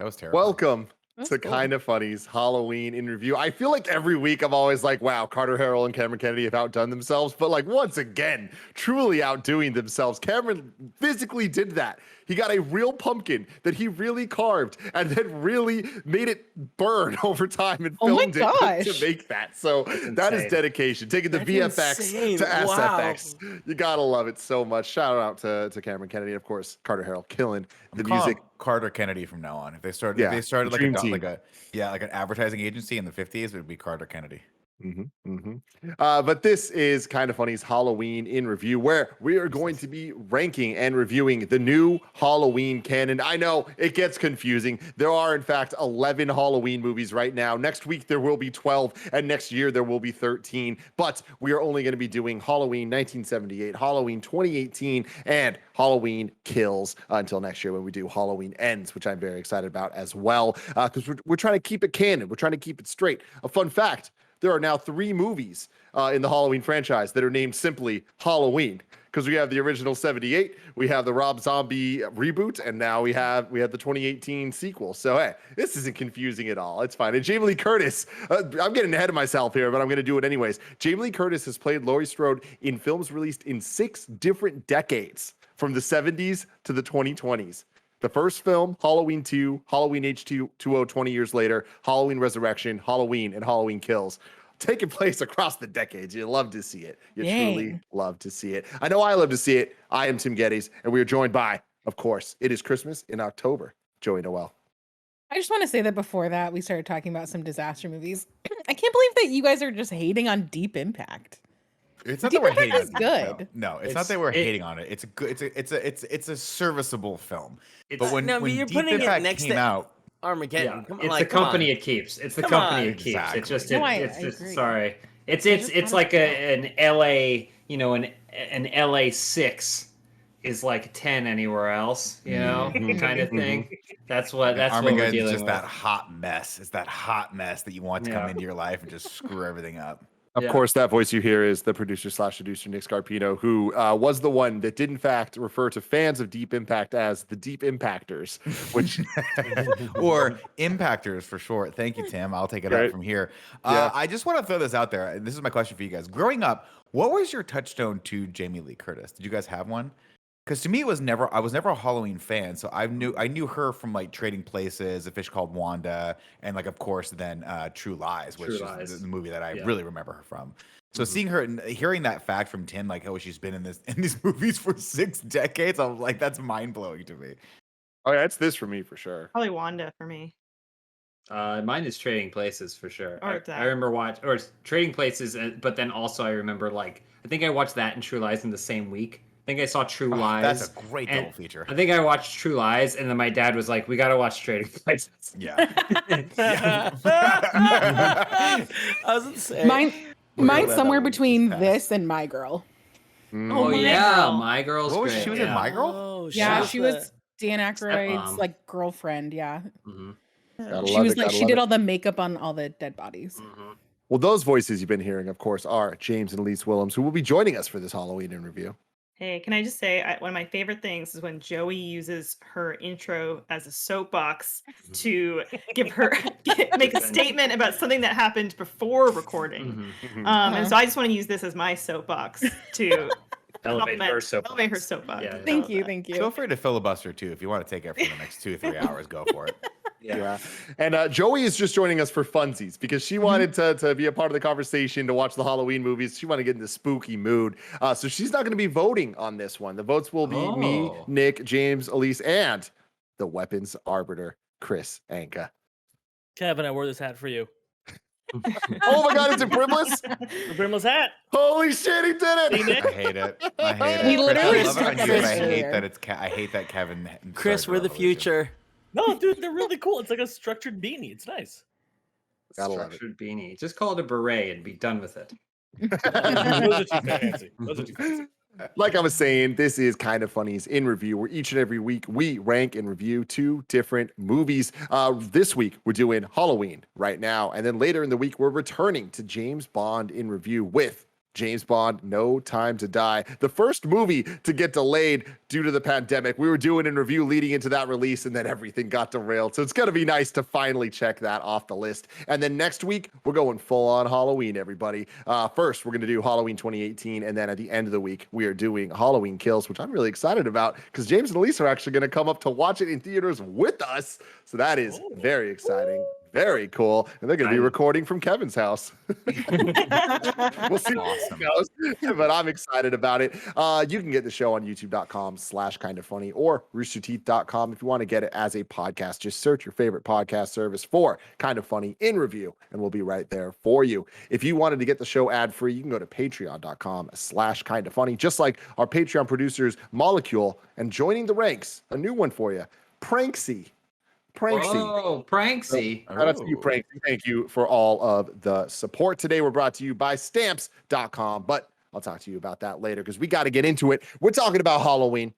That was terrible. Welcome That's to cool. Kinda Funny's Halloween in review. I feel like every week I'm always like, wow, Carter Harrell and Cameron Kennedy have outdone themselves. But like once again, truly outdoing themselves. Cameron physically did that. He got a real pumpkin that he really carved and then really made it burn over time and Oh my filmed it gosh. to make that. So that is insane. dedication. Taking the That's VFX insane. to Wow. SFX. You gotta love it so much. Shout out to Cameron Kennedy, and of course, Carter Harrell killing the I'm calling music. him Carter Kennedy from now on. If they started, Yeah, if they started the like a dream team. like an advertising agency in the 50s, it would be Carter Kennedy. But this is Kinda Funny's Halloween in review, where we are going to be ranking and reviewing the new Halloween canon. I know it gets confusing. There are, in fact, 11 Halloween movies right now. Next week, there will be 12, and next year, there will be 13. But we are only going to be doing Halloween 1978, Halloween 2018, and Halloween Kills until next year when we do Halloween Ends, which I'm very excited about as well, because we're trying to keep it canon. We're trying to keep it straight. A fun fact. There are now 3 movies in the Halloween franchise that are named simply Halloween, because we have the original 78, we have the Rob Zombie reboot, and now we have the 2018 sequel. So hey, this isn't confusing at all. It's fine. And Jamie Lee Curtis, I'm getting ahead of myself here, but I'm going to do it anyways. Jamie Lee Curtis has played Laurie Strode in films released in 6 different decades, from the 70s to the 2020s. The first film, Halloween 2, Halloween H2O 20 years later, Halloween Resurrection, Halloween, and Halloween Kills. Taking place across the decades. You love to see it. You truly Dang. love to see it. I know I love to see it. I am Tim Geddes, and we are joined by, of course, it is Christmas in October, Joey Noel. I just want to say that before that, we started talking about some disaster movies. I can't believe that you guys are just hating on Deep Impact. It's not Deep that we're Impact hating is on it. good. No, it's not that we're hating on it. It's a good. It's a serviceable film. But when you're Deep putting it Impact next came to out, Armageddon. Yeah, Come on, it's like, the come company on. it keeps. It's the Come company on. it keeps. Exactly. It's just, No, I it's just agree. sorry. It's just like wanna- an LA, an LA 6 is like 10 anywhere else, kind of thing. That's what we're Armageddon's dealing just with. that hot mess. It's that hot mess that you want to come Yeah. into your life and just screw everything up. Of course, that voice you hear is the producer/seducer Nick Scarpino, who was the one that did, in fact, refer to fans of Deep Impact as the Deep Impactors, which Or impactors for short. Thank you, Tim. I'll take it Right. up from here. Yeah. I just want to throw this out there. This is my question for you guys. Growing up, what was your touchstone to Jamie Lee Curtis? Did you guys have one? Because to me, I was never a Halloween fan, so I knew her from like Trading Places, A Fish Called Wanda, and like of course then True Lies, which True is Lies. the movie that I Yeah. really remember her from. So seeing her and hearing that fact from Tim, like oh she's been in these movies for 6 decades, I'm like that's mind blowing to me. oh yeah, it's this for me for sure. Probably Wanda for me. Mine is Trading Places for sure. Or I that. remember it's Trading Places, but then also I remember I think I watched that and True Lies in the same week. I think I saw True Lies. That's a great and double feature. I think I watched True Lies, and then my dad was like, "We got to watch Trading Places." Yeah. I was gonna say. Mine's that somewhere one between just this and My Girl. Oh My yeah, Girl. My Girl's What was great. she was in yeah. My Girl? Oh, Yeah, she the- was Dan Aykroyd's Stepmom. like girlfriend. Yeah, Mhm, Gotta she love was it, like gotta she love did it. all the makeup on all the dead bodies. mhm. Well, those voices you've been hearing, of course, are James and Elise Willems, who will be joining us for this Halloween in review. Hey, can I just say one of my favorite things is when Joey uses her intro as a soapbox to give her make a statement about something that happened before recording. Mhm. And so I just want to use this as my soapbox to Elevate her elevate soapbox. her soapbox. Yeah, yeah. Thank you, thank Feel you. free to filibuster too if you want to take it for the next 2 or 3 hours. Go for it. Yeah. And Joey is just joining us for funsies because she wanted to be a part of the conversation, to watch the Halloween movies. She wanted to get in the spooky mood. So she's not going to be voting on this one. The votes will be me, Oh. Nick, James, Elise, and the weapons arbiter, Chris Anka. Kevin, I wore this hat for you. Oh my God, it's a Brimless? The brimless hat. Holy shit, he did See, it! Nick? I hate it. I hate it. We Chris, literally I love it on just you, but I Chris hate earlier. that I hate that Kevin. Chris, started we're the revolution. future. No, dude, they're really cool. It's like a structured beanie. It's nice. Gotta love it. Structured beanie. Just call it a beret and be done with it. Those are too fancy. Those are too fancy. Like I was saying, this is Kinda Funny's in review, where each and every week we rank and review 2 different movies. This week we're doing Halloween right now, and then later in the week we're returning to James Bond in review with James Bond, No Time to Die. The first movie to get delayed due to the pandemic. We were doing a review leading into that release, and then everything got derailed. So it's going to be nice to finally check that off the list. And then next week, we're going full on Halloween, everybody. First, we're going to do Halloween 2018. And then at the end of the week, we are doing Halloween Kills, which I'm really excited about because James and Elise are actually going to come up to watch it in theaters with us. So that is very exciting. Very cool. And they're going to be recording from Kevin's house. We'll see Awesome. how it goes, but I'm excited about it. You can get the show on youtube.com/kindafunny or roosterteeth.com if you want to get it as a podcast. Just search your favorite podcast service for Kinda Funny in Review, and we'll be right there for you. If you wanted to get the show ad-free, you can go to patreon.com/kindafunny, just like our Patreon producers, Molecule, and joining the ranks, a new one for you, Pranksy. Oh, Pranksy. Shout out to you, Pranksy. Thank you for all of the support. Today, we're brought to you by stamps.com, but I'll talk to you about that later because we got to get into it. We're talking about Halloween.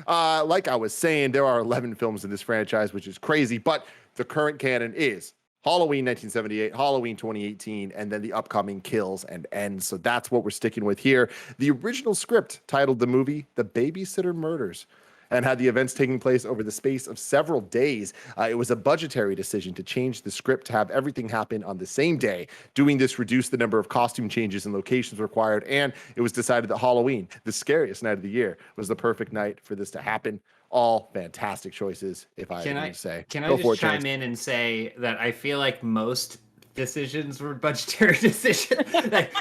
Like I was saying, there are 11 films in this franchise, which is crazy, but the current canon is Halloween 1978, Halloween 2018, and then the upcoming Kills and Ends. So that's what we're sticking with here. The original script titled the movie The Babysitter Murders and had the events taking place over the space of several days. It was a budgetary decision to change the script to have everything happen on the same day. Doing this reduced the number of costume changes and locations required, and it was decided that Halloween, the scariest night of the year, was the perfect night for this to happen. All fantastic choices, if I may say. Can I just chime in and say that I feel like most decisions were budgetary decisions.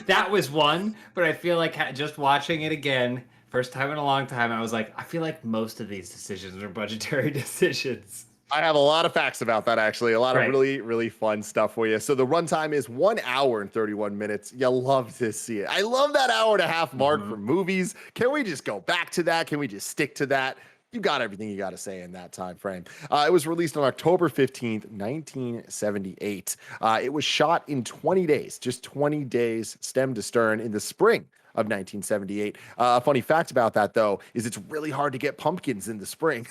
that was one, but I feel like just watching it again, first time in a long time, I was like, I feel like most of these decisions are budgetary decisions. I have a lot of facts about that, actually. A lot of really, really fun stuff for you. So the runtime is 1 hour and 31 minutes. You'll love to see it. I love that hour and a half mark for movies. Can we just go back to that? Can we just stick to that? You got everything you got to say in that time frame. It was released on October 15th, 1978. It was shot in 20 days, just 20 days stem to stern in the spring of 1978. A funny fact about that, though, is it's really hard to get pumpkins in the spring.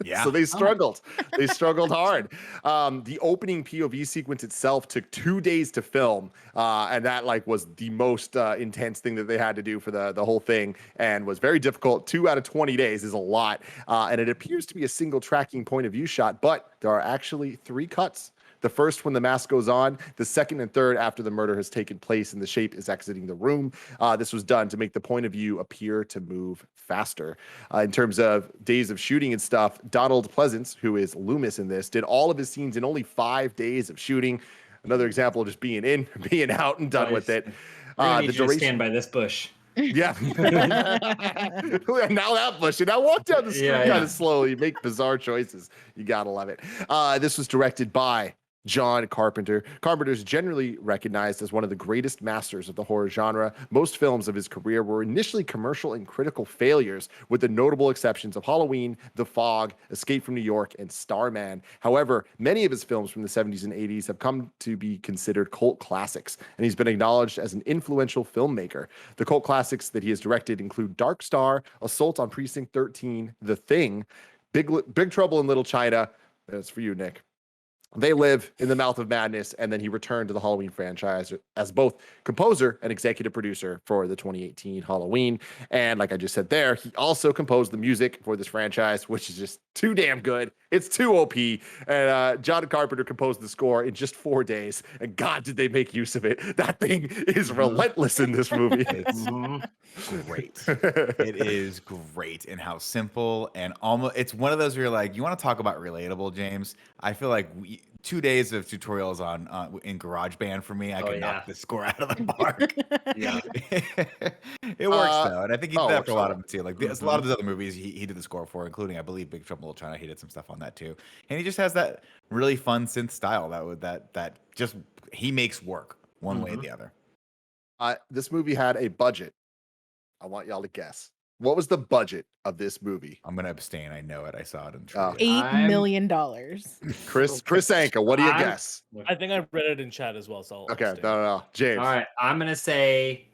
Yeah. So they struggled. They struggled hard. The opening POV sequence itself took 2 days to film, and that was the most intense thing that they had to do for the whole thing, and was very difficult. 2 out of 20 days is a lot, and it appears to be a single tracking point of view shot, but there are actually 3 cuts. The first when the mask goes on, the second and third after the murder has taken place and the shape is exiting the room. This was done to make the point of view appear to move faster. In terms of days of shooting and stuff, Donald Pleasance, who is Loomis in this, did all of his scenes in only 5 days of shooting. Another example of just being in, being out, and done with it. The duration. Stand by this bush. Yeah. Now that bush. And I walk down the street kind of slowly, make bizarre choices. You gotta love it. This was directed by John Carpenter. Carpenter is generally recognized as one of the greatest masters of the horror genre. Most films of his career were initially commercial and critical failures, with the notable exceptions of Halloween, The Fog, Escape from New York, and Starman. However, many of his films from the 70s and 80s have come to be considered cult classics, and he's been acknowledged as an influential filmmaker. The cult classics that he has directed include Dark Star, Assault on Precinct 13, The Thing, Big Trouble in Little China. That's for you, Nick. They Live, In the Mouth of Madness, and then he returned to the Halloween franchise as both composer and executive producer for the 2018 Halloween. And like I just said there, he also composed the music for this franchise, which is just too damn good. It's too OP. And John Carpenter composed the score in just 4 days. And God, did they make use of it. That thing is relentless in this movie. It's great. It is great in how simple and almost, it's one of those where you're like, you want to talk about relatable, James? I feel like 2 days of tutorials on in GarageBand for me, I could knock this score out of the park. It works though, and I think he did that for a lot of them too. Like a lot of his other movies, he did the score for, including I believe Big Trouble in Little China. He did some stuff on that too, and he just has that really fun synth style that just he makes work one way or the other. This movie had a budget. I want y'all to guess. What was the budget of this movie? I'm gonna abstain. I know it. I saw it in trivia. $8 million. Chris Anka, what do you guess? I think I read it in chat as well. So Okay, no, James. All right, I'm gonna say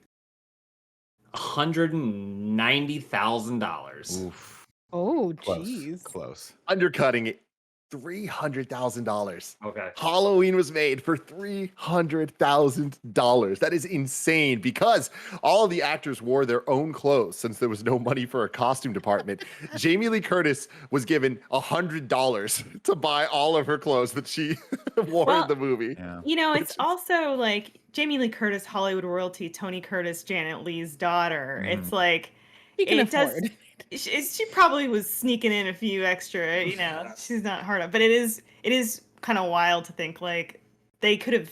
$190,000. Oof. Oh, Close. jeez. Close. Undercutting it. $300,000. Okay. Halloween was made for $300,000. That is insane because all of the actors wore their own clothes since there was no money for a costume department. Jamie Lee Curtis was given $100 to buy all of her clothes that she wore Well, in the movie. Yeah. You know, it's Which is- also like Jamie Lee Curtis, Hollywood royalty, Tony Curtis, Janet Leigh's daughter. Mhm. It's like You can it does. afford. She probably was sneaking in a few extra. You know, she's not hard up, but it is kind of wild to think like they could have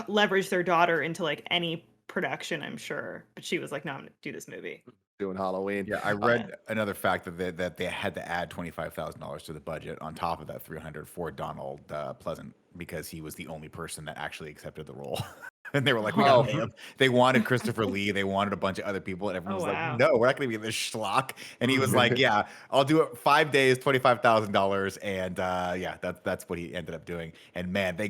leveraged their daughter into like any production. I'm sure, but she was like, "No, I'm gonna do this movie." doing Halloween. Yeah, I read another fact that they had to add $25,000 to the budget on top of that 300 for Donald Pleasant because he was the only person that actually accepted the role. And they were like, we Oh. got him. They wanted Christopher Lee. They wanted a bunch of other people. And everyone was wow. like, no, we're not going to be this schlock. And he was like, yeah, I'll do it 5 days, $25,000. And yeah, that's what he ended up doing. And man, they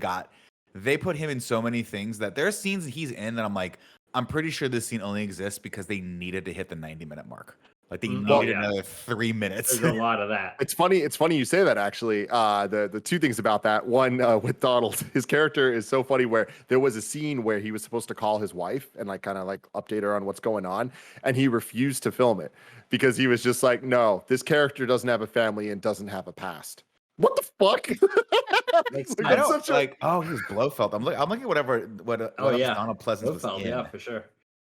put him in so many things that there are scenes that he's in that I'm like, I'm pretty sure this scene only exists because they needed to hit the 90-minute mark. Like they Well, needed yeah. another 3 minutes. There's a lot of that. It's funny you say that actually. The two things about that. One, with Donald, his character is so funny where there was a scene where he was supposed to call his wife and like kind of like update her on what's going on, and he refused to film it because he was just like, no, this character doesn't have a family and doesn't have a past. What the fuck? Makes Like, I that's don't such a- like. Oh, he was Blofeld. I'm looking at what Oh, else yeah. Donald Pleasance was Blofeld, in. yeah, for sure.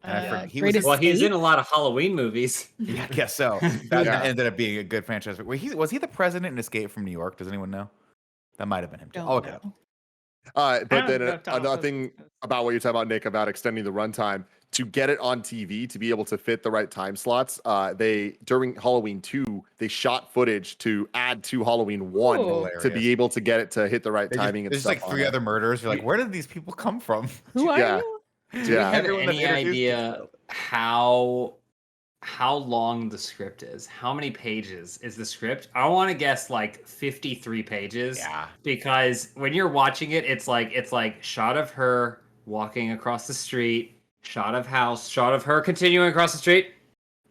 And I forget, he was Greatest Well, he's Escape? in a lot of Halloween movies. Yeah, I guess so. That Yeah. ended up being a good franchise. Was he the president in Escape from New York? Does anyone know? That might have been him. Too. Don't I'll look it know. up. I But don't then know if Donald another Pleasance thing knows. about what you're talking about, Nick, about extending the runtime to get it on TV to be able to fit the right time slots. They during Halloween 2, they shot footage to add to Halloween 1 Ooh. to Hilarious. be able to get it to hit the right There's just, timing and there's stuff. like on 3 it. other murders. You're like, where did these people come from? Who are Yeah. you? Do we Yeah. have Everyone that's any introduced idea us. how long the script is? How many pages is the script? I want to guess like 53 pages. Yeah. Because when you're watching it, it's like shot of her walking across the street, shot of house, shot of her continuing across the street,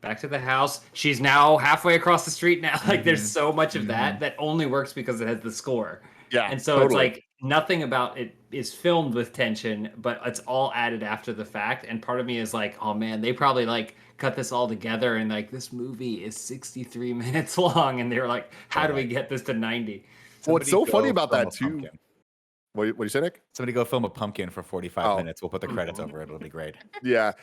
back to the house. She's now halfway across the street now. Like there's so much of that only works because it has the score. Yeah, And so it's like nothing about it is filmed with tension, but it's all added after the fact. And part of me is like, oh man, they probably like cut this all together and like this movie is 63 minutes long. And they were like, how do we get this to 90? What's Somebody so funny go about film that a too. pumpkin. What do you say, Nick? Somebody go film a pumpkin for 45 Oh. minutes. We'll put the credits over it. It'll be great. Yeah,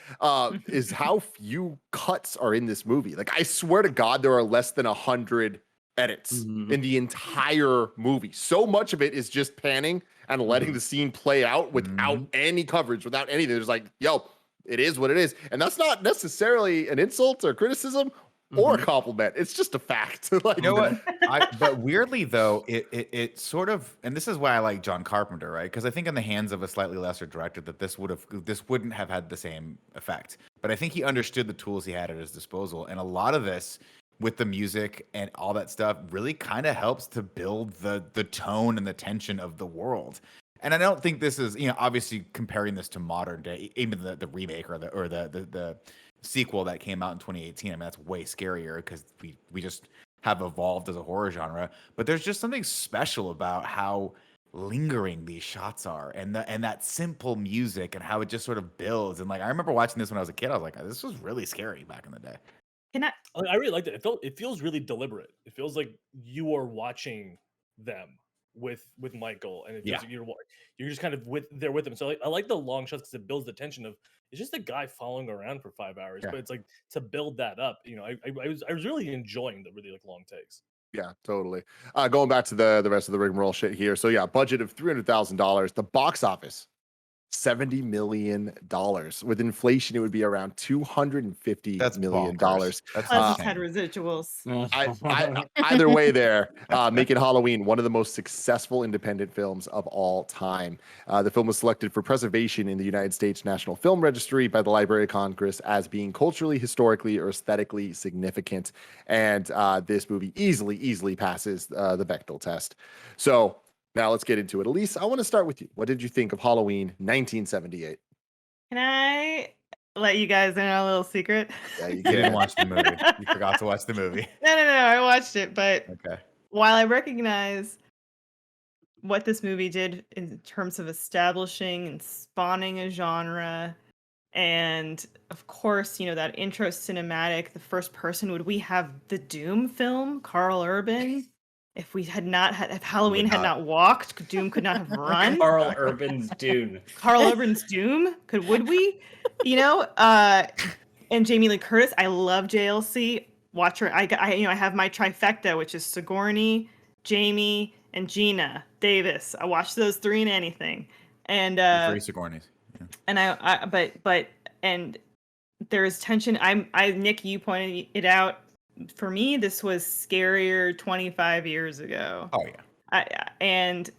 is how few cuts are in this movie. Like, I swear to God, there are less than 100 edits in the entire movie. So much of it is just panning and letting the scene play out without any coverage, without anything. There's like, yo, it is what it is. And that's not necessarily an insult or criticism or a compliment. It's just a fact. Like, You know what? But weirdly though, it sort of, and this is why I like John Carpenter, right? Because I think in the hands of a slightly lesser director, that this wouldn't have had the same effect. But I think he understood the tools he had at his disposal, and a lot of this, with the music and all that stuff, really kind of helps to build the tone and the tension of the world. And I don't think this is, obviously comparing this to modern day, even the remake or the sequel that came out in 2018. I mean, that's way scarier because we just have evolved as a horror genre. But there's just something special about how lingering these shots are, and that simple music and how it just sort of builds. And like, I remember watching this when I was a kid. I was like, this was really scary back in the day. Can I? I really liked it. It feels really deliberate. It feels like you are watching them with Michael, and it feels like you're just kind of there with them. So I like the long shots because it builds the tension of it's just a guy following around for 5 hours, but it's like to build that up. I was really enjoying the really like long takes. Yeah, totally. Going back to the rest of the rigmarole shit here. So yeah, budget of $300,000. The box office, $70 million. With inflation, it would be around $250 million. bonkers. That's Plus, it's insane. had residuals. Either way there, making Halloween one of the most successful independent films of all time. The film was selected for preservation in the United States National Film Registry by the Library of Congress as being culturally, historically, or aesthetically significant. And this movie easily passes the Bechdel test. So now let's get into it. Elise, I want to start with you. What did you think of Halloween 1978? Can I let you guys in on a little secret? Yeah, you You didn't can. watch the movie. You forgot to watch the movie. No, I watched it, but Okay. while I recognize what this movie did in terms of establishing and spawning a genre. And of course, that intro cinematic, the first person, would we have the Doom film, Carl Urban? If we had not had, if Halloween had not walked, Doom could not have run. Carl Urban's Dune. Carl Urban's Doom, would we? And Jamie Lee Curtis, I love JLC. Watch her. I have my trifecta, which is Sigourney, Jamie, and Gina Davis. I watch those three in anything. And Three Sigourneys. And and there's tension. Nick, you pointed it out. For me, this was scarier 25 years ago. Oh yeah. And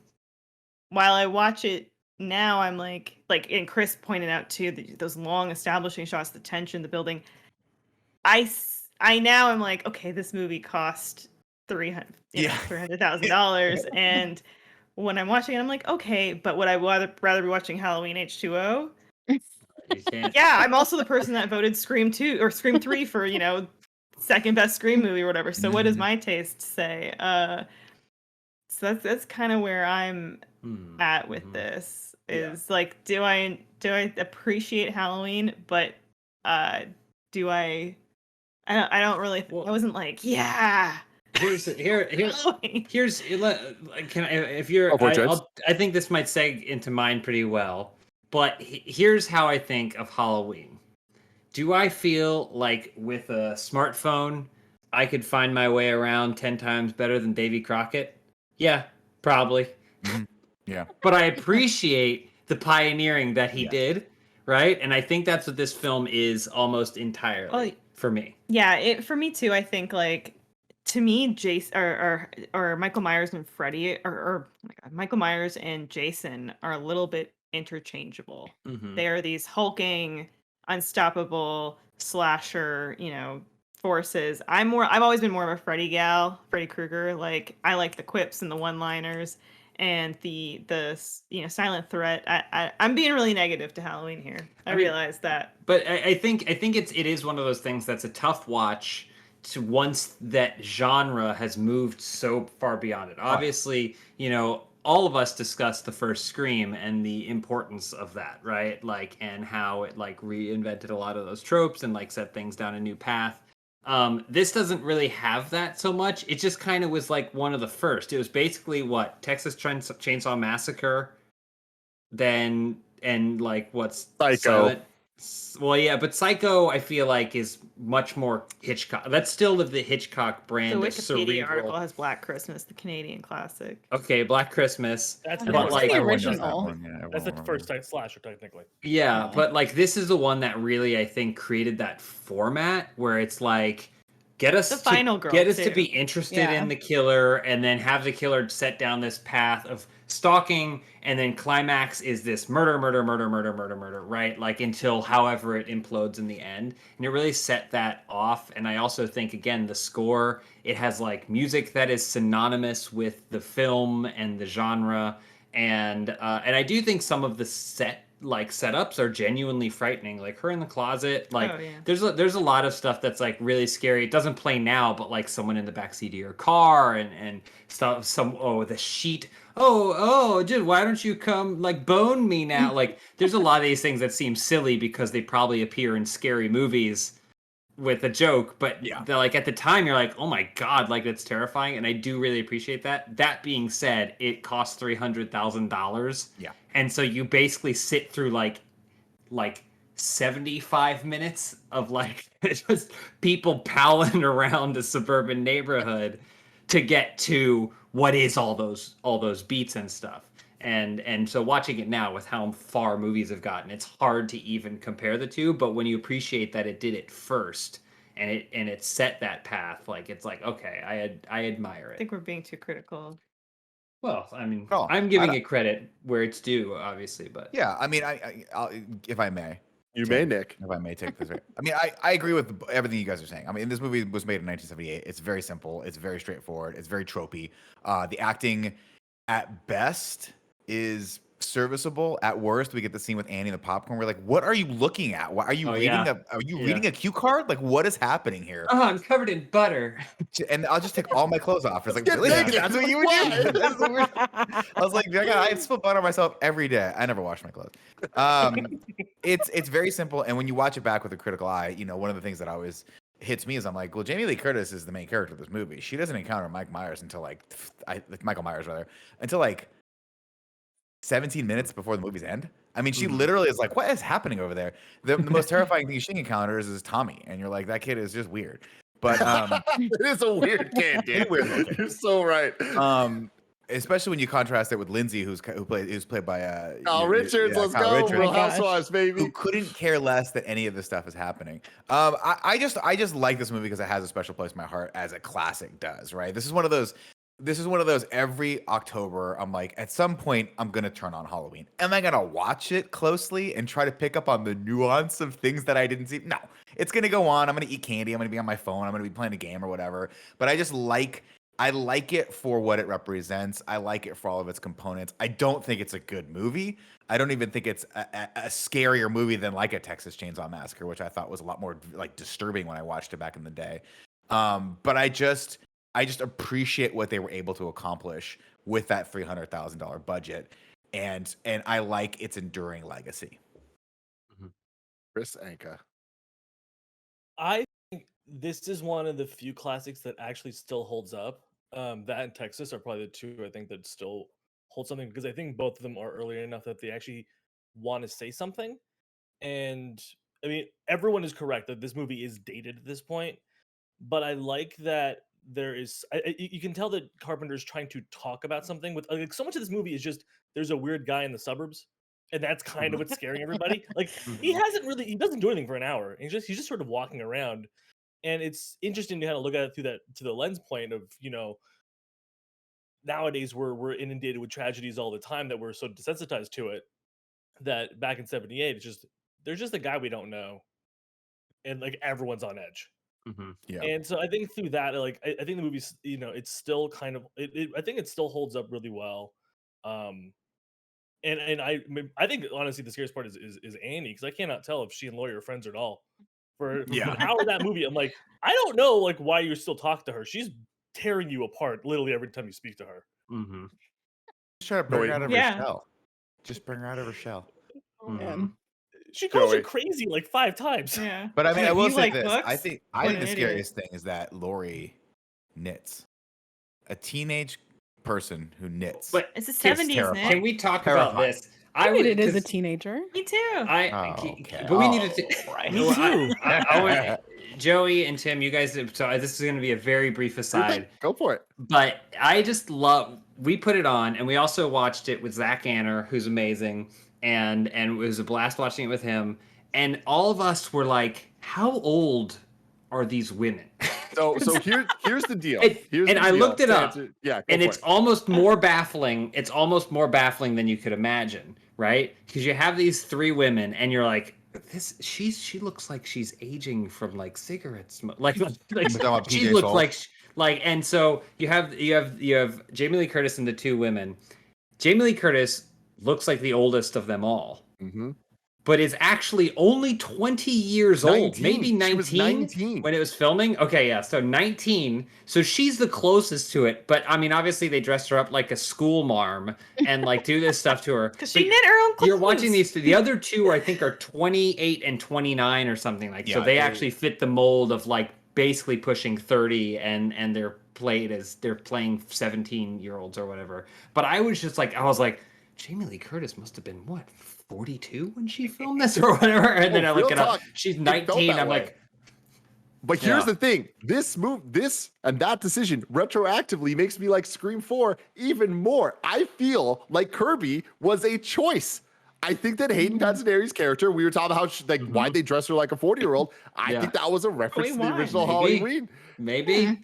while I watch it now, I'm like, and Chris pointed out too, those long establishing shots, the tension, the building. I now am like, okay, this movie cost $300,000, and when I'm watching it, I'm like, okay, but would I rather be watching Halloween H2O? Yeah, I'm also the person that voted Scream 2 or Scream 3 for, second best Scream movie or whatever. So what does my taste say? So that's kind of where I'm at with this. Is like, do I appreciate Halloween, but do I don't really. I wasn't like, yeah. Here's Halloween. Can I, if you're I think this might seg into mine pretty well, but here's how I think of Halloween. Do I feel like with a smartphone I could find my way around 10 times better than Davy Crockett? Yeah, probably. Yeah. But I appreciate the pioneering that he did, right? And I think that's what this film is almost entirely for me. Yeah, for me too. I think, like, to me, Jason or Michael Myers and Freddy, or oh my God, Michael Myers and Jason are a little bit interchangeable. They are these hulking, unstoppable slasher, forces. I've always been more of a Freddy gal, Freddy Krueger. Like, I like the quips and the one-liners and the silent threat. I'm being really negative to Halloween here. I realize that. But I think it is one of those things that's a tough watch to once that genre has moved so far beyond it. Obviously, all of us discussed the first Scream and the importance of that, right? Like, and how it like reinvented a lot of those tropes and like set things down a new path. This doesn't really have that so much. It just kind of was like one of the first. It was basically what Texas Chainsaw Massacre, then and like what's Psycho. Well, yeah, but Psycho I feel like is much more Hitchcock. That's still the Hitchcock brand. The of Wikipedia cerebral. article has Black Christmas, the Canadian classic. Okay, Black Christmas. That's but like the Everyone knows that original. one, yeah, That's the everyone first remembers. slasher technically. Yeah, but like this is the one that really I think created that format where it's like get us The final girl, get us to too. be interested Yeah. in the killer and then have the killer set down this path of stalking and then climax is this murder, right? Like until however it implodes in the end. And it really set that off. And I also think again the score, it has like music that is synonymous with the film and the genre. And I do think some of the setups are genuinely frightening. Like her in the closet, like Oh, yeah. there's a lot of stuff that's like really scary. It doesn't play now, but like someone in the backseat of your car and stuff. The sheet. Oh, dude, why don't you come like bone me now? Like there's a lot of these things that seem silly because they probably appear in scary movies with a joke, but they're like at the time you're like, oh my God, like that's terrifying. And I do really appreciate that. That being said, it costs $300,000. Yeah. And so you basically sit through like 75 minutes of like just people palling around a suburban neighborhood to get to what is all those beats and stuff. And so watching it now with how far movies have gotten, it's hard to even compare the two. But when you appreciate that it did it first and it set that path, like it's like, okay, I admire I it. think we're being too critical. Well, I mean, Oh, I'm I giving don't- it credit where it's due, obviously, but Yeah, I mean, I'll, if I may. You may, Nick. If I may take this. I mean, I agree with everything you guys are saying. I mean, this movie was made in 1978. It's very simple. It's very straightforward. It's very tropey. The acting, at best, is serviceable. At worst, we get the scene with Annie and the popcorn. We're like, what are you looking at? Why are you Oh, reading yeah. Are you Yeah. reading a cue card? Like, what is happening here? Oh, I'm covered in butter. And I'll just take all my clothes off. It's like, Let's really? get naked. That's what you would do? Why? That's the weird- I was like, I spill butter on myself every day. I never wash my clothes. It's very simple. And when you watch it back with a critical eye, you know, one of the things that always hits me is I'm like, well, Jamie Lee Curtis is the main character of this movie. She doesn't encounter Mike Myers until Michael Myers rather, until like 17 minutes before the movie's end. I mean, she literally is like, what is happening over there? The most terrifying thing she encounters is Tommy. And you're like, that kid is just weird. But It is a weird kid, dude. You're so right. especially when you contrast it with Lindsay, who's played by Kyle Richards. Let's Kyle go, Richards, Real Housewives, baby. who couldn't care less that any of this stuff is happening. I just like this movie because it has a special place in my heart, as a classic does. Right? This is one of those every October. I'm like, at some point, I'm gonna turn on Halloween. Am I gonna watch it closely and try to pick up on the nuance of things that I didn't see? No, it's gonna go on. I'm gonna eat candy. I'm gonna be on my phone. I'm gonna be playing a game or whatever. But I like it for what it represents. I like it for all of its components. I don't think it's a good movie. I don't even think it's a scarier movie than like a Texas Chainsaw Massacre, which I thought was a lot more like disturbing when I watched it back in the day. But I just appreciate what they were able to accomplish with that $300,000 budget, and I like its enduring legacy. Chris Anka. I think this is one of the few classics that actually still holds up. That and Texas are probably the two I think that still hold something, because I think both of them are early enough that they actually want to say something. And I mean, everyone is correct that this movie is dated at this point, but I like that there is. You can tell that Carpenter is trying to talk about something with like so much of this movie is just there's a weird guy in the suburbs, and that's kind of what's scaring everybody. Like he doesn't do anything for an hour. He's just sort of walking around. And it's interesting to kind of look at it through the lens point of, you know, nowadays we're inundated with tragedies all the time that we're so desensitized to it that back in 78 there's just a guy we don't know, and like everyone's on edge. Yeah. And so I think through that, like I think the movie's, you know, it's still kind of I think it still holds up really well. And I think honestly the scariest part is Annie, because I cannot tell if she and Lori are friends at all. For Yeah. an hour of that movie, I'm like, I don't know like why you're still talking to her. She's tearing you apart literally every time you speak to her. Just try to bring her out of her Yeah. shell. Just bring her out of her shell. Oh, man. She calls you Joey. crazy like 5 times. Yeah. But I mean, Like, I will you say like this. I books? think What the an idiot. scariest thing is that Lori knits. A teenage person who knits. But It's the It's 70s, terrifying. can Nick. we talk about Terrifying. this? I mean, it is a 'cause teenager. Me too. Okay. But we needed to. right. Me too. Joey and Tim, you guys. So this is going to be a very brief aside, Go for it. but I just love. We put it on, and we also watched it with Zach Anner, who's amazing, and it was a blast watching it with him. And all of us were like, "How old are these women?" So here's the deal. And I looked it up, Yeah, go and for it's it. almost more baffling. It's almost more baffling than you could imagine, right? Because you have these 3 women, and you're like, she looks like she's aging from like cigarette smoke. Like talking about she PJ looks Souls? like. And so you have Jamie Lee Curtis and the 2 women. Jamie Lee Curtis looks like the oldest of them all, but is actually only 20 years old, 19. maybe She 19, was 19 when it was filming. Okay, yeah, so 19. So she's the closest to it. But I mean, obviously they dressed her up like a school marm and like do this stuff to her. Because she But knit her own clothes. you're watching these. The other 2, I think, are 28 and 29 or something like. So Yeah, they they- actually fit the mold of like basically pushing 30, and they're playing 17-year-olds or whatever. But I was like, Jamie Lee Curtis must have been what, 42 when she filmed this or whatever. And then I look real it up. talk, She's it felt 19. that I'm way. like, But here's Yeah. the thing: this and that decision retroactively makes me like Scream 4 even more. I feel like Kirby was a choice. I think that Hayden Pansoneri's character, we were talking about how why they dress her like a 40-year-old. I Yeah. think that was a reference to the why? original Maybe. Halloween. maybe.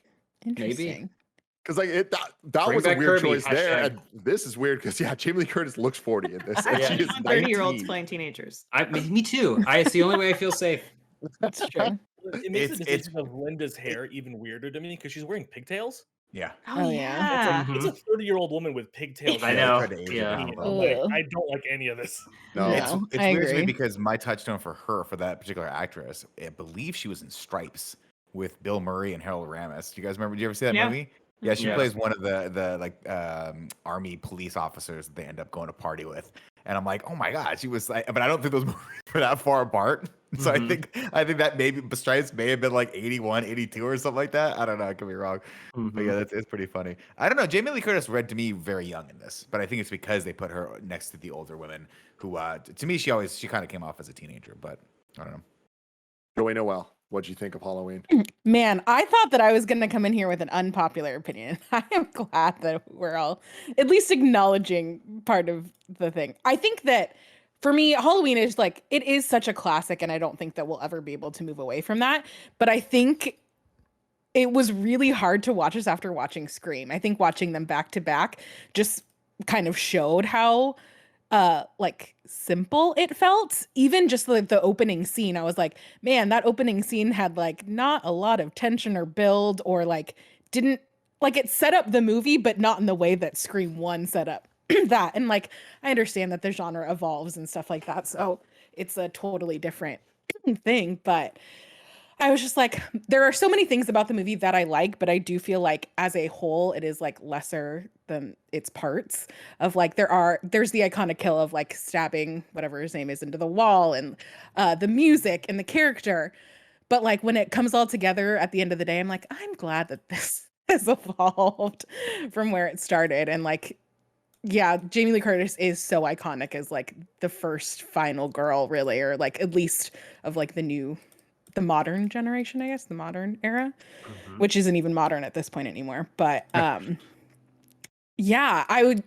Interesting. Because like that Bring was a back weird Kirby, choice there, hashtag. and this is weird because Jamie Lee Curtis looks 40 in this, and Yeah. she is 30-year-olds 19. playing teenagers. Me too. It's the only way I feel safe. That's true. It makes the It's- decision of Linda's hair even weirder to me because she's wearing pigtails. Yeah. Oh, yeah. It's a 30-year-old woman with pigtails. I Yeah, they know. tried to age it Yeah. down a I'm little like, bit. Ugh. I don't like any of this. No. No, It's I weird to me agree. because my touchstone for her, for that particular actress, I believe she was in Stripes with Bill Murray and Harold Ramis. Do you guys remember? Did you ever see that Yeah. movie? Yeah, she Yeah. plays one of the like army police officers that they end up going to party with. And I'm like, oh my god, she was like, but I don't think those movies were that far apart. So I think that maybe Stripes may have been like 81, 82 or something like that. I don't know, I could be wrong. But yeah, it's pretty funny. I don't know. Jamie Lee Curtis read to me very young in this, but I think it's because they put her next to the older women who to me she kind of came off as a teenager, but I don't know. Joey Noel, what'd you think of Halloween? Man, I thought that I was going to come in here with an unpopular opinion. I am glad that we're all at least acknowledging part of the thing. I think that for me, Halloween is like, it is such a classic, and I don't think that we'll ever be able to move away from that. But I think it was really hard to watch us after watching Scream. I think watching them back to back just kind of showed how like simple it felt. Even just like the opening scene, I was like, man, that opening scene had like not a lot of tension or build, or like didn't like, it set up the movie but not in the way that Scream 1 set up that. And like, I understand that the genre evolves and stuff like that, so it's a totally different thing, but I was just like, there are so many things about the movie that I like, but I do feel like as a whole, it is like lesser than its parts. Of like, there's the iconic kill of like stabbing whatever his name is into the wall, and the music and the character. But like when it comes all together at the end of the day, I'm like, I'm glad that this has evolved from where it started. And like, yeah, Jamie Lee Curtis is so iconic as like the first final girl, really, or like at least of like the modern generation, I guess, the modern era, which isn't even modern at this point anymore. But yeah, I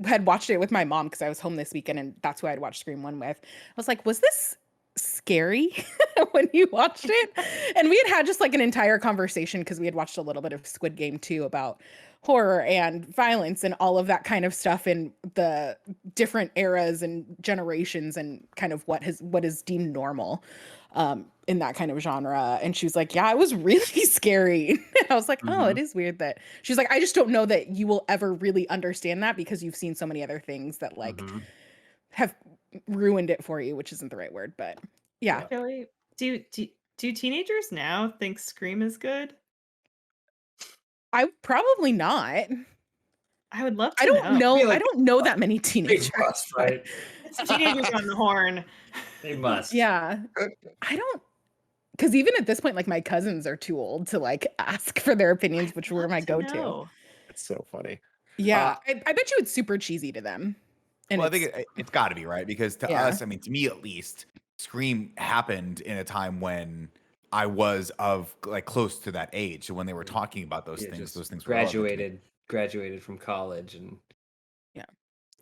had watched it with my mom because I was home this weekend, and that's who I'd watched Scream 1 with. I was like, was this scary when you watched it? And we had just like an entire conversation because we had watched a little bit of Squid Game too, about horror and violence and all of that kind of stuff in the different eras and generations, and kind of what is deemed normal in that kind of genre. And she was like, yeah, it was really scary. I was like, oh, it is weird that she's like, I just don't know that you will ever really understand that because you've seen so many other things that like have ruined it for you, which isn't the right word, but yeah. Joey, do teenagers now think Scream is good? I probably not. I would love to I don't know. feel like I don't know that many teenagers. must, right? Teenagers on the horn. They must. Yeah. I don't, because even at this point, like my cousins are too old to like ask for their opinions, which were my go-to. No. It's so funny. Yeah. I bet you it's super cheesy to them. And Well, I think it's got to be, right, because to Yeah. us, I mean, to me at least, Scream happened in a time when I was of like close to that age. So when they were talking about those Yeah, things, just those things were relevant to me. graduated from college, and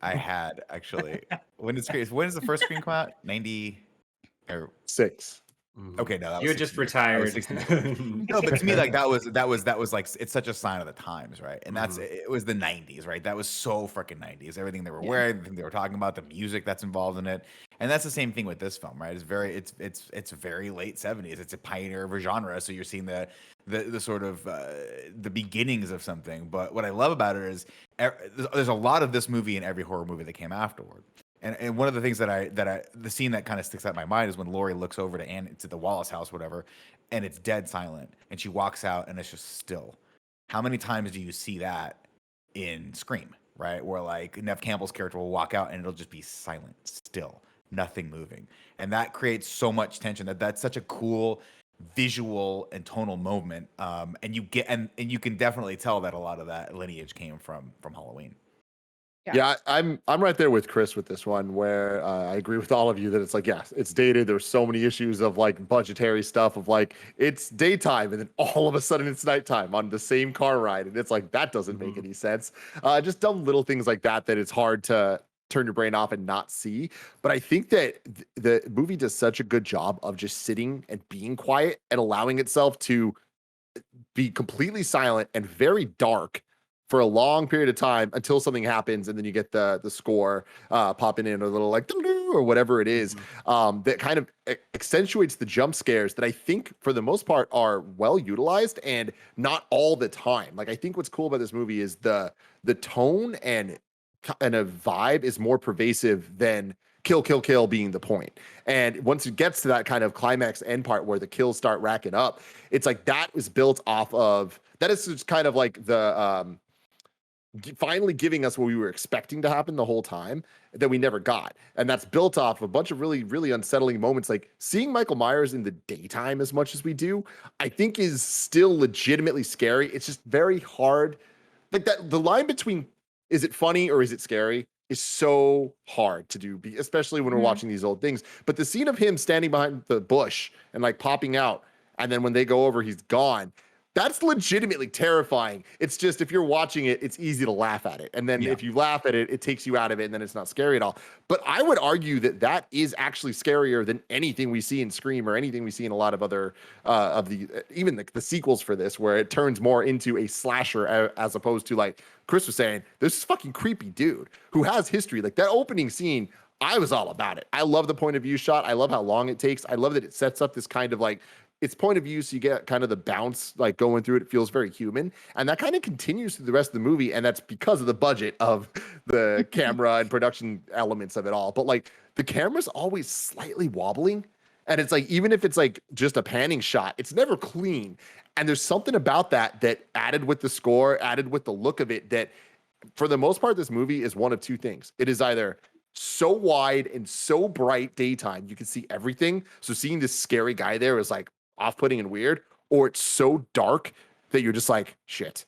I had actually when is the first Scream come out? 90 or 6. okay, no, that you was had just 16. That was retired. 16. No, but to me, like that was like it's such a sign of the times, right? And that's it was the 90s, right? That was so freaking 90s. Everything they were wearing, everything they were talking about, the music that's involved in it. And that's the same thing with this film, right? It's very late 70s. It's a pioneer of a genre. So you're seeing the sort of the beginnings of something. But what I love about it is there's a lot of this movie in every horror movie that came afterward. And one of the things the scene that kind of sticks out in my mind is when Laurie looks over to the Wallace house, whatever, and it's dead silent, and she walks out and it's just still. How many times do you see that in Scream, right? Where like Nev Campbell's character will walk out and it'll just be silent, still, nothing moving, and that creates so much tension. That's such a cool visual and tonal moment, and you can definitely tell that a lot of that lineage came from Halloween. Yeah, I'm right there with Chris with this one, where I agree with all of you that it's like, yes, it's dated. There's so many issues of like budgetary stuff of like it's daytime and then all of a sudden it's nighttime on the same car ride, and it's like that doesn't make any sense. Just dumb little things like that it's hard to turn your brain off and not see. But I think that the movie does such a good job of just sitting and being quiet and allowing itself to be completely silent and very dark for a long period of time until something happens, and then you get the score popping in, a little like or whatever it is, that kind of accentuates the jump scares that I think for the most part are well utilized and not all the time. Like I think what's cool about this movie is the tone and a vibe is more pervasive than kill, kill, kill being the point. And once it gets to that kind of climax end part where the kills start racking up, it's like that was built off of, that is just kind of like the finally giving us what we were expecting to happen the whole time that we never got. And that's built off a bunch of really, really unsettling moments. Like seeing Michael Myers in the daytime as much as we do, I think is still legitimately scary. It's just very hard. Like that, the line between is it funny or is it scary is so hard to do, especially when we're watching these old things. But the scene of him standing behind the bush and like popping out, and then when they go over, he's gone. That's legitimately terrifying. It's just if you're watching it, it's easy to laugh at it. And then if you laugh at it, it takes you out of it, and then it's not scary at all. But I would argue that that is actually scarier than anything we see in Scream or anything we see in a lot of other of the even the sequels for this, where it turns more into a slasher as opposed to, like Chris was saying, this fucking creepy dude who has history. Like that opening scene, I was all about it. I love the point of view shot. I love how long it takes. I love that it sets up this kind of like, it's point of view, so you get kind of the bounce like going through it. It feels very human, and that kind of continues through the rest of the movie, and that's because of the budget of the camera and production elements of it all. But like the camera's always slightly wobbling, and it's like even if it's like just a panning shot, it's never clean. And there's something about that added with the score, added with the look of it, that for the most part, this movie is one of two things. It is either so wide and so bright daytime, you can see everything. So seeing this scary guy there is like off-putting and weird, or it's so dark that you're just like, shit,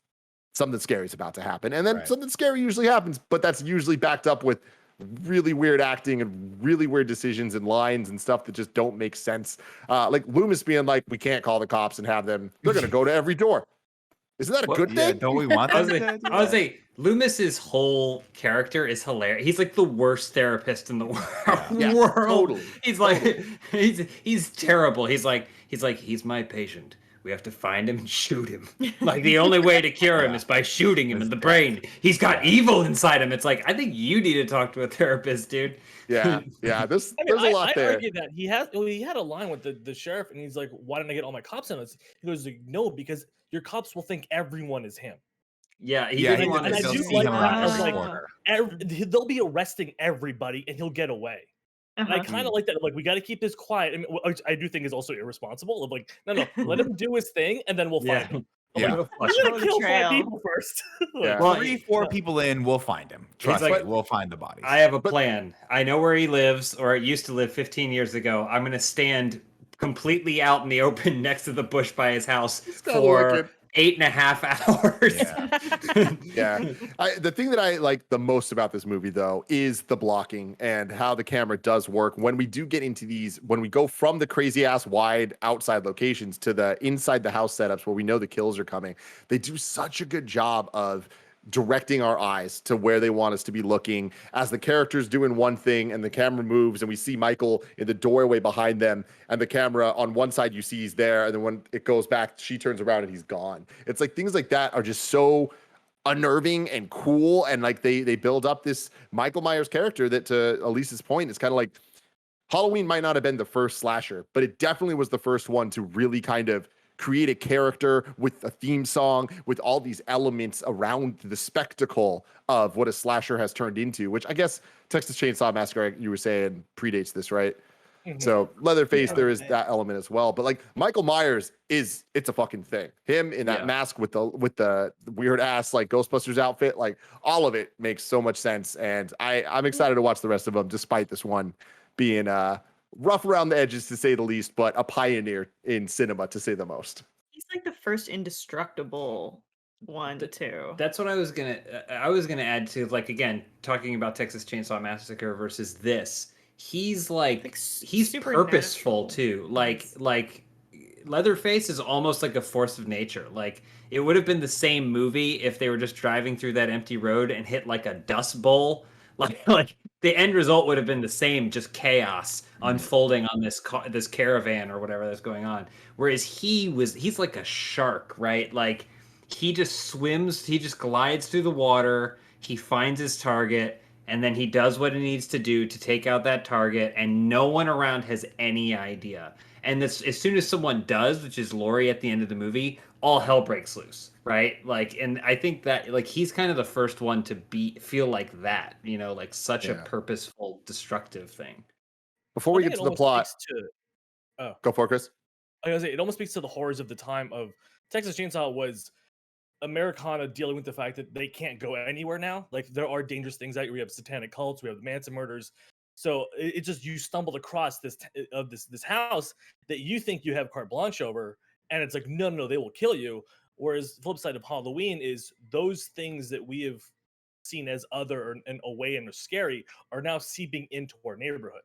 something scary is about to happen. And then something scary usually happens, but that's usually backed up with really weird acting and really weird decisions and lines and stuff that just don't make sense. Like Loomis being like, we can't call the cops and have them, they're going to go to every door. Isn't that a good thing? Don't we want that? I was like, Loomis's whole character is hilarious. He's like the worst therapist in the world. Totally. He's like, he's terrible. He's like, he's my patient. We have to find him and shoot him. Like the only way to cure him is by shooting him in the brain. He's got evil inside him. It's like, I think you need to talk to a therapist, dude. Yeah. There's a lot there. I argue that he had a line with the sheriff, and he's like, "Why didn't I get all my cops in this?" He goes, like, "No, because your cops will think everyone is him." Yeah, and I do like that. They'll be arresting everybody, and he'll get away. And I kind of like that. Like, we got to keep this quiet. I mean, which I do think is also irresponsible. Of like, no, let him do his thing, and then we'll find him. Like, we're gonna kill 5 people first. Yeah. Well, 3-4 people in, we'll find him. Trust me, we'll find the bodies. I have a plan. I know where he lives, or used to live 15 years ago. I'm gonna stand completely out in the open next to the bush by his house for 8.5 hours. Yeah. The thing that I like the most about this movie, though, is the blocking and how the camera does work. When we do get into these, when we go from the crazy ass wide outside locations to the inside the house setups where we know the kills are coming, they do such a good job of directing our eyes to where they want us to be looking as the character's doing one thing and the camera moves and we see Michael in the doorway behind them, and the camera on one side you see he's there, and then when it goes back she turns around and he's gone. It's like things like that are just so unnerving and cool, and like they build up this Michael Myers character that, to Elise's point, is kind of like Halloween might not have been the first slasher, but it definitely was the first one to really kind of create a character with a theme song, with all these elements around the spectacle of what a slasher has turned into, which I guess Texas Chainsaw Massacre, you were saying, predates this, right? Mm-hmm. So Leatherface, there is that element as well. But like Michael Myers it's a fucking thing. Him in that mask with the weird ass like Ghostbusters outfit, like all of it makes so much sense. And I'm excited to watch the rest of them, despite this one being rough around the edges, to say the least, but a pioneer in cinema, to say the most. He's like the first indestructible one too. That's what I was gonna add to, like, again, talking about Texas Chainsaw Massacre versus this. He's he's purposeful too. Like Leatherface is almost like a force of nature. Like it would have been the same movie if they were just driving through that empty road and hit like a dust bowl. Like the end result would have been the same, just chaos unfolding on this caravan or whatever that's going on. Whereas he's like a shark, right? Like he just swims, he just glides through the water, he finds his target, and then he does what he needs to do to take out that target, and no one around has any idea. And this, as soon as someone does, which is Laurie at the end of the movie, all hell breaks loose, right? Like, and I think that like he's kind of the first one to feel like that, you know, like such a purposeful, destructive thing. Before we get to the plot, go for it, Chris. I was gonna say, it almost speaks to the horrors of the time of Texas Chainsaw was Americana dealing with the fact that they can't go anywhere now. Like there are dangerous things out here. We have satanic cults, we have the Manson murders. So it's just you stumbled across this house that you think you have carte blanche over, and it's like no, they will kill you. Whereas the flip side of Halloween is those things that we have seen as other and away and are scary are now seeping into our neighborhood.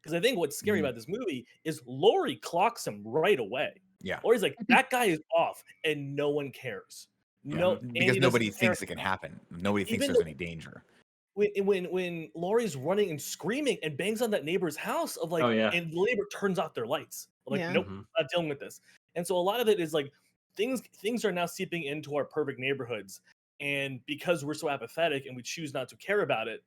Because I think what's scary about this movie is Laurie clocks him right away. Yeah. Laurie's like, that guy is off, and no one cares. No, because nobody thinks it can happen. Nobody thinks there's any danger. When Laurie's running and screaming and bangs on that neighbor's house of like, and the neighbor turns off their lights. Like, nope, not dealing with this. And so a lot of it is like things are now seeping into our perfect neighborhoods. And because we're so apathetic and we choose not to care about it,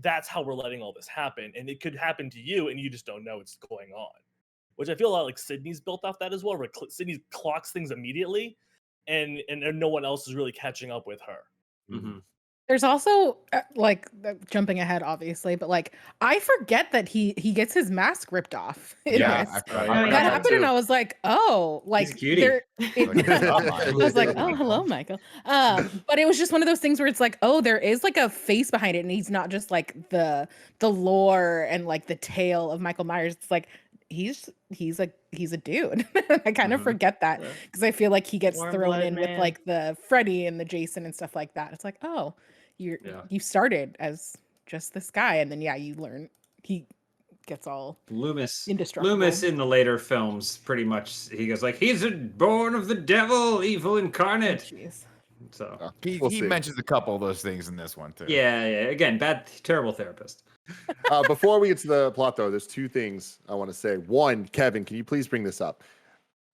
that's how we're letting all this happen. And it could happen to you and you just don't know it's going on. Which I feel a lot like Sydney's built off that as well, where Sydney clocks things immediately and no one else is really catching up with her. Mm-hmm. There's also like jumping ahead, obviously, but like I forget that he gets his mask ripped off. That happened, and I was like, oh, like I was like, oh, hello, Michael. But it was just one of those things where it's like, oh, there is like a face behind it, and he's not just like the lore and like the tale of Michael Myers. It's like he's a dude. I kind of forget that because I feel like he gets thrown in with like the Freddy and the Jason and stuff like that. It's like, oh, you started as just this guy, and then you learn he gets all indestructible. Loomis in the later films pretty much he goes like he's born of the devil, evil incarnate. So he mentions a couple of those things in this one too. Yeah. Again, terrible therapist. Before we get to the plot, though, there's two things I want to say. One, Kevin, can you please bring this up?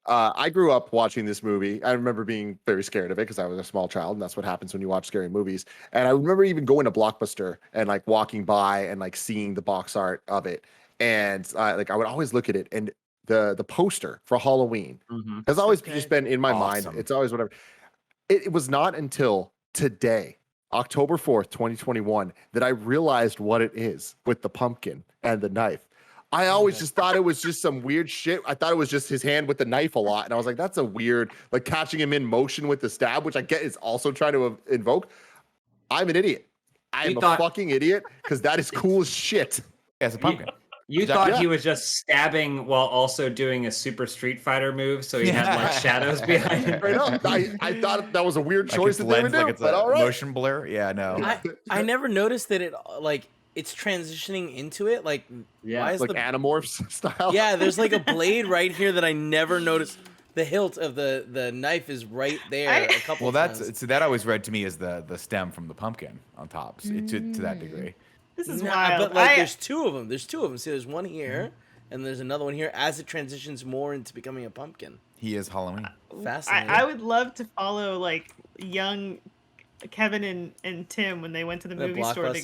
I grew up watching this movie. I remember being very scared of it because I was a small child, and that's what happens when you watch scary movies. And I remember even going to Blockbuster and like walking by and like seeing the box art of it. And like I would always look at it, and the poster for Halloween has always just been in my mind. It's always whatever. It was not until today, October 4th, 2021, that I realized what it is with the pumpkin and the knife. I always just thought it was just some weird shit. I thought it was just his hand with the knife a lot. And I was like, that's a weird, like catching him in motion with the stab, which I get is also trying to invoke. I'm an idiot. I am a fucking idiot because that is cool as shit. As a pumpkin. You thought he was just stabbing while also doing a Super Street Fighter move, so he had like shadows behind him. I thought that was a weird choice that they would do. Like it's a motion blur. Yeah, no. I never noticed that it like it's transitioning into it. Like why is like Animorphs style? Yeah, there's like a blade right here that I never noticed. The hilt of the knife is right there. A couple. Well, that always read to me as the stem from the pumpkin on top to that degree. This is wild. But like, there's two of them. See, there's one here, and there's another one here as it transitions more into becoming a pumpkin. He is Halloween. Fascinating. I would love to follow like young Kevin and Tim when they went to the movie store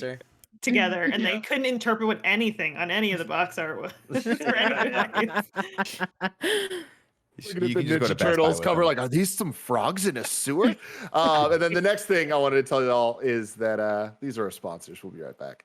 together, and they couldn't interpret what anything on any of the box art was. You can just go to Turtles cover like, are these some frogs in a sewer? And then the next thing I wanted to tell you all is that these are our sponsors. We'll be right back.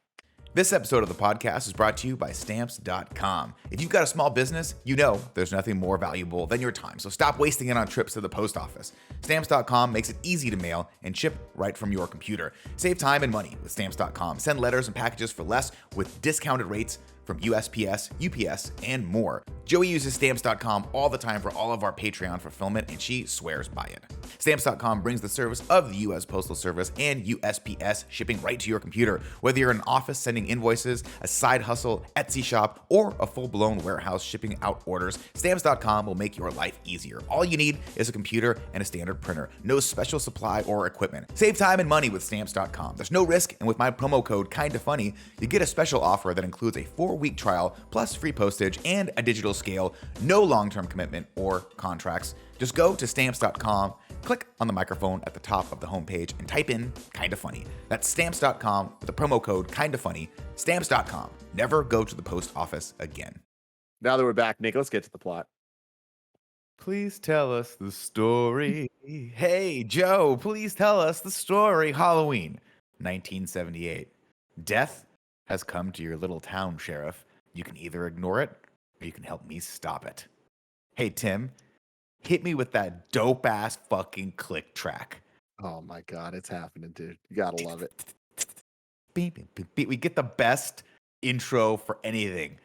This episode of the podcast is brought to you by Stamps.com. If you've got a small business, you know there's nothing more valuable than your time, so stop wasting it on trips to the post office. Stamps.com makes it easy to mail and ship right from your computer. Save time and money with Stamps.com. Send letters and packages for less with discounted rates from USPS, UPS, and more. Joey uses Stamps.com all the time for all of our Patreon fulfillment, and she swears by it. Stamps.com brings the service of the U.S. Postal Service and USPS shipping right to your computer. Whether you're in an office sending invoices, a side hustle, Etsy shop, or a full-blown warehouse shipping out orders, Stamps.com will make your life easier. All you need is a computer and a standard printer. No special supply or equipment. Save time and money with Stamps.com. There's no risk, and with my promo code KindaFunny, you get a special offer that includes a 4-week trial plus free postage and a digital scale. No long-term commitment or contracts. Just go to Stamps.com Click on the microphone at the top of the homepage and type in KindaFunny. That's stamps.com with the promo code KindaFunny. Stamps.com. Never go to the post office again. Now that we're back, Nick, let's get to the plot. Please tell us the story. Hey, Joe, please tell us the story. Halloween, 1978. Death has come to your little town, Sheriff. You can either ignore it or you can help me stop it. Hey, Tim, hit me with that dope-ass fucking click track. Oh my God, it's happening, dude. You gotta love it. Beep, beep, beep, beep. We get the best intro for anything.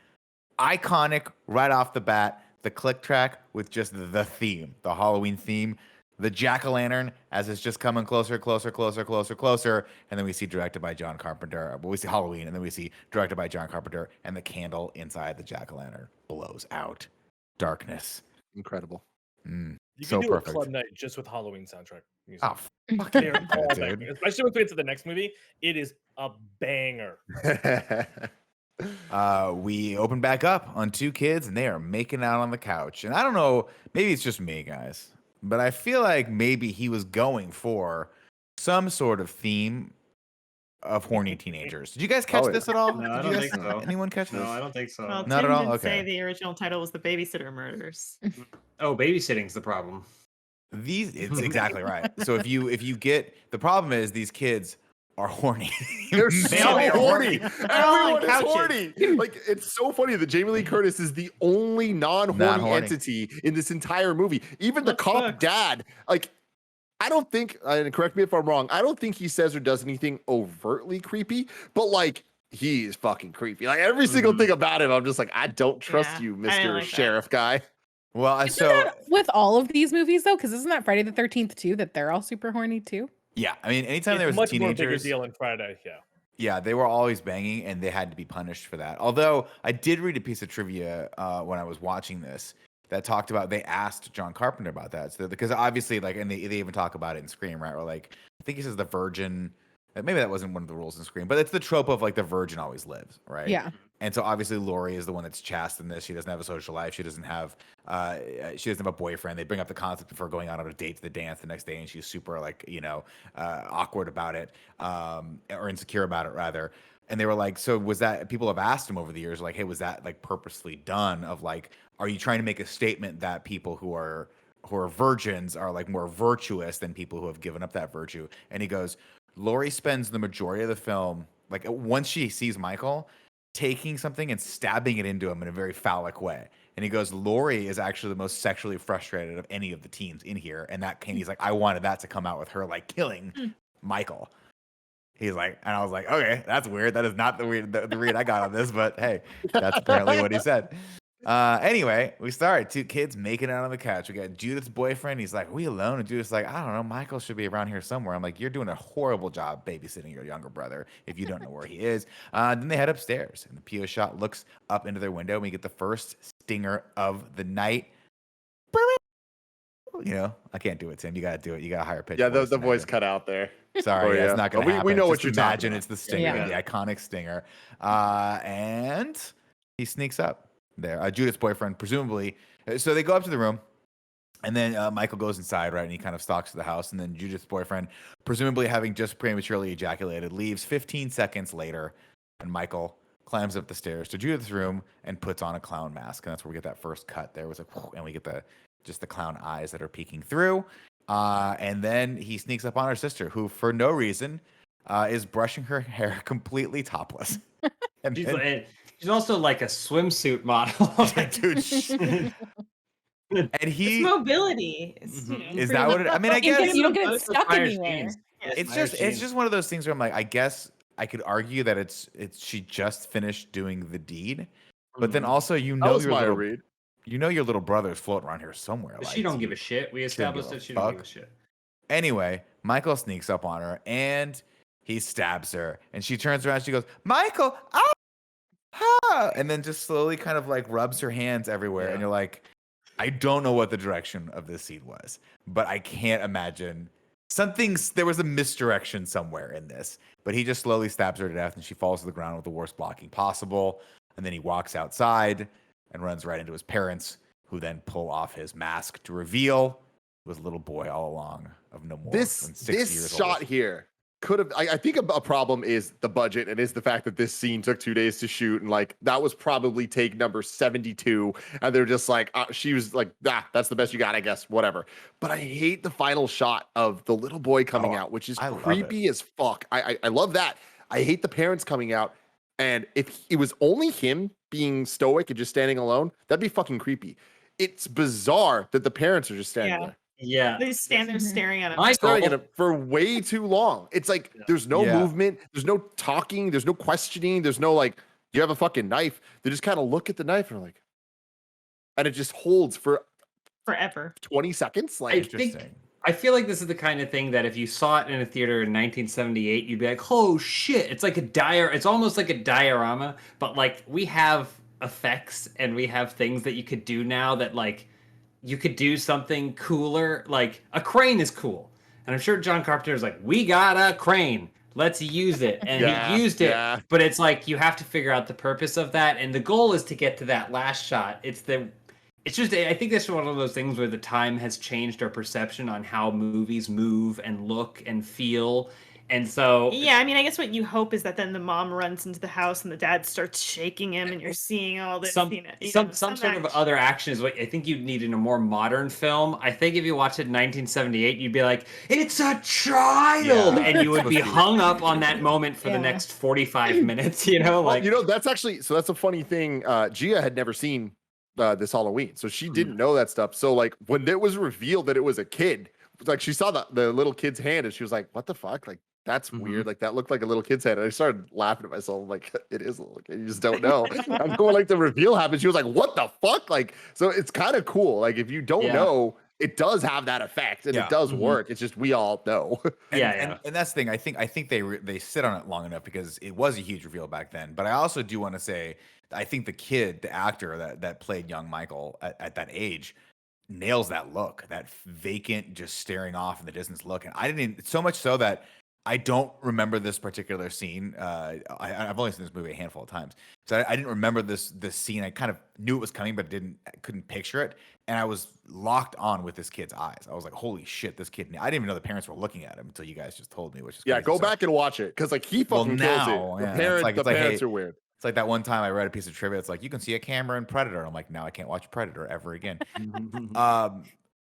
Iconic right off the bat. The click track with just the theme, the Halloween theme, the jack-o'-lantern as it's just coming closer, closer, closer, closer, closer, and then we see directed by John Carpenter. Well, we see Halloween, and then we see directed by John Carpenter, and the candle inside the jack-o'-lantern blows out. Darkness. Incredible. You So can do perfect. a club night just with Halloween soundtrack music. Oh, fucking They're yeah, all dude. bangers. Especially once we get to the next movie, it is a banger. We open back up on two kids and they are making out on the couch. And I don't know, maybe it's just me, guys, but I feel like maybe he was going for some sort of theme of horny teenagers. Did you guys catch Oh, yeah. this at all? No, I Did don't you think guys, so. anyone catch No, this? I don't think so. Well, Not Tim at all? didn't say Okay. the original title was The Babysitter Murders. Oh, babysitting's the problem. It's exactly right. So if you get, the problem is these kids are horny. They're Man, so they are horny. all Everyone on is couches. horny. Like, it's so funny that Jamie Lee Curtis is the only Not non-horny horny. entity in this entire movie. Even the Let's cop look. dad, like, I don't think, and correct me if I'm wrong, I don't think he says or does anything overtly creepy, but like, he is fucking creepy. Like, every single thing about him, I'm just like, I don't trust Yeah, you, I didn't Mr. like that. Sheriff guy. Well, Isn't so that with all of these movies though? Because isn't that Friday the 13th too? That they're all super horny too. yeah, I mean, anytime there It's was much more bigger teenagers, deal on Friday. Yeah. yeah, they were always banging and they had to be punished for that. Although I did read a piece of trivia when I was watching this that talked about, they asked John Carpenter about that. So because obviously, like, and they even talk about it in Scream, right? Or like, I think he says the virgin. Maybe that wasn't one of the rules in Scream, but it's the trope of like the virgin always lives, right? Yeah. And so obviously Lori is the one that's chaste in this. She doesn't have a social life. She doesn't have a boyfriend. They bring up the concept of her going out on a date to the dance the next day, and she's super like, awkward about it, or insecure about it rather. And they were like, so was that, people have asked him over the years, like, hey, was that like purposely done? Of like, are you trying to make a statement that people who are virgins are like more virtuous than people who have given up that virtue? And he goes, Lori spends the majority of the film, like once she sees Michael, taking something and stabbing it into him in a very phallic way. And he goes, Lori is actually the most sexually frustrated of any of the teens in here. And that came, he's like, I wanted that to come out with her like killing Michael. He's like, and I was like, okay, that's weird. That is not the read I got on this, but hey, that's apparently what he said. Anyway, we start two kids making out on the couch. We got Judith's boyfriend. He's like, are we alone? And Judith's like, I don't know. Michael should be around here somewhere. I'm like, you're doing a horrible job babysitting your younger brother if you don't know where he is. Then they head upstairs, and the PO shot looks up into their window, and we get the first stinger of the night. I can't do it, Tim. You got to do it. You got a higher pitch. Yeah, the than I voice do. cut out there. Sorry, Oh, yeah, yeah. it's not going But to happen. we know what Just you're talking imagine about. it's the stinger, Yeah. the iconic stinger. And he sneaks up there. Judith's boyfriend, presumably. So they go up to the room, and then Michael goes inside, right? And he kind of stalks the house. And then Judith's boyfriend, presumably having just prematurely ejaculated, leaves 15 seconds later. And Michael climbs up the stairs to Judith's room and puts on a clown mask. And that's where we get that first cut there. It was like, and we get the clown eyes that are peeking through. And then he sneaks up on her sister, who, for no reason, is brushing her hair completely topless. And then, She's also like a swimsuit model. dude, and It's he mobility. It's, Mhm. is that what it? I mean, I guess You don't get it Those stuck fire anywhere. jeans. it's Fire just jeans. one of those things where I'm like, I guess I could argue that it's she just finished doing the deed, but then also That was my read. your little brother's floating around here somewhere. But Like, she don't give a shit. We don't established give a that she don't give fuck. a shit. Anyway, Michael sneaks up on her and he stabs her, and she turns around. She goes, "Michael, ah!" And then just slowly kind of like rubs her hands everywhere, and you're like, I don't know what the direction of this scene was, but I can't imagine there was a misdirection somewhere in this. But he just slowly stabs her to death, and she falls to the ground with the worst blocking possible. And then he walks outside and runs right into his parents, who then pull off his mask to reveal was little boy all along of no more This than 6 years this shot old. here could have. I think a problem is the budget and is the fact that this scene took 2 days to shoot, and like that was probably take number 72, and they're just like she was like, that's the best you got, I guess, whatever. But I hate the final shot of the little boy coming out, which is I love creepy as fuck. I love that. I hate the parents coming out, and if it was only him being stoic and just standing alone, that'd be fucking creepy. It's bizarre that the parents are just standing there. Yeah. They just stand there staring at him. Staring at him for way too long. It's like there's no Yeah. movement, there's no talking, there's no questioning, there's no like, do you have a fucking knife? They just kind of look at the knife and are like, and it just holds for Forever. 20 seconds. Like, Interesting. I feel like this is the kind of thing that if you saw it in a theater in 1978, you'd be like, "Oh shit!" It's like it's almost like a diorama, but like we have effects and we have things that you could do now that like you could do something cooler. Like a crane is cool, and I'm sure John Carpenter is like, "We got a crane, let's use it," and he used it. yeah. But it's like you have to figure out the purpose of that, and the goal is to get to that last shot. It's just, I think this is one of those things where the time has changed our perception on how movies move and look and feel. And so, Yeah, I mean, I guess what you hope is that then the mom runs into the house and the dad starts shaking him, and you're seeing all this. some sort of other action is what I think you'd need in a more modern film. I think if you watched it in 1978, you'd be like, "It's a child," Yeah. and you would be hung up on that moment for the next 45 minutes. You know, like that's actually, so that's a funny thing. Gia had never seen this Halloween, so she didn't know that stuff. So like when it was revealed that it was a kid, like she saw the little kid's hand and she was like, "What the fuck?" Like, that's weird. Like that looked like a little kid's hand. And I started laughing at myself. I'm like, it is a little kid. You just don't know. I'm going like the reveal happened. She was like, "What the fuck?" Like, so it's kind of cool. Like if you don't know, it does have that effect and it does work. It's just we all know. And that's the thing. I think they sit on it long enough because it was a huge reveal back then. But I also do want to say, I think the actor that played young Michael at that age, nails that look, that vacant, just staring off in the distance look. And I didn't, so much so that I don't remember this particular scene. I've only seen this movie a handful of times, so I didn't remember this scene. I kind of knew it was coming, but couldn't picture it. And I was locked on with this kid's eyes. I was like, "Holy shit, this kid!" I didn't even know the parents were looking at him until you guys just told me, which is crazy. Go back and watch it because like he fucking kills it. The parents are weird. It's like that one time I read a piece of trivia. It's like you can see a camera in Predator. I'm like, now I can't watch Predator ever again.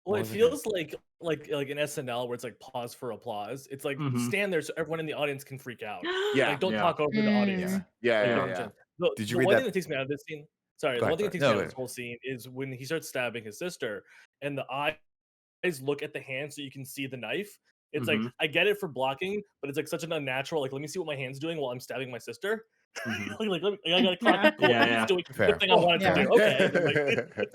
Well, it feels like an SNL where it's like pause for applause. It's like stand there so everyone in the audience can freak out. Like don't talk over the audience. Yeah. Did you the read one that? thing that takes me out of this scene? Sorry, the one thing that takes me out of this whole scene is when he starts stabbing his sister, and the eyes look at the hand so you can see the knife. It's like I get it for blocking, but it's like such an unnatural. Like, let me see what my hand's doing while I'm stabbing my sister. like I gotta clock the doing the thing I wanted to do. Okay.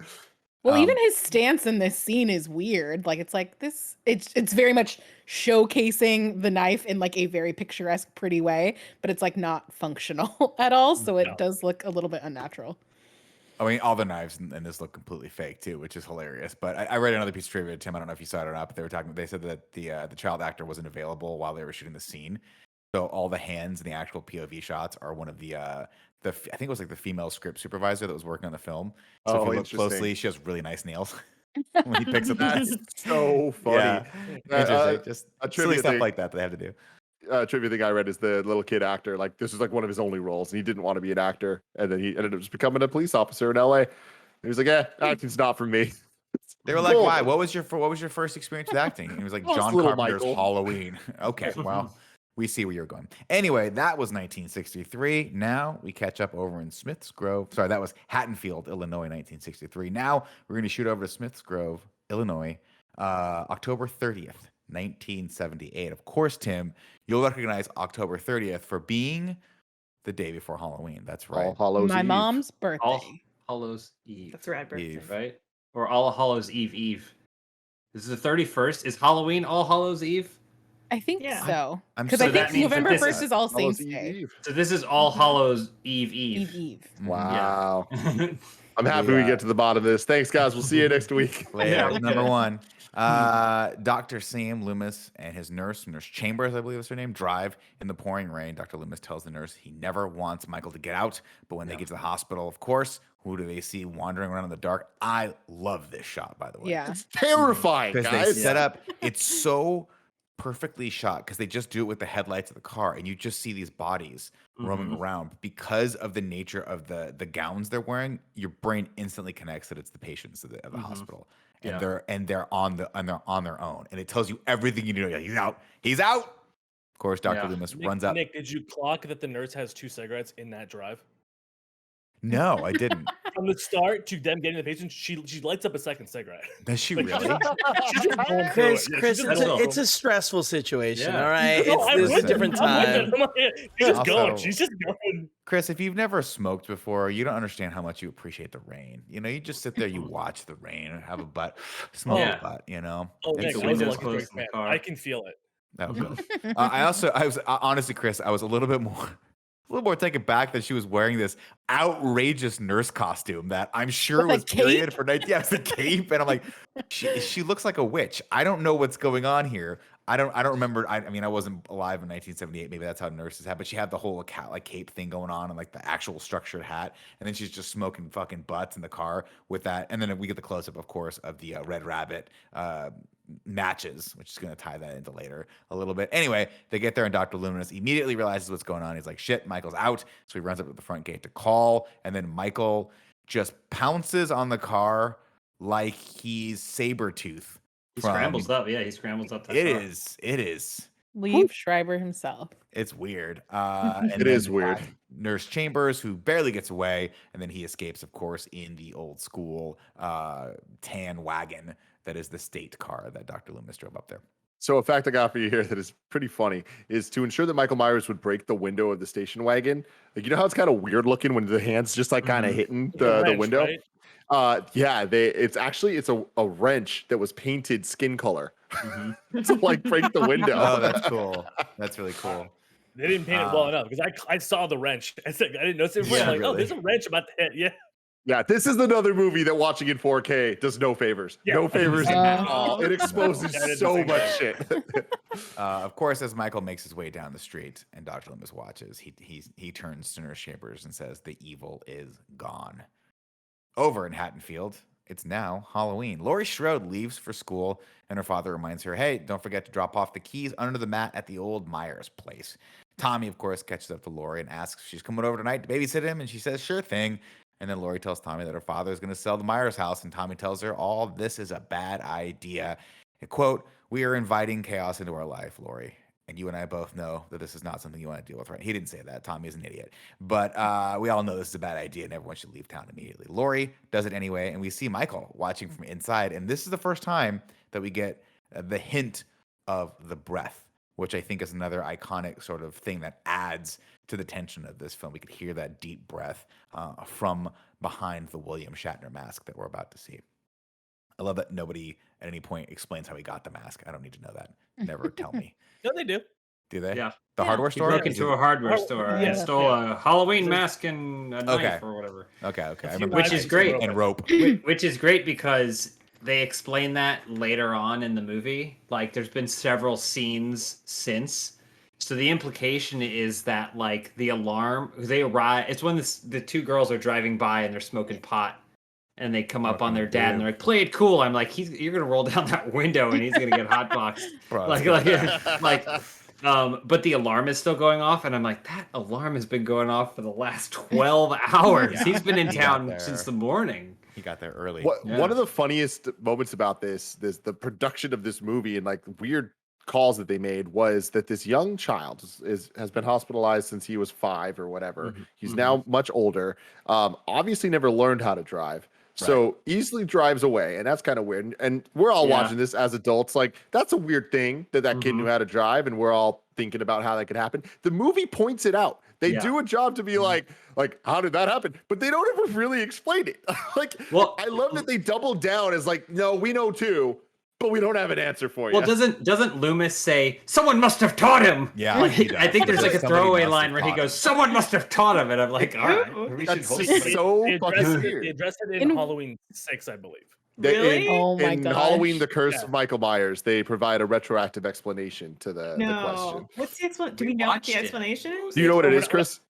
Well, even his stance in this scene is weird. Like it's like this. It's very much showcasing the knife in like a very picturesque, pretty way, but it's like not functional at all. So it does look a little bit unnatural. I mean, all the knives in this look completely fake too, which is hilarious. But I read another piece of trivia, Tim. I don't know if you saw it or not, but they said that the child actor wasn't available while they were shooting the scene. So all the hands and the actual POV shots are one of the I think it was like the female script supervisor that was working on the film. So if you look closely, she has really nice nails when he picks up the knife. So funny. Yeah. Just a silly trivia stuff thing. like that they had to do. Trivia thing I read is the little kid actor. Like this is like one of his only roles, and he didn't want to be an actor, and then he ended up just becoming a police officer in LA. And he was like, acting's not for me." They were like, "Why? What was your first experience with acting?" And he was like, Oh, it's "John little Carpenter's Michael." Halloween." Okay, well, we see where you're going. Anyway, that was 1963. Now we catch up over in Smiths Grove. Sorry, that was Hattonfield, Illinois, 1963. Now we're going to shoot over to Smiths Grove, Illinois, October 30th, 1978. Of course, Tim, you'll recognize October 30th for being the day before Halloween. That's right. All Hallows My Eve. mom's birthday. All Hallows Eve. That's a rad birthday. Right? Or All Hallows Eve. This is the 31st. Is Halloween All Hallows Eve? I think Yeah. so. I'm Because so I that think means that November this 1st is is All Hallows Saints Day. Eve. So this is All Hallows Eve. Eve. Wow. I'm happy we get to the bottom of this. Thanks, guys. We'll see you next week. Later. Number one. Dr. Sam Loomis and his nurse Chambers, I believe is her name, drive in the pouring rain. Dr. Loomis tells the nurse he never wants Michael to get out, but when they get to the hospital, of course, who do they see wandering around in the dark? I love this shot, by the way. Yeah. It's terrifying, Because they guys. set up, it's so perfectly shot because they just do it with the headlights of the car and you just see these bodies roaming around. Because of the nature of the gowns they're wearing, your brain instantly connects that it's the patients of the hospital. And they're on their own. And it tells you everything you need to know. He's out. He's out. Of course, Dr. Loomis runs up. Nick, did you clock that the nurse has 2 cigarettes in that drive? No, I didn't. From the start to them getting the patient, she lights up a second cigarette. Does she Like, really? she's just going through Chris, it. Yeah, Chris, she's just going it's through a stressful situation. Yeah. All right, No, I'm it's with a it. different I'm with time. it. She's just going. Also- She's just going. Chris, if you've never smoked before, you don't understand how much you appreciate the rain. You know, you just sit there, you watch the rain and have a butt, smoke Yeah. a butt, you know? Oh, It's Nick, the I was a windows Lucky closed Strike in the fan. car. I can feel it. Oh, good. I was honestly, Chris, I was a little more taken back that she was wearing this outrageous nurse costume that I'm sure With a was period cape? for night. Yeah, it's a cape, and I'm like, she looks like a witch. I don't know what's going on here. I don't remember. I mean, I wasn't alive in 1978. Maybe that's how nurses had, but she had the whole cape thing going on and like the actual structured hat, and then she's just smoking fucking butts in the car with that. And then we get the close up, of course, of the Red Rabbit matches, which is going to tie that into later a little bit. Anyway, they get there and Dr. Loomis immediately realizes what's going on. He's like, shit, Michael's out. So he runs up to the front gate to call. And then Michael just pounces on the car like he's Sabretooth. He scrambles up. Yeah, he scrambles up. That car. It is. Leave Schreiber himself. It's weird. And It then is we weird. have Nurse Chambers, who barely gets away, and then he escapes, of course, in the old school tan wagon that is the state car that Dr. Loomis drove up there. So a fact I got for you here that is pretty funny is to ensure that Michael Myers would break the window of the station wagon. Like, you know how it's kind of weird looking when the hand's just like kind of hitting the Wrench, window? right? It's a wrench that was painted skin color to like break the window. Oh, that's cool. That's really cool. They didn't paint it well enough because I saw the wrench. I didn't notice it before. Yeah, I'm like, oh, really. there's a wrench about to hit. Yeah. Yeah, this is another movie that watching in 4K does no favors. Yeah. No favors at all. It exposes Yeah, it's so the much same shit. Of course, as Michael makes his way down the street and Dr. Loomis watches, he turns to Nurse Chambers and says, "The evil is gone." Over in Haddonfield, it's now Halloween. Laurie Strode leaves for school, and her father reminds her, "Hey, don't forget to drop off the keys under the mat at the old Myers place." Tommy, of course, catches up to Laurie and asks if she's coming over tonight to babysit him, and she says, "Sure thing." And then Laurie tells Tommy that her father is going to sell the Myers house, and Tommy tells her all this is a bad idea. And quote, "We are inviting chaos into our life, Laurie. And you and I both know that this is not something you want to deal with, right?" He didn't say that. Tommy is an idiot. But we all know this is a bad idea, and everyone should leave town immediately. Laurie does it anyway, and we see Michael watching from inside. And this is the first time that we get the hint of the breath, which I think is another iconic sort of thing that adds to the tension of this film. We could hear that deep breath from behind the William Shatner mask that we're about to see. I love that nobody at any point explains how he got the mask. I don't need to know that. Never tell me. No, they do. Do they? Yeah. The hardware He store? broke Is into it- a hardware Oh, store yeah. and stole a Halloween mask and a Okay. knife or whatever. Okay. A I few remember Which that. is great. And rope. Which is great because they explain that later on in the movie. Like, there's been several scenes since. So the implication is that, like, the alarm, they arrive, it's when the two girls are driving by and they're smoking pot. And they come up on their dad and they're like, "Play it cool." I'm like, you're gonna roll down that window and he's gonna get hotboxed. Bro, But the alarm is still going off, and I'm like, that alarm has been going off for the last 12 hours. Yeah. He's been in He got town there. since the morning. he got there early. Yeah. One of the funniest moments about this the production of this movie and like weird calls that they made was that this young child has been hospitalized since he was 5 or whatever. Mhm. He's Mhm. now much older. Obviously never learned how to drive. So easily drives away, and that's kind of weird. And we're all Yeah. watching this as adults. Like, that's a weird thing that kid knew how to drive, and we're all thinking about how that could happen. The movie points it out. They Yeah. do a job to be like, how did that happen? But they don't ever really explain it. Like, Well, I love that they double down as like, no, we know too, but we don't have an answer for you. Well, doesn't Loomis say, "Someone must have taught him"? Yeah, Like, he does. I think there's like a Somebody throwaway must line have where he taught goes, him. "Someone must have taught him," and I'm like, all right, we should That's hope just so. so They fucking addressed, weird. they addressed it in In- Halloween 6, I believe. Really? Oh my in Halloween, the gosh. Curse Yeah. of Michael Myers, they provide a retroactive explanation to the question. No. What's the explanation? Do We we know what watched the it. explanation What is? was Do you know what it Or is, what- Chris?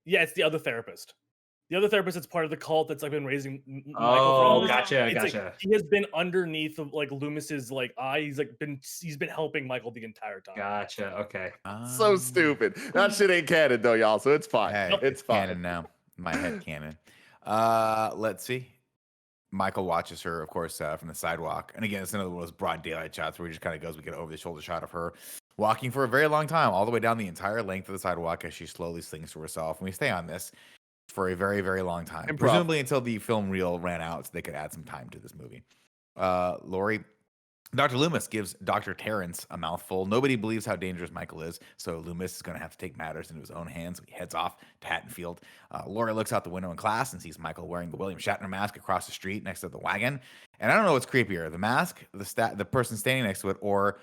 Yeah, it's the other therapist. The other therapist that's part of the cult that's like been raising Michael for Oh, all this. gotcha, It's like, gotcha. he has been underneath of like Loomis's like eye. He's been helping Michael the entire time. Gotcha. Okay. So stupid. That shit ain't canon though, y'all. So it's fine. Hey, It's fine. canon now. My head canon. Let's see. Michael watches her, of course, from the sidewalk. And again, it's another one of those broad daylight shots where he just kind of goes, we get an over the shoulder shot of her walking for a very long time, all the way down the entire length of the sidewalk as she slowly slings to herself. And we stay on this for a very, very long time. Improv. Presumably until the film reel ran out so they could add some time to this movie. Lori, Dr. Loomis gives Dr. Terrence a mouthful. Nobody believes how dangerous Michael is, so Loomis is going to have to take matters into his own hands. He heads off to Haddonfield. Lori looks out the window in class and sees Michael wearing the William Shatner mask across the street next to the wagon. And I don't know what's creepier, the mask, the person standing next to it, or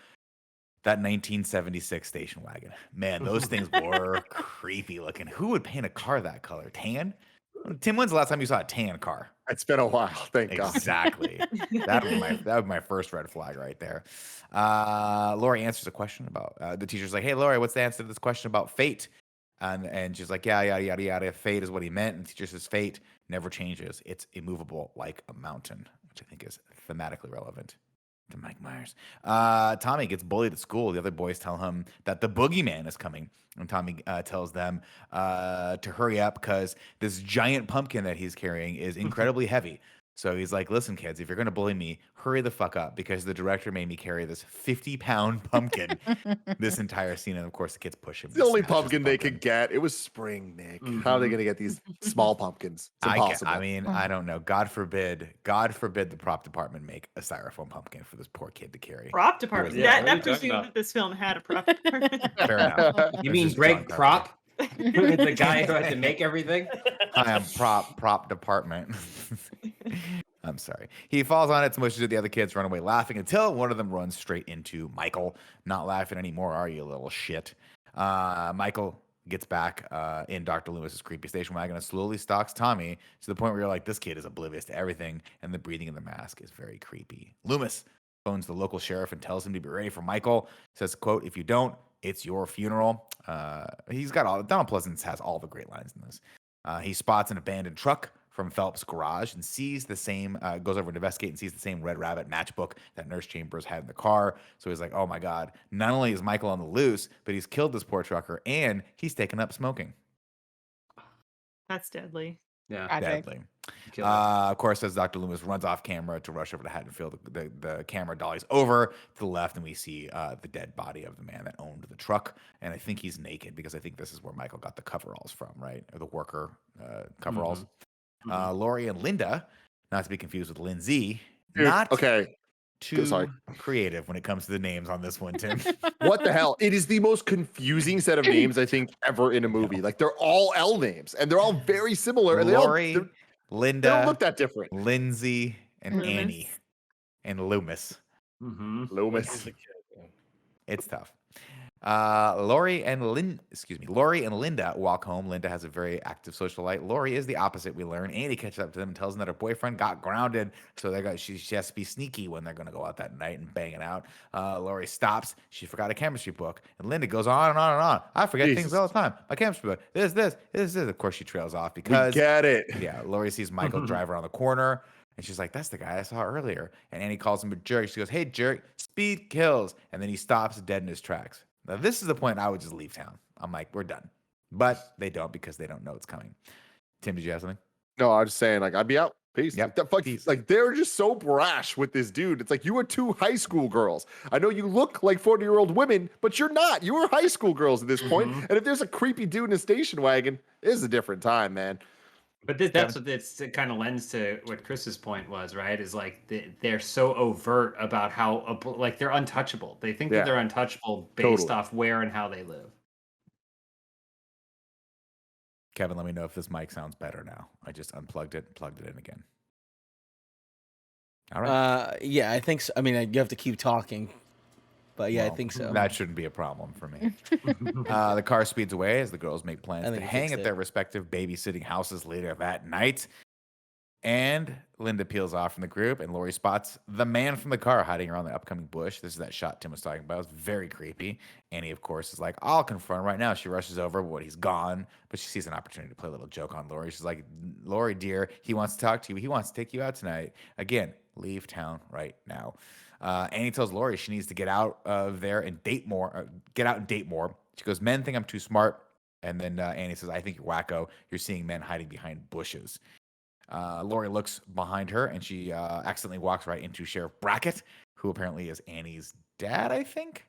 that 1976 station wagon. Man, those things were creepy looking. Who would paint a car that color? Tan? Tim, when's the last time you saw a tan car? It's been a while. Thank God. Exactly. that would be my first red flag right there. Lori answers a question about the teacher's like, "Hey, Lori, what's the answer to this question about fate?" And she's like, "Yeah, yada yada yada. Fate is what he meant." And the teacher says, "Fate never changes. It's immovable like a mountain," which I think is thematically relevant to Mike Myers. Tommy gets bullied at school. The other boys tell him that the boogeyman is coming. And Tommy tells them to hurry up because this giant pumpkin that he's carrying is incredibly heavy. So he's like, "Listen, kids, if you're going to bully me, hurry the fuck up because the director made me carry this 50-pound pumpkin this entire scene." And of course, the kids push him. It's the only pumpkin they could get. It was spring, Nick. How are they going to get these small pumpkins? It's impossible. I mean, I don't know. God forbid the prop department make a styrofoam pumpkin for this poor kid to carry. Prop department. Yeah, what are that you talking presumed about? that this film had a prop department. Fair enough. You It's mean just Greg John Prop? Carpenter. The guy who had to make everything? I am prop department. I'm sorry. He falls on it, smushes it. The other kids run away laughing until one of them runs straight into Michael. Not laughing anymore, are you, little shit? Michael gets back in Dr. Loomis's creepy station wagon and slowly stalks Tommy to the point where you're like, this kid is oblivious to everything, and the breathing in the mask is very creepy. Loomis phones the local sheriff and tells him to be ready for Michael. Says, quote, "If you don't, it's your funeral." He's got all. Donald Pleasance has all the great lines in this. He spots an abandoned truck from Phelps' garage and sees the same, goes over to investigate and sees the same Red Rabbit matchbook that Nurse Chambers had in the car. So he's like, oh my God, not only is Michael on the loose, but he's killed this poor trucker and he's taken up smoking. That's deadly. Yeah. Tragic. Deadly. Kill it. Of course, as Dr. Loomis runs off camera to rush over to Haddonfield, the camera dollies over to the left and we see the dead body of the man that owned the truck. And I think he's naked because I think this is where Michael got the coveralls from, right? Or the worker coveralls. Lori and Linda, not to be confused with Lindsay, Dude, not okay. too Sorry. creative when it comes to the names on this one, Tim. What the hell? It is the most confusing set of names I think ever in a movie. Like they're all L names and they're all very similar. And Lori, they don't Linda, look that different. Lindsay, and Loomis. Annie, and Loomis. Loomis. It's tough. Lori and Linda walk home. Linda has a very active social life. Lori is the opposite, we learn. Annie catches up to them and tells them that her boyfriend got grounded, so she has to be sneaky when they're going to go out that night and bang it out. Lori stops. She forgot a chemistry book. And Linda goes on and on and on. I forget things all the time. My chemistry book. This. Of course, she trails off We because get it. yeah, Lori sees Michael drive around the corner. And she's like, that's the guy I saw earlier. And Annie calls him a jerk. She goes, hey, jerk, speed kills. And then he stops dead in his tracks. Now, this is the point I would just leave town. I'm like, we're done. But they don't because they don't know it's coming. Tim, did you have something? No, I was just saying, like, I'd be out. Peace. Yep. Peace. Like, they're just so brash with this dude. It's like, you were two high school girls. I know you look like 40-year-old women, but you're not. You were high school girls at this point. And if there's a creepy dude in a station wagon, it is a different time, man. But that's what it kind of lends to what Chris's point was, right? Is like they're so overt about how like they're untouchable. They think that they're untouchable based off where and how they live. Kevin, let me know if this mic sounds better now. I just unplugged it and plugged it in again. All right. Yeah, I think so. I mean, you have to keep talking, but yeah, I Well, think so. That shouldn't be a problem for me. The car speeds away as the girls make plans I to think I hang fixed at it. their respective babysitting houses later that night. And Linda peels off from the group, and Lori spots the man from the car hiding around the upcoming bush. This is that shot Tim was talking about. It's very creepy. Annie, of course, is like, I'll confront him right now. She rushes over, but he's gone. But she sees an opportunity to play a little joke on Lori. She's like, Lori, dear, he wants to talk to you. He wants to take you out tonight. Again, leave town right now. Annie tells Lori she needs to get out of there and date more. Get out and date more. She goes, men think I'm too smart. And then Annie says, I think you're wacko. You're seeing men hiding behind bushes. Lori looks behind her and she accidentally walks right into Sheriff Brackett, who apparently is Annie's dad, I think.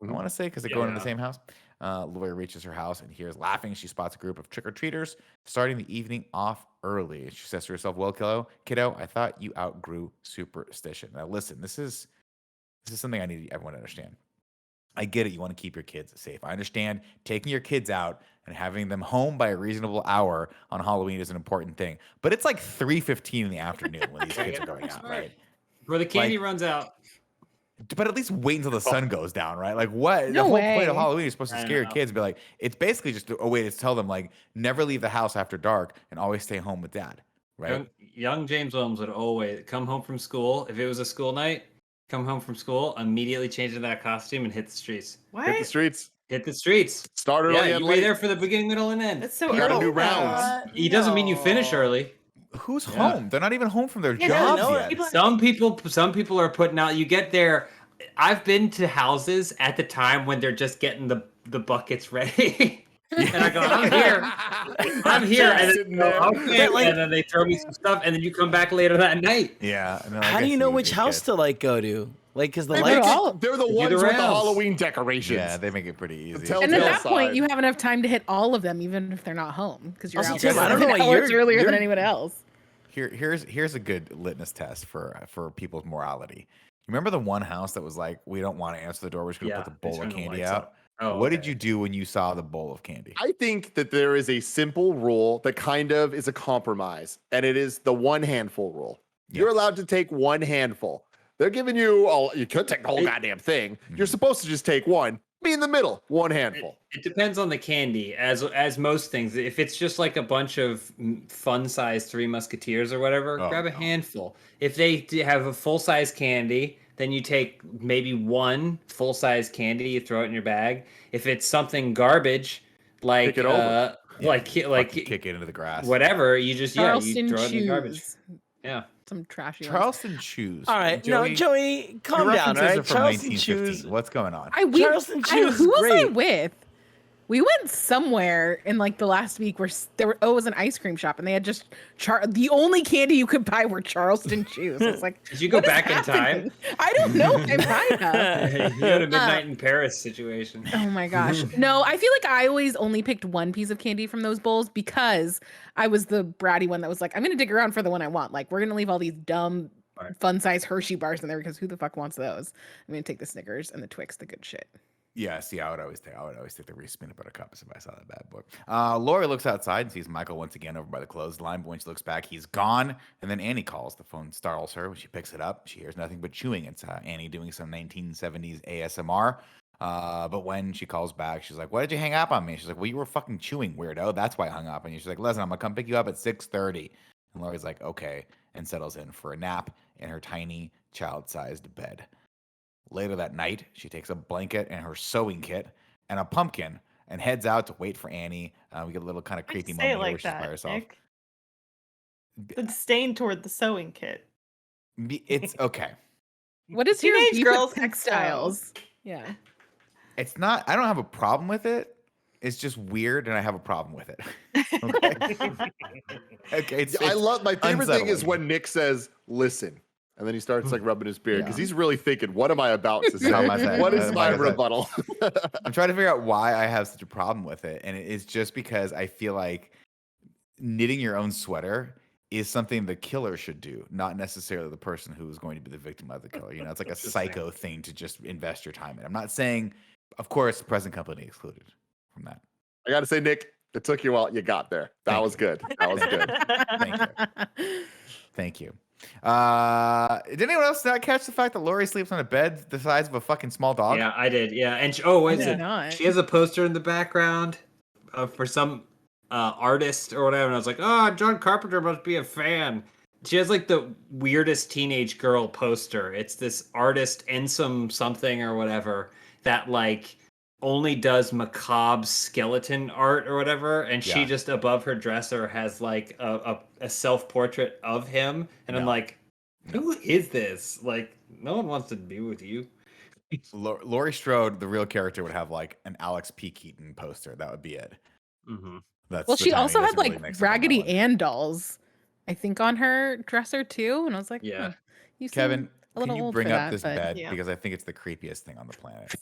I want to say, because they go into the same house. Lori reaches her house and hears laughing. She spots a group of trick-or-treaters starting the evening off early. She says to herself, well, kiddo, I thought you outgrew superstition. Now, listen, this is something I need everyone to understand. I get it. You want to keep your kids safe. I understand taking your kids out and having them home by a reasonable hour on Halloween is an important thing. But it's like 3:15 in the afternoon when these kids are going out, right? Where the candy runs out. But at least wait until the sun goes down, right? Like what? No the whole way. point of Halloween is supposed to scare your kids and be like, it's basically just a way to tell them, like, never leave the house after dark and always stay home with dad, right? Young James Williams would always come home from school. If it was a school night, come home from school, immediately change into that costume and hit the streets. What? Hit the streets. Hit the streets. Start early Yeah, and you were late. there for the beginning, middle, and end. That's so You got a early. new rounds. He doesn't mean you finish early. Who's Yeah. home? They're not even home from their Yeah, jobs no, yet. Some people are putting out. You get there. I've been to houses at the time when they're just getting the buckets ready. And I go, I'm here, and Sitting then, there. okay, But, like- and then they throw me some stuff, and then you come back later that night. Yeah. and they're like, How I do you see know what which you house get. to like go to? Like, because the They're lights. all- They're the do ones the with the rounds. Halloween decorations. Yeah, they make it pretty easy. Tell- And at Telltale that point, side. you have enough time to hit all of them, even if they're not home, because you're Also, out Tim, there I don't know 7 why hours you're- earlier than you're- anyone else. Here's a good litmus test for people's morality. You remember the one house that was like, we don't want to answer the door, we're just gonna put the they bowl of turned the candy lights out. up. Oh, What did okay. you do when you saw the bowl of candy? I think that there is a simple rule that kind of is a compromise, and it is the one handful rule. You're Yes. allowed to take one handful. They're giving you all, you could take the whole It- goddamn thing. Mm-hmm. You're supposed to just take one. Be in the middle, one handful. It depends on the candy, as most things. If it's just like a bunch of fun-sized Three Musketeers or whatever, Oh, grab a no. handful. If they have a full-size candy, then you take maybe one full-size candy, you throw it in your bag. If it's something garbage, like Kick it over. like Kick it into the grass. whatever, you just you Charleston throw it in the garbage. shoes. Yeah. Some trashy ones. Charleston Chews. All right, no, Joey, calm your down. All references right, are from Charleston 1915. Chews. What's going on? Charleston Chews Who was I great. with? We went somewhere in like the last week where it was an ice cream shop and they had just the only candy you could buy were Charleston Chews. I was like, Did you go what is back in time? happening? I don't know. I might have. You had a midnight in Paris situation. Oh my gosh. No, I feel like I always only picked one piece of candy from those bowls because I was the bratty one that was like, I'm going to dig around for the one I want. Like, we're going to leave all these dumb, Right. fun size Hershey bars in there because who the fuck wants those? I'm going to take the Snickers and the Twix, the good shit. Yeah, see, I would always take the Reese's peanut butter cups if I saw that bad boy. Lori looks outside and sees Michael once again over by the clothesline, but when she looks back, he's gone. And then Annie calls. The phone startles her. When she picks it up, she hears nothing but chewing. It's Annie doing some 1970s ASMR. But when she calls back, she's like, "Why did you hang up on me?" She's like, "Well, you were fucking chewing, weirdo. That's why I hung up on you." She's like, "Listen, I'm gonna come pick you up at 6:30." And Lori's like, "Okay," and settles in for a nap in her tiny, child-sized bed. Later that night, she takes a blanket and her sewing kit and a pumpkin and heads out to wait for Annie. We get a little kind of Why'd you creepy say moment it here where like she's by that, herself. Nick? The disdain toward the sewing kit. It's okay. What is your Teenage beef with girls can sew. textiles? Yeah. It's not, I don't have a problem with it. It's just weird and I have a problem with it. Okay. Okay. I love my favorite thing is unsettling. when Nick says, "Listen," and then he starts like rubbing his beard because Yeah. he's really thinking, "What am I about to say? What am I saying? What is What my am I saying?" rebuttal?" I'm trying to figure out why I have such a problem with it. And it is just because I feel like knitting your own sweater is something the killer should do, not necessarily the person who is going to be the victim of the killer. You know, it's like a psycho thing to just invest your time in. I'm not saying, of course, the present company excluded from that. I got to say, Nick, it took you a while. You got there. That Thank was you. good. That was good. Thank you. Did anyone else not catch the fact that Lori sleeps on a bed the size of a fucking small dog? Yeah, I did. Yeah, and what is did it? not. She has a poster in the background for some artist or whatever, and I was like, "Oh, John Carpenter must be a fan." She has like the weirdest teenage girl poster. It's this artist Ensom something or whatever that like only does macabre skeleton art or whatever, and she Yeah. just above her dresser has like a self portrait of him, and I'm No. like, who is this? Like, no one wants to be with you. Laurie Strode, the real character, would have like an Alex P. Keaton poster. That would be it. Mm-hmm. That's Well, the she timing also doesn't had really like mix up on that Raggedy one. Ann dolls, I think, on her dresser too. And I was like, Yeah. huh, you seem Kevin, a can little you old bring for up that, this but bed Yeah. because I think it's the creepiest thing on the planet.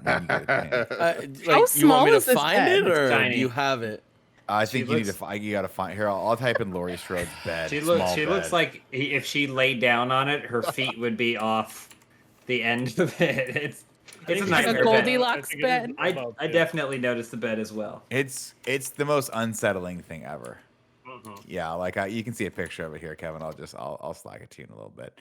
When you get a chance. How You small want me to is this find bed? it, or Tiny. do you have it? I She think you need to. looks- You gotta find here. I'll type in Laurie Strode's bed. She small looks bed. like if she laid down on it, her feet would be off the end of it. It's a think nightmare a bed. Goldilocks I think it is bed. about- I definitely noticed the bed as well. It's the most unsettling thing ever. Mhm. Yeah, like you can see a picture of it here, Kevin. I'll slack it to you in a little bit.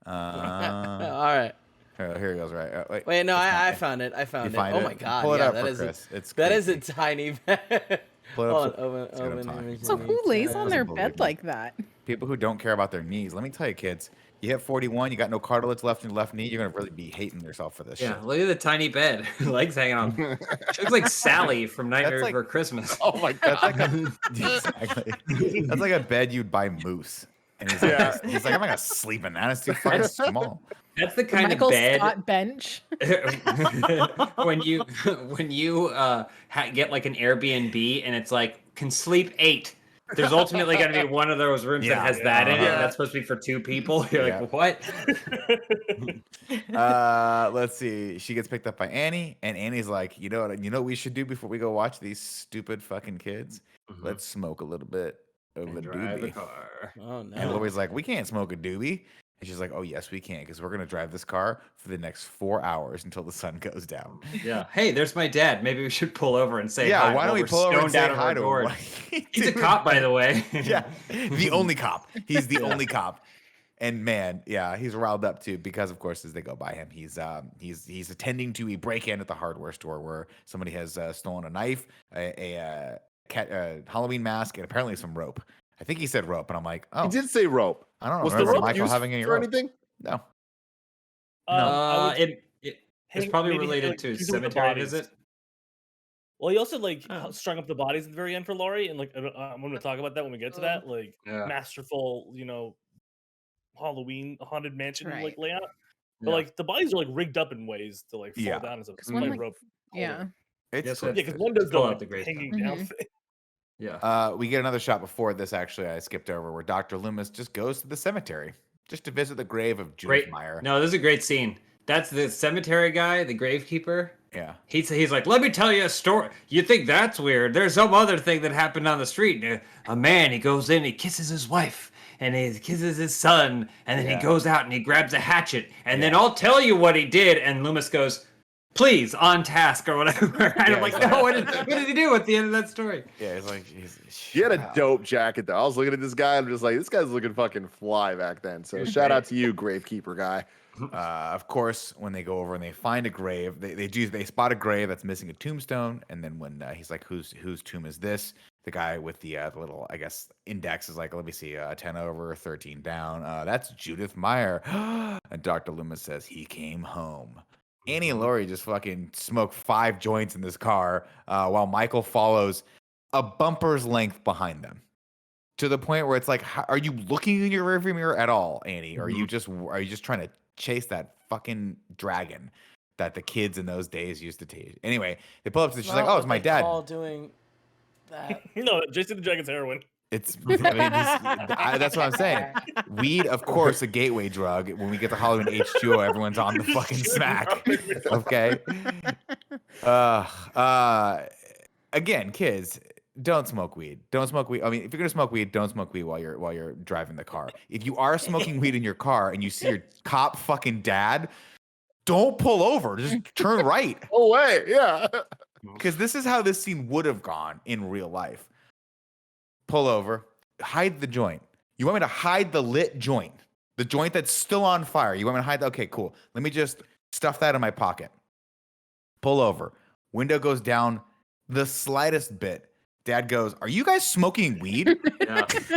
All right. Here it goes. Right. Wait, no, it's not- I found it. I You found it. find Oh it? my god. Pull it yeah, up that for is Chris. It's that is a creepy. tiny bed. Pull it up Hold on, see what I'm open talking image. So who lays on their Doesn't bed believe me. like that? People who don't care about their knees. Let me tell you, kids. You hit 41, you got no cartilage left in your left knee. You're gonna really be hating yourself for this Yeah, shit. look at the tiny bed. Her legs hanging on. She looks like Sally from Nightmare like- Before Christmas. Oh my That's god. like exactly. That's like a bed you'd buy Moose. And he's like, Yeah. I'm not gonna sleep in that. It's too fucking small. That's the The kind Michael of bed Scott bench. when you get like an Airbnb and it's like can sleep 8. There's ultimately going to be one of those rooms Yeah. that has that in it, Yeah. and that's supposed to be for 2 people. You're Yeah. like, what? Let's see. She gets picked up by Annie, and Annie's like, you know what we should do before we go watch these stupid fucking kids? Let's smoke a little bit of a And drive a doobie. car. Oh no. And Lori's like, we can't smoke a doobie. And she's like, oh, yes, we can, because we're going to drive this car for the next 4 hours until the sun goes down. Yeah. Hey, there's my dad. Maybe we should pull over and say Yeah, hi. why while don't we we're pull over and stoned say out of hi our to gourd. him? He's a cop, by the way. Yeah, the only cop. He's the only cop. And man, yeah, he's riled up too because, of course, as they go by him, he's attending to a break-in at the hardware store where somebody has stolen a knife, a Halloween mask, and apparently some rope. I think he said rope, and I'm like, oh, He did say rope. I don't Was the remember rope Michael used having any for rope. anything? No. I would It's hang- probably maybe, related like, to use it with the cemetery bodies. visit. Well, he also like Oh. strung up the bodies at the very end for Laurie, and like I'm going to talk about that when we get to that. Like Yeah. masterful, Halloween haunted mansion Right. like layout. But Yeah. like the bodies are like rigged up in ways to like fall Yeah. down as a 'Cause one, like, like- rope. Yeah. holder. It's Yes, cool. Yeah, because one does Pull go out like, the great hanging stuff. down. Mhm. Yeah. We get another shot before this. Actually, I skipped over where Dr. Loomis just goes to the cemetery just to visit the grave of Judith Great. Meyer. No, this is a great scene. That's the cemetery guy, the gravekeeper. Yeah. He's like, let me tell you a story. You think that's weird? There's some other thing that happened on the street. A man, he goes in, he kisses his wife, and he kisses his son, and then Yeah. he goes out and he grabs a hatchet, and then I'll tell you what he did. And Loomis goes, please, on task or whatever. And Yeah, I'm like, he's like- no, what did he do at the end of that story? Yeah, he's like, He had a "Shut up." dope jacket though. I was looking at this guy and I'm just like, this guy's looking fucking fly back then. So shout out to you, gravekeeper guy. Of course, when they go over and they find a grave, they spot a grave that's missing a tombstone, and then when he's like, whose tomb is this? The guy with the little, I guess, index is like, let me see, 10 over, 13 down. That's Judith Meyer. And Dr. Loomis says he came home. Annie and Laurie just fucking smoke 5 joints in this car while Michael follows a bumper's length behind them. To the point where it's like, are you looking in your rearview mirror at all, Annie? Or are you just trying to chase that fucking dragon that the kids in those days used to tease? Anyway, they pull up to she's like, oh, it's my dad. All doing that. No, Jason the Dragon's heroin. It's that's what I'm saying. Weed, of course, a gateway drug. When we get to Halloween H2O, everyone's on the fucking smack. Okay. Again, kids, don't smoke weed. Don't smoke weed. I mean, if you're gonna smoke weed, don't smoke weed while you're driving the car. If you are smoking weed in your car and you see your cop fucking dad, don't pull over. Just turn right. Oh way, yeah. Because this is how this scene would have gone in real life. Pull over, hide the joint. You want me to hide the lit joint? The joint that's still on fire. You want me to hide that? Okay, cool. Let me just stuff that in my pocket. Pull over. Window goes down the slightest bit. Dad goes, "Are you guys smoking weed?" Yeah. Because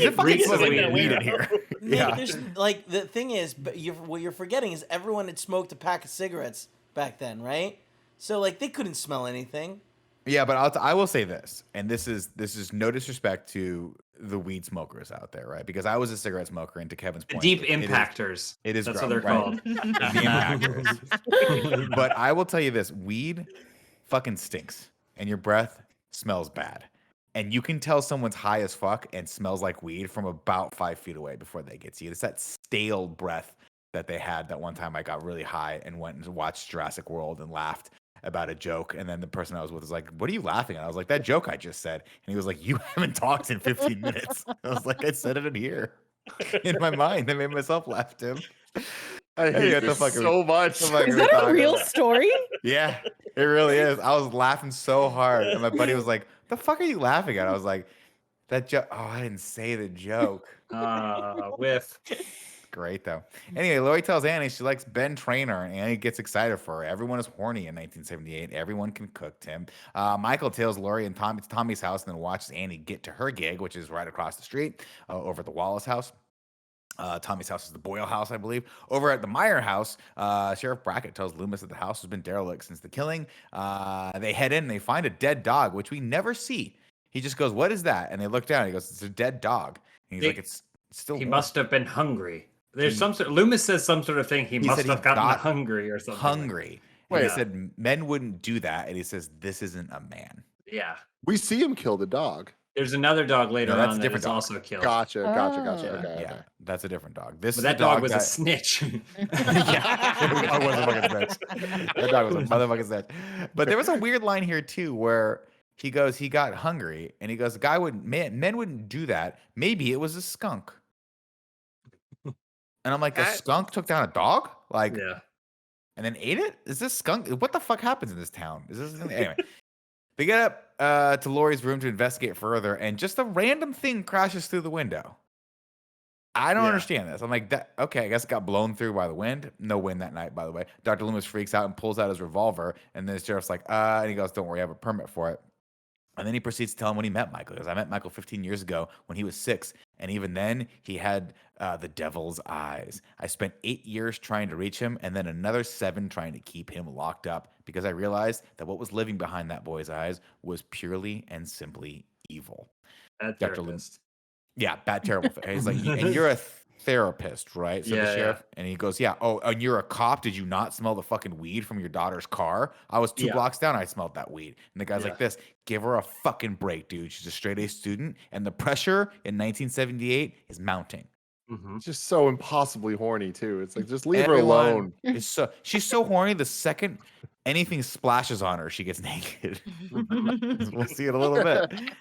it fucking reeks smells of like weed. weed in here. Nick, Yeah. there's like the thing is, but what you're forgetting is everyone had smoked a pack of cigarettes back then, right? So like they couldn't smell anything. Yeah, but I will say this, and this is no disrespect to the weed smokers out there, right? Because I was a cigarette smoker, and to Kevin's The point, deep it is- impactors. It is That's gross, what they're right? called. The impactors. But I will tell you this: weed fucking stinks, and your breath smells bad. And you can tell someone's high as fuck and smells like weed from about 5 feet away before they get to you. It's that stale breath that they had that one time I got really high and went and watched Jurassic World and laughed about a joke. And then the person I was with was like, "What are you laughing at?" I was like, "That joke I just said." And he was like, "You haven't talked in 15 minutes. I was like, "I said it in here." In my mind, I made myself laugh, Tim. I Hey, hate what the this fuck are we- so much. the fuck are Is we that a talking real about? story? Yeah, it really is. I was laughing so hard. And my buddy was like, "The fuck are you laughing at?" I was like, "That joke." Oh, I didn't say the joke. Whiff. Great though. Anyway, Lori tells Annie she likes Ben Trainer, and Annie gets excited for her. Everyone is horny in 1978. Everyone can cook, Tim. Michael tails Lori and Tommy to Tommy's house, and then watches Annie get to her gig, which is right across the street, over at the Wallace house. Tommy's house is the Boyle house, I believe. Over at the Meyer house, Sheriff Brackett tells Loomis that the house has been derelict since the killing. They head in and they find a dead dog, which we never see. He just goes, "What is that?" And they look down. And he goes, "It's a dead dog." And he's like, "It's still He warm." must have been hungry. There's some sort. Loomis says some sort of thing. He must said he have gotten got hungry or something. hungry. Wait. And he said men wouldn't do that, and he says this isn't a man. Yeah. We see him kill the dog. There's another dog later No, that's on a that different is dog. also killed. Gotcha. Oh. Okay. Yeah, that's a different dog. This But is that the dog was a that- snitch. yeah, that dog was a fucking snitch. That dog was a motherfucking snitch. But there was a weird line here too, where he goes, he got hungry, and he goes, "The guy wouldn't, men wouldn't do that. Maybe it was a skunk." And I'm like, a skunk took down a dog, like, Yeah. and then ate it? Is this skunk? What the fuck happens in this town? Is this anyway? They get up to Lori's room to investigate further, and just a random thing crashes through the window. I don't Yeah. understand this. I'm like, okay, I guess it got blown through by the wind. No wind that night, by the way. Dr. Loomis freaks out and pulls out his revolver, and then the sheriff's like, and he goes, "Don't worry, I have a permit for it." And then he proceeds to tell him when he met Michael. He goes, "I met Michael 15 years ago when he was 6. And even then, he had the devil's eyes. I spent 8 years trying to reach him and then another 7 trying to keep him locked up because I realized that what was living behind that boy's eyes was purely and simply evil." That Dr. therapist. Yeah, bad, terrible. He's like, "And you're a therapist, right?" So the Yeah, sheriff, and he goes, "Yeah. Oh, and you're a cop. Did you not smell the fucking weed from your daughter's car? I was 2 Yeah. blocks down. I smelled that weed." And the guy's Yeah. like, "This, give her a fucking break, dude. She's a straight A student, and the pressure in 1978 is mounting." Mhm. It's just so impossibly horny too. It's like just leave Everyone her alone. is so she's so horny. The second anything splashes on her, she gets naked. We'll see it a little bit.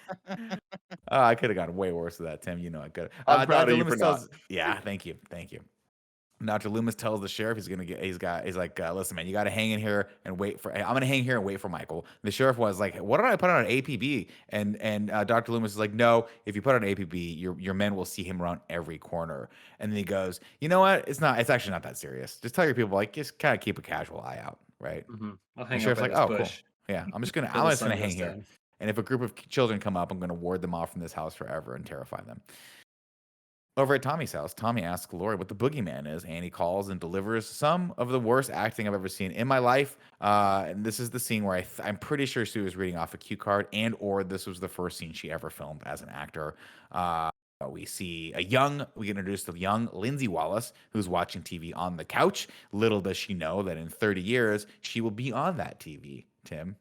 I could have gotten way worse with that, Tim. You know I could. I'm proud of you Loomis for not. tells, yeah, thank you. Dr. Loomis tells the sheriff he's like, "Listen, man, you got to hang in here and wait for. I'm gonna hang here and wait for Michael." The sheriff was like, "What did I put on an APB?" And Dr. Loomis is like, "No, if you put on an APB, your men will see him around every corner." And then he goes, "You know what? It's actually not that serious. Just tell your people, like, just kind of keep a casual eye out, right?" Mhm. I'll The hang up sheriff's at like, this "Oh, cool. bush. Yeah, I'm just gonna till the sun hang goes here. down. And if a group of children come up, I'm gonna ward them off from this house forever and terrify them." Over at Tommy's house, Tommy asks Lori what the boogeyman is. Annie calls and delivers some of the worst acting I've ever seen in my life. And this is the scene where I'm pretty sure she was reading off a cue card, or this was the first scene she ever filmed as an actor. We get introduced to the young Lindsay Wallace, who's watching TV on the couch. Little does she know that in 30 years, she will be on that TV, Tim,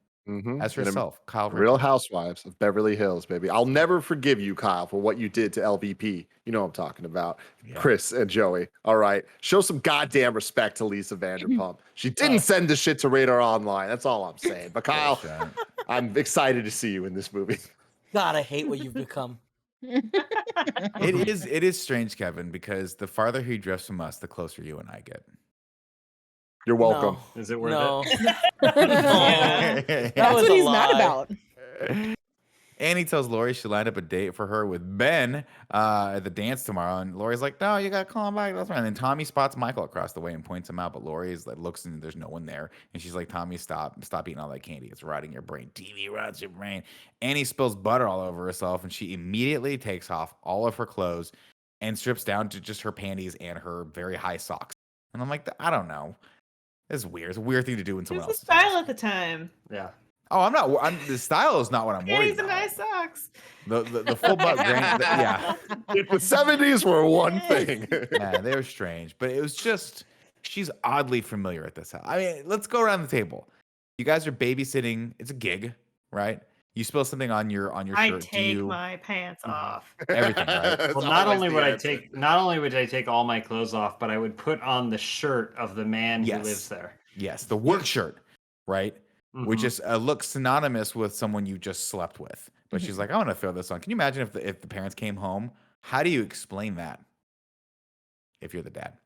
as And herself, Kyle Real Richards. Housewives of Beverly Hills, baby. I'll never forgive you, Kyle, for what you did to LVP. You know what I'm talking about. Yeah. Chris and Joey. All right. Show some goddamn respect to Lisa Vanderpump. She didn't send the shit to Radar Online. That's all I'm saying. But Kyle, Bullshit. I'm excited to see you in this movie. God, I hate what you've become. It is strange, Kevin, because the farther he drifts from us, the closer you and I get. You're welcome. Is it worth No. it? No. That That's was what a he's mad lie. about. Annie tells Lori she lined up a date for her with Ben at the dance tomorrow, and Lori's like, "No, you gotta call him back." That's right. And then Tommy spots Michael across the way and points him out, but Lori's like looks and there's no one there, and she's like, "Tommy, stop eating all that candy. It's rotting your brain. TV rots your brain." Annie spills butter all over herself, and she immediately takes off all of her clothes and strips down to just her panties and her very high socks. And I'm like, I don't know. It's weird. It's a weird thing to do when It someone was else. the style at the time. Yeah. Oh, I'm not. The style is not what I'm worried Panties and about. high socks. The full butt granny. Yeah. If the 70s were one thing. Yeah, they were strange, but it was just she's oddly familiar at this house. I mean, let's go around the table. You guys are babysitting. It's a gig, right? You spill something on your I shirt. take my pants off. Everything, right? That's Well, not always only the would I answer. not only would I take all my clothes off, but I would put on the shirt of the man Yes. who lives there. Yes, the work shirt, right? Which Mhm. is looks synonymous with someone you just slept with. But she's like, I want to throw this on. Can you imagine if the parents came home? How do you explain that? If you're the dad.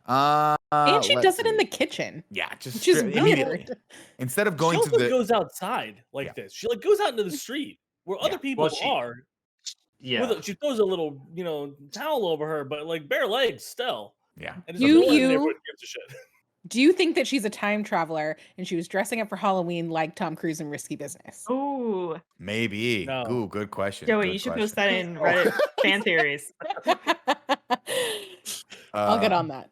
And she let's does it in see. the kitchen, Yeah, just which is straight- really immediately. weird. Instead of She going to also the goes outside like Yeah. this. She like goes out into the street where Yeah. other people Well, she- are. Yeah. She throws a little, towel over her, but like bare legs still. yeah. And Do no one in the you- neighborhood gives a shit. Do you think that she's a time traveler and she was dressing up for Halloween like Tom Cruise in Risky Business? Ooh, Maybe. No. Ooh, good question. Joey, good you should question. post that in Reddit fan theories. I'll get Uh, on that.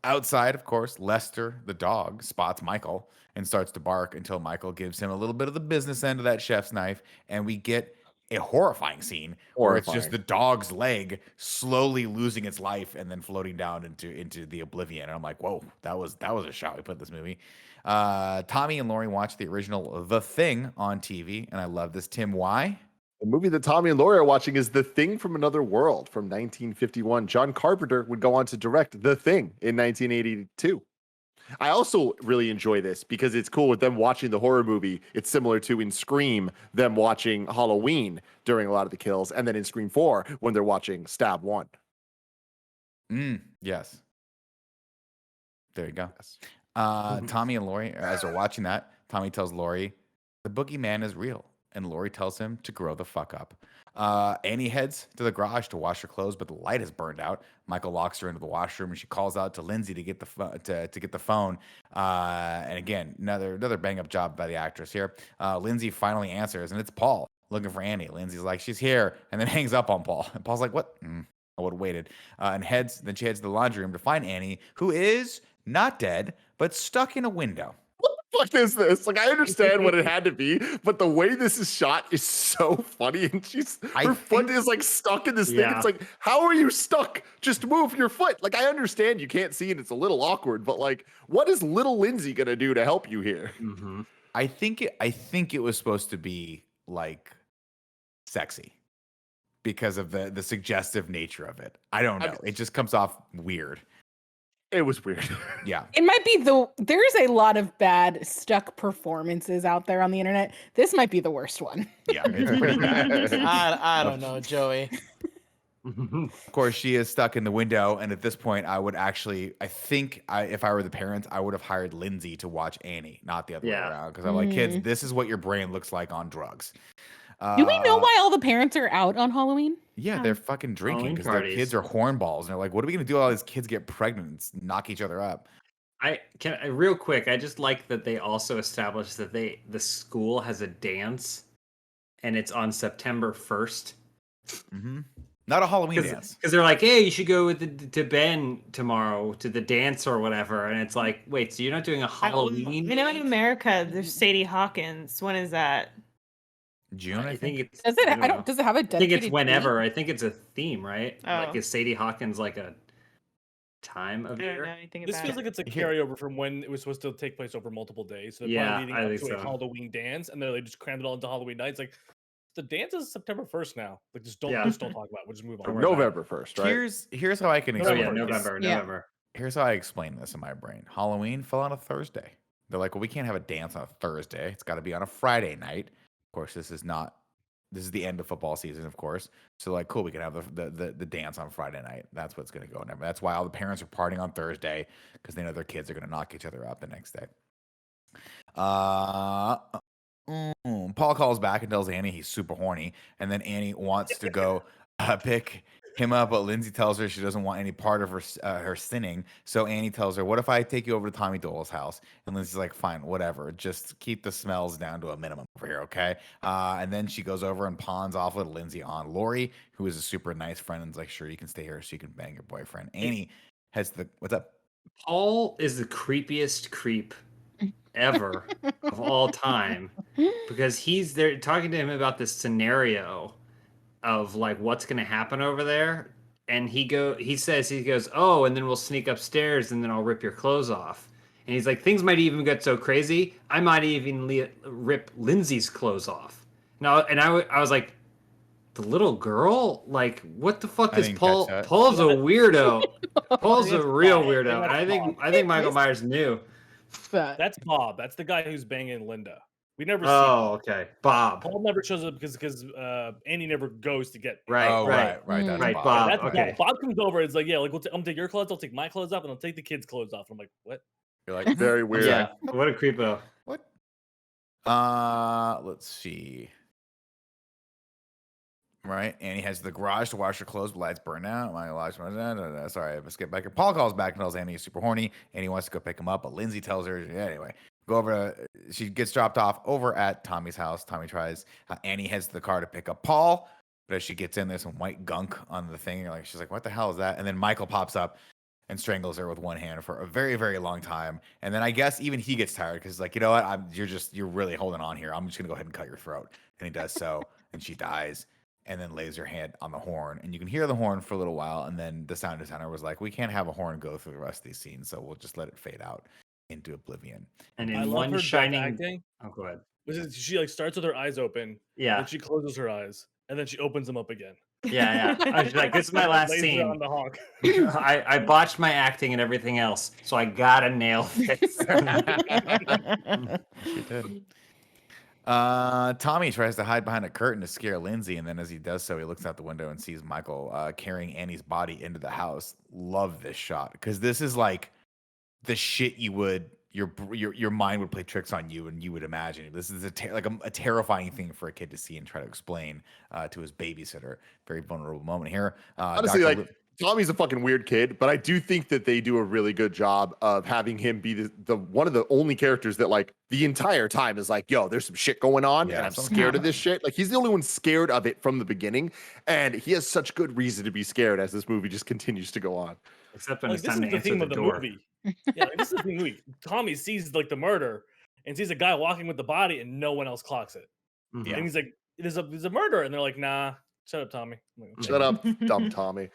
Outside, of course, Lester, the dog, spots Michael and starts to bark until Michael gives him a little bit of the business end of that chef's knife, and we get a horrifying scene where it's just Horrifying. the dog's leg slowly losing its life and then floating down into the oblivion. And I'm like, whoa, that was a shot we put in this movie. Tommy and Lori watched the original The Thing on TV, and I love this. Tim, why? The movie that Tommy and Lori are watching is The Thing from Another World from 1951. John Carpenter would go on to direct The Thing in 1982. I also really enjoy this because it's cool with them watching the horror movie. It's similar to in Scream, them watching Halloween during a lot of the kills, and then in Scream 4 when they're watching Stab 1. Yes. There you go. Yes. Tommy and Lori, as they're watching that, Tommy tells Lori, the boogeyman is real. And Lori tells him to grow the fuck up. Annie heads to the garage to wash her clothes, but the light is burned out. Michael locks her into the washroom, and she calls out to Lindsay to get the to get the phone. And again, another bang up job by the actress here. Lindsay finally answers, and it's Paul looking for Annie. Lindsay's like, she's here, and then hangs up on Paul. And Paul's like, what? I would have waited. And then she heads to the laundry room to find Annie, who is not dead, but stuck in a window. What is this? Like, I understand what it had to be, but the way this is shot is so funny. And her foot is like stuck in this thing. Yeah. It's like, how are you stuck? Just move your foot. Like, I understand you can't see and it's a little awkward, but like, what is little Lindsay gonna do to help you here? Mm-hmm. I think it was supposed to be like sexy because of the suggestive nature of it. I don't know. It just comes off weird. It was weird. Yeah. It might be there's a lot of bad stuck performances out there on the internet. This might be the worst one. Yeah. It's pretty bad. I don't know, Joey. Of course, she is stuck in the window. And at this point, I would actually, if I were the parents, I would have hired Lindsay to watch Annie, not the other way Yeah. around. Because I'm like, kids, this is what your brain looks like on drugs. Do we know why all the parents are out on Halloween? Yeah, they're fucking drinking Halloween because their parties. kids are hornballs. And they're like, what are we going to do? All these kids get pregnant and knock each other up. Real quick, I just like that they also established that the school has a dance, and it's on September 1st. Mm-hmm. Not a Halloween dance. Because they're like, hey, you should go to Ben tomorrow to the dance or whatever, and it's like, wait, so you're not doing a Halloween? I know in America there's Sadie Hawkins. When is that? June, I think. it's. Does it? I don't know. Does it have a I think dedicated it's whenever. I think it's a theme, right? Oh. Like, is Sadie Hawkins like a time of I don't know year? anything This about feels it. like it's a Here. carryover from when it was supposed to take place over multiple days. So they're Yeah, probably leading I up think to a so. Halloween dance, and then they just crammed it all into Halloween night. It's like the dance is September 1st now. Like just don't Yeah. talk about it. We'll just move on. November 1st, right? Here's how I can Oh, explain Oh yeah, this. November. Here's how I explain this in my brain. Halloween fell on a Thursday. They're like, well, we can't have a dance on a Thursday. It's got to be on a Friday night. Of course, this is the end of football season, of course. So like, cool, we can have the dance on Friday night. That's what's going to go. That's why all the parents are partying on Thursday because they know their kids are going to knock each other up the next day. Paul calls back and tells Annie he's super horny, and then Annie wants to go pick him up, but Lindsay tells her she doesn't want any part of her sinning. So Annie tells her, "What if I take you over to Tommy Dole's house?" And Lindsay's like, "Fine, whatever. Just keep the smells down to a minimum over here, okay?" And then she goes over and pawns off with Lindsay on Lori, who is a super nice friend, and is like, "Sure, you can stay here so you can bang your boyfriend." Annie has the what's up? Paul is the creepiest creep ever of all time because he's there talking to him about this scenario of like what's going to happen over there, and he goes, "Oh, and then we'll sneak upstairs and then I'll rip your clothes off." And he's like, "Things might even get so crazy I might even rip Lindsay's clothes off." Now, and I was like, the little girl, like, what the fuck is Paul? Paul's a weirdo. Paul's a real weirdo. And I think Michael Myers knew. That's Bob. That's the guy who's banging Linda. We never see. Oh, okay. Bob. Paul never shows up because Annie never goes to get. Right. That's Right, Bob. Bob. That's Okay. Bob comes over. It's like, yeah, like I'm gonna take your clothes. I'll take my clothes off, and I'll take the kids' clothes off. I'm like, what? You're like, Very weird. Yeah. What a creepo. what? Let's see. Right, Annie heads to the garage to wash her clothes, but lights burn out. Sorry, let's get back here. Paul calls back and tells Annie he's super horny, and he wants to go pick him up, but Lindsay tells her, anyway, go over to, she gets dropped off over at Tommy's house. Tommy tries, Annie heads to the car to pick up Paul, but as she gets in, there's some white gunk on the thing. She's like, what the hell is that? And then Michael pops up and strangles her with one hand for a very, very long time. And then I guess even he gets tired because he's like, you know what? You're really holding on here. I'm just gonna go ahead and cut your throat. And he does so, and she dies. And then lays her hand on the horn, and you can hear the horn for a little while, and then the sound designer was like, "We can't have a horn go through the rest of these scenes, so we'll just let it fade out into oblivion." And I in love her one shining acting. Oh, go ahead. She like starts with her eyes open. Yeah. And she closes her eyes, and then she opens them up again. Yeah. I was like, this is my last Lays her scene. on the hawk. I botched my acting and everything else, so I gotta nail this. She did. Tommy tries to hide behind a curtain to scare Lindsay, and then as he does so, he looks out the window and sees Michael carrying Annie's body into the house. Love this shot because this is like the shit you would your mind would play tricks on you and you would imagine. This is a terrifying thing for a kid to see and try to explain to his babysitter. Very vulnerable moment here. Honestly, like Tommy's a fucking weird kid, but I do think that they do a really good job of having him be the one of the only characters that like the entire time is like, yo, there's some shit going on and I'm scared of this shit. Like he's the only one scared of it from the beginning, and he has such good reason to be scared as this movie just continues to go on. Except when Like, it's this time is to the answer theme the of the door. movie. Yeah, like, this is the movie. Tommy sees like the murder and sees a guy walking with the body, and no one else clocks it. Mhm. And he's like, "There's a murder," and they're like, "Nah, shut up, Tommy." I'm like, Shut up, dumb Tommy.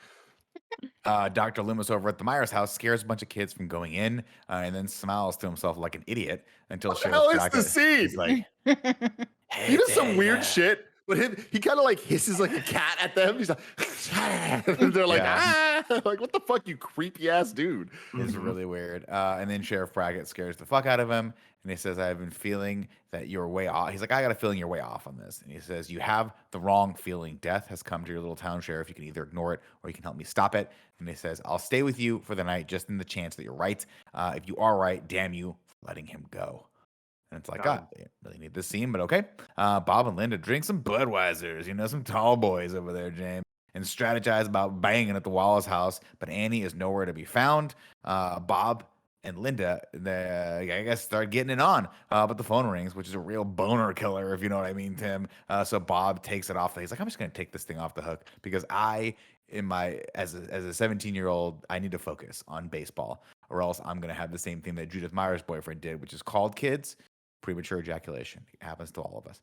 Dr. Loomis over at the Myers house scares a bunch of kids from going in, and then smiles to himself like an idiot until What the hell is the scene? He's like, He does some weird shit, but he kind of like hisses like a cat at them. He's like, and they're like, like what the fuck, you creepy ass dude. It's really weird. And then Sheriff Brackett scares the fuck out of him, and he says, "I've been feeling that you're way off." He's like, "I got a feeling you're way off on this." And he says, "You have the wrong feeling. Death has come to your little town, Sheriff. You can either ignore it or you can help me stop it." And he says, "I'll stay with you for the night, just in the chance that you're right. If you are right, damn you for letting him go." And it's like, God, they didn't really need this scene, but okay. Bob and Linda drink some Budweisers, some tall boys over there, James, and strategize about banging at the Wallace house, but Annie is nowhere to be found. Bob and Linda, I guess, start getting it on, but the phone rings, which is a real boner killer, if you know what I mean, Tim. So Bob takes it off. He's like, I'm just going to take this thing off the hook because as a 17-year-old, I need to focus on baseball, or else I'm going to have the same thing that Judith Meyer's boyfriend did, which is called kids premature ejaculation. It happens to all of us.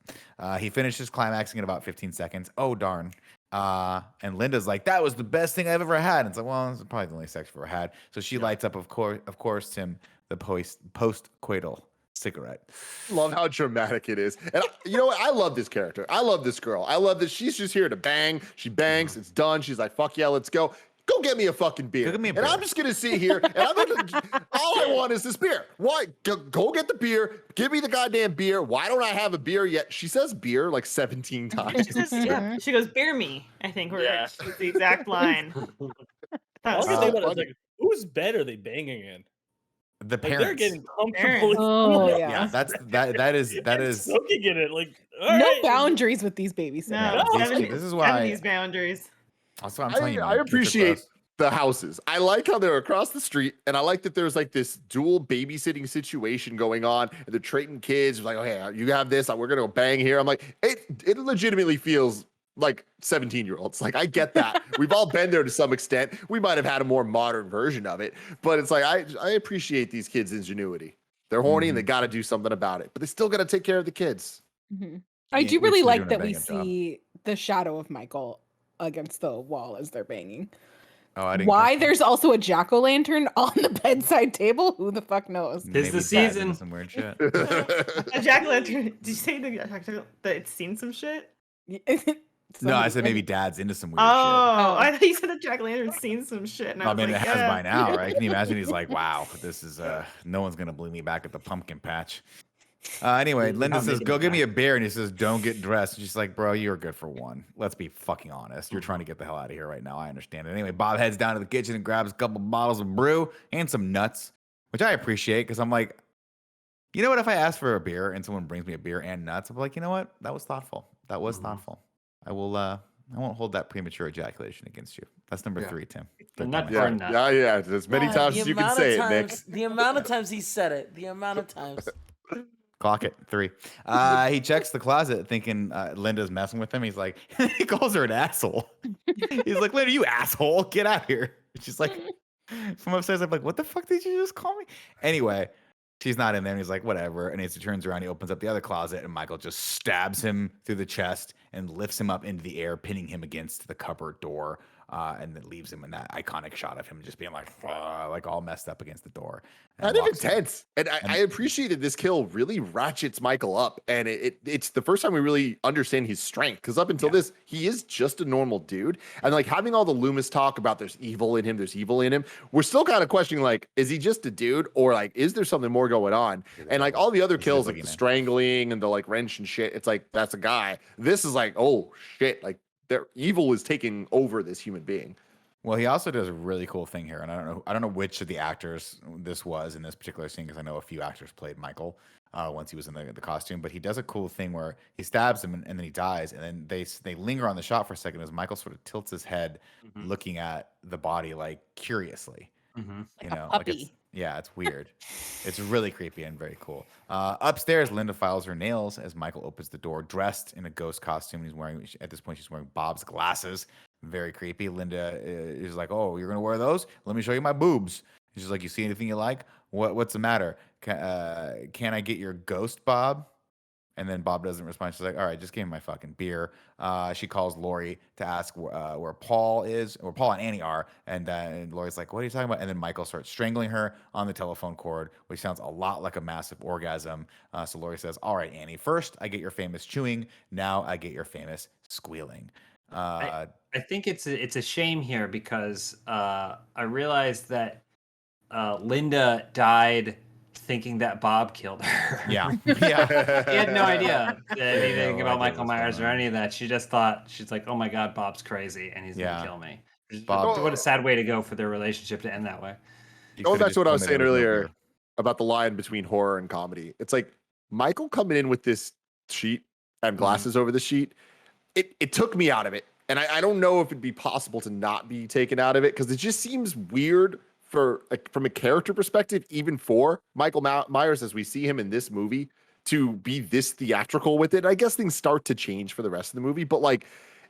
He finishes climaxing in about 15 seconds. Oh, darn. And Linda's like, that was the best thing I've ever had. And it's like, well, it's probably the only sex I've ever had. So she lights up, of course, Tim, the post-coital cigarette. Love how dramatic it is. And you know what? I love this character. I love this girl. I love that she's just here to bang. She bangs. It's done. She's like, fuck yeah, let's go. Go get me a fucking beer. And I'm just going to sit here and all I want is this beer. Why? Go get the beer. Give me the goddamn beer. Why don't I have a beer yet? She says beer like 17 times. She goes, beer me, I think. It's the exact line. All I can think about is like, whose bed are they banging in? The Like they're parents. getting comfortable. Oh Yeah, yeah. that is Soaking in it. Like all No right. boundaries with these babies. No, these Seven- two- this is why- 70s boundaries. that's what I'm telling you, man. I Kids are appreciate gross. the houses. I like how they're across the street, and I like that there's like this dual babysitting situation going on, and they're trading kids. Like, okay, you have this, we're gonna go bang here. I'm like, it legitimately feels like 17-year-olds. Like, I get that. We've all been there to some extent. We might have had a more modern version of it, but it's like I appreciate these kids' ingenuity. They're horny and they got to do something about it, but they still got to take care of the kids. Mhm. I Yeah, do which really they're like doing a that we bang-up job. see the shadow of Michael against the wall as they're banging. Oh, I didn't Why catch that. there's also a jack-o'-lantern on the bedside table? Who the fuck knows? Tis Maybe the Dad's into season. some weird shit. A jack-o'-lantern. Did you say that it's seen some shit? No, I said maybe Dad's into some weird Oh, Oh. I thought you said the jack-o'-lantern's seen some shit. And shit. I I was mean, like, it has yeah. by now, right? Can you imagine? He's like, wow, this is no one's gonna believe me back at the pumpkin patch. Anyway, Linda says, go give me a beer. And he says, don't get dressed. And she's like, bro, you're good for one. Let's be fucking honest. You're trying to get the hell out of here right now. I understand it. Anyway, Bob heads down to the kitchen and grabs a couple bottles of brew and some nuts, which I appreciate because I'm like, you know what? If I ask for a beer and someone brings me a beer and nuts, I'm like, you know what? That was thoughtful. That was thoughtful. I won't hold that premature ejaculation against you. That's number 3, Tim. The nut Yeah, for nut. yeah. As many God, times the as you can amount say of it, Nick. times- The amount of times he said it. The amount of times. Clock it. 3. He checks the closet thinking Linda's messing with him. He's like, he calls her an asshole. He's like, Linda, you asshole. Get out of here. She's like, from upstairs, I'm like, what the fuck did you just call me? Anyway, she's not in there. And he's like, whatever. And as he turns around, he opens up the other closet and Michael just stabs him through the chest and lifts him up into the air, pinning him against the cupboard door. And then leaves him in that iconic shot of him just being like all messed up against the door. And Kind of walks in. intense. And I appreciated this kill really ratchets Michael up. And it's the first time we really understand his strength. Because up until this, he is just a normal dude. And like having all the Loomis talk about there's evil in him, we're still kind of questioning, like, is he just a dude? Or like, is there something more going on? And like all the other kills, like the strangling and the like wrench and shit, it's like, that's a guy. This is like, oh shit. Like their evil is taking over this human being. Well, he also does a really cool thing here, and I don't know which of the actors this was in this particular scene because I know a few actors played Michael once he was in the costume. But he does a cool thing where he stabs him and then he dies, and then they linger on the shot for a second as Michael sort of tilts his head, looking at the body like curiously. Like You a know, puppy. it's weird. It's really creepy and very cool. Upstairs, Linda files her nails as Michael opens the door, dressed in a ghost costume. At this point, she's wearing Bob's glasses. Very creepy. Linda is like, "Oh, you're gonna wear those? Let me show you my boobs." And she's like, "You see anything you like? What's the matter? Can I get your ghost, Bob?" And then Bob doesn't respond. She's like, all right, just give me my fucking beer. She calls Lori to ask where Paul is, or Paul and Annie are. And Lori's like, what are you talking about? And then Michael starts strangling her on the telephone cord, which sounds a lot like a massive orgasm. So Lori says, all right, Annie, first I get your famous chewing. Now I get your famous squealing. I think it's a shame here because I realized that Linda died thinking that Bob killed her. Yeah. He had no idea anything No about idea Michael what's Myers going or on. any of that. She just thought, she's like, oh my God, Bob's crazy and he's Yeah. gonna kill me. Bob- What a sad way to go for their relationship to end that way. Going back to what I was saying earlier about the line between horror and comedy, it's like Michael coming in with this sheet and glasses over the sheet. It took me out of it. And I don't know if it'd be possible to not be taken out of it because it just seems weird for like from a character perspective, even for Michael Myers as we see him in this movie, to be this theatrical with it. I guess things start to change for the rest of the movie, but like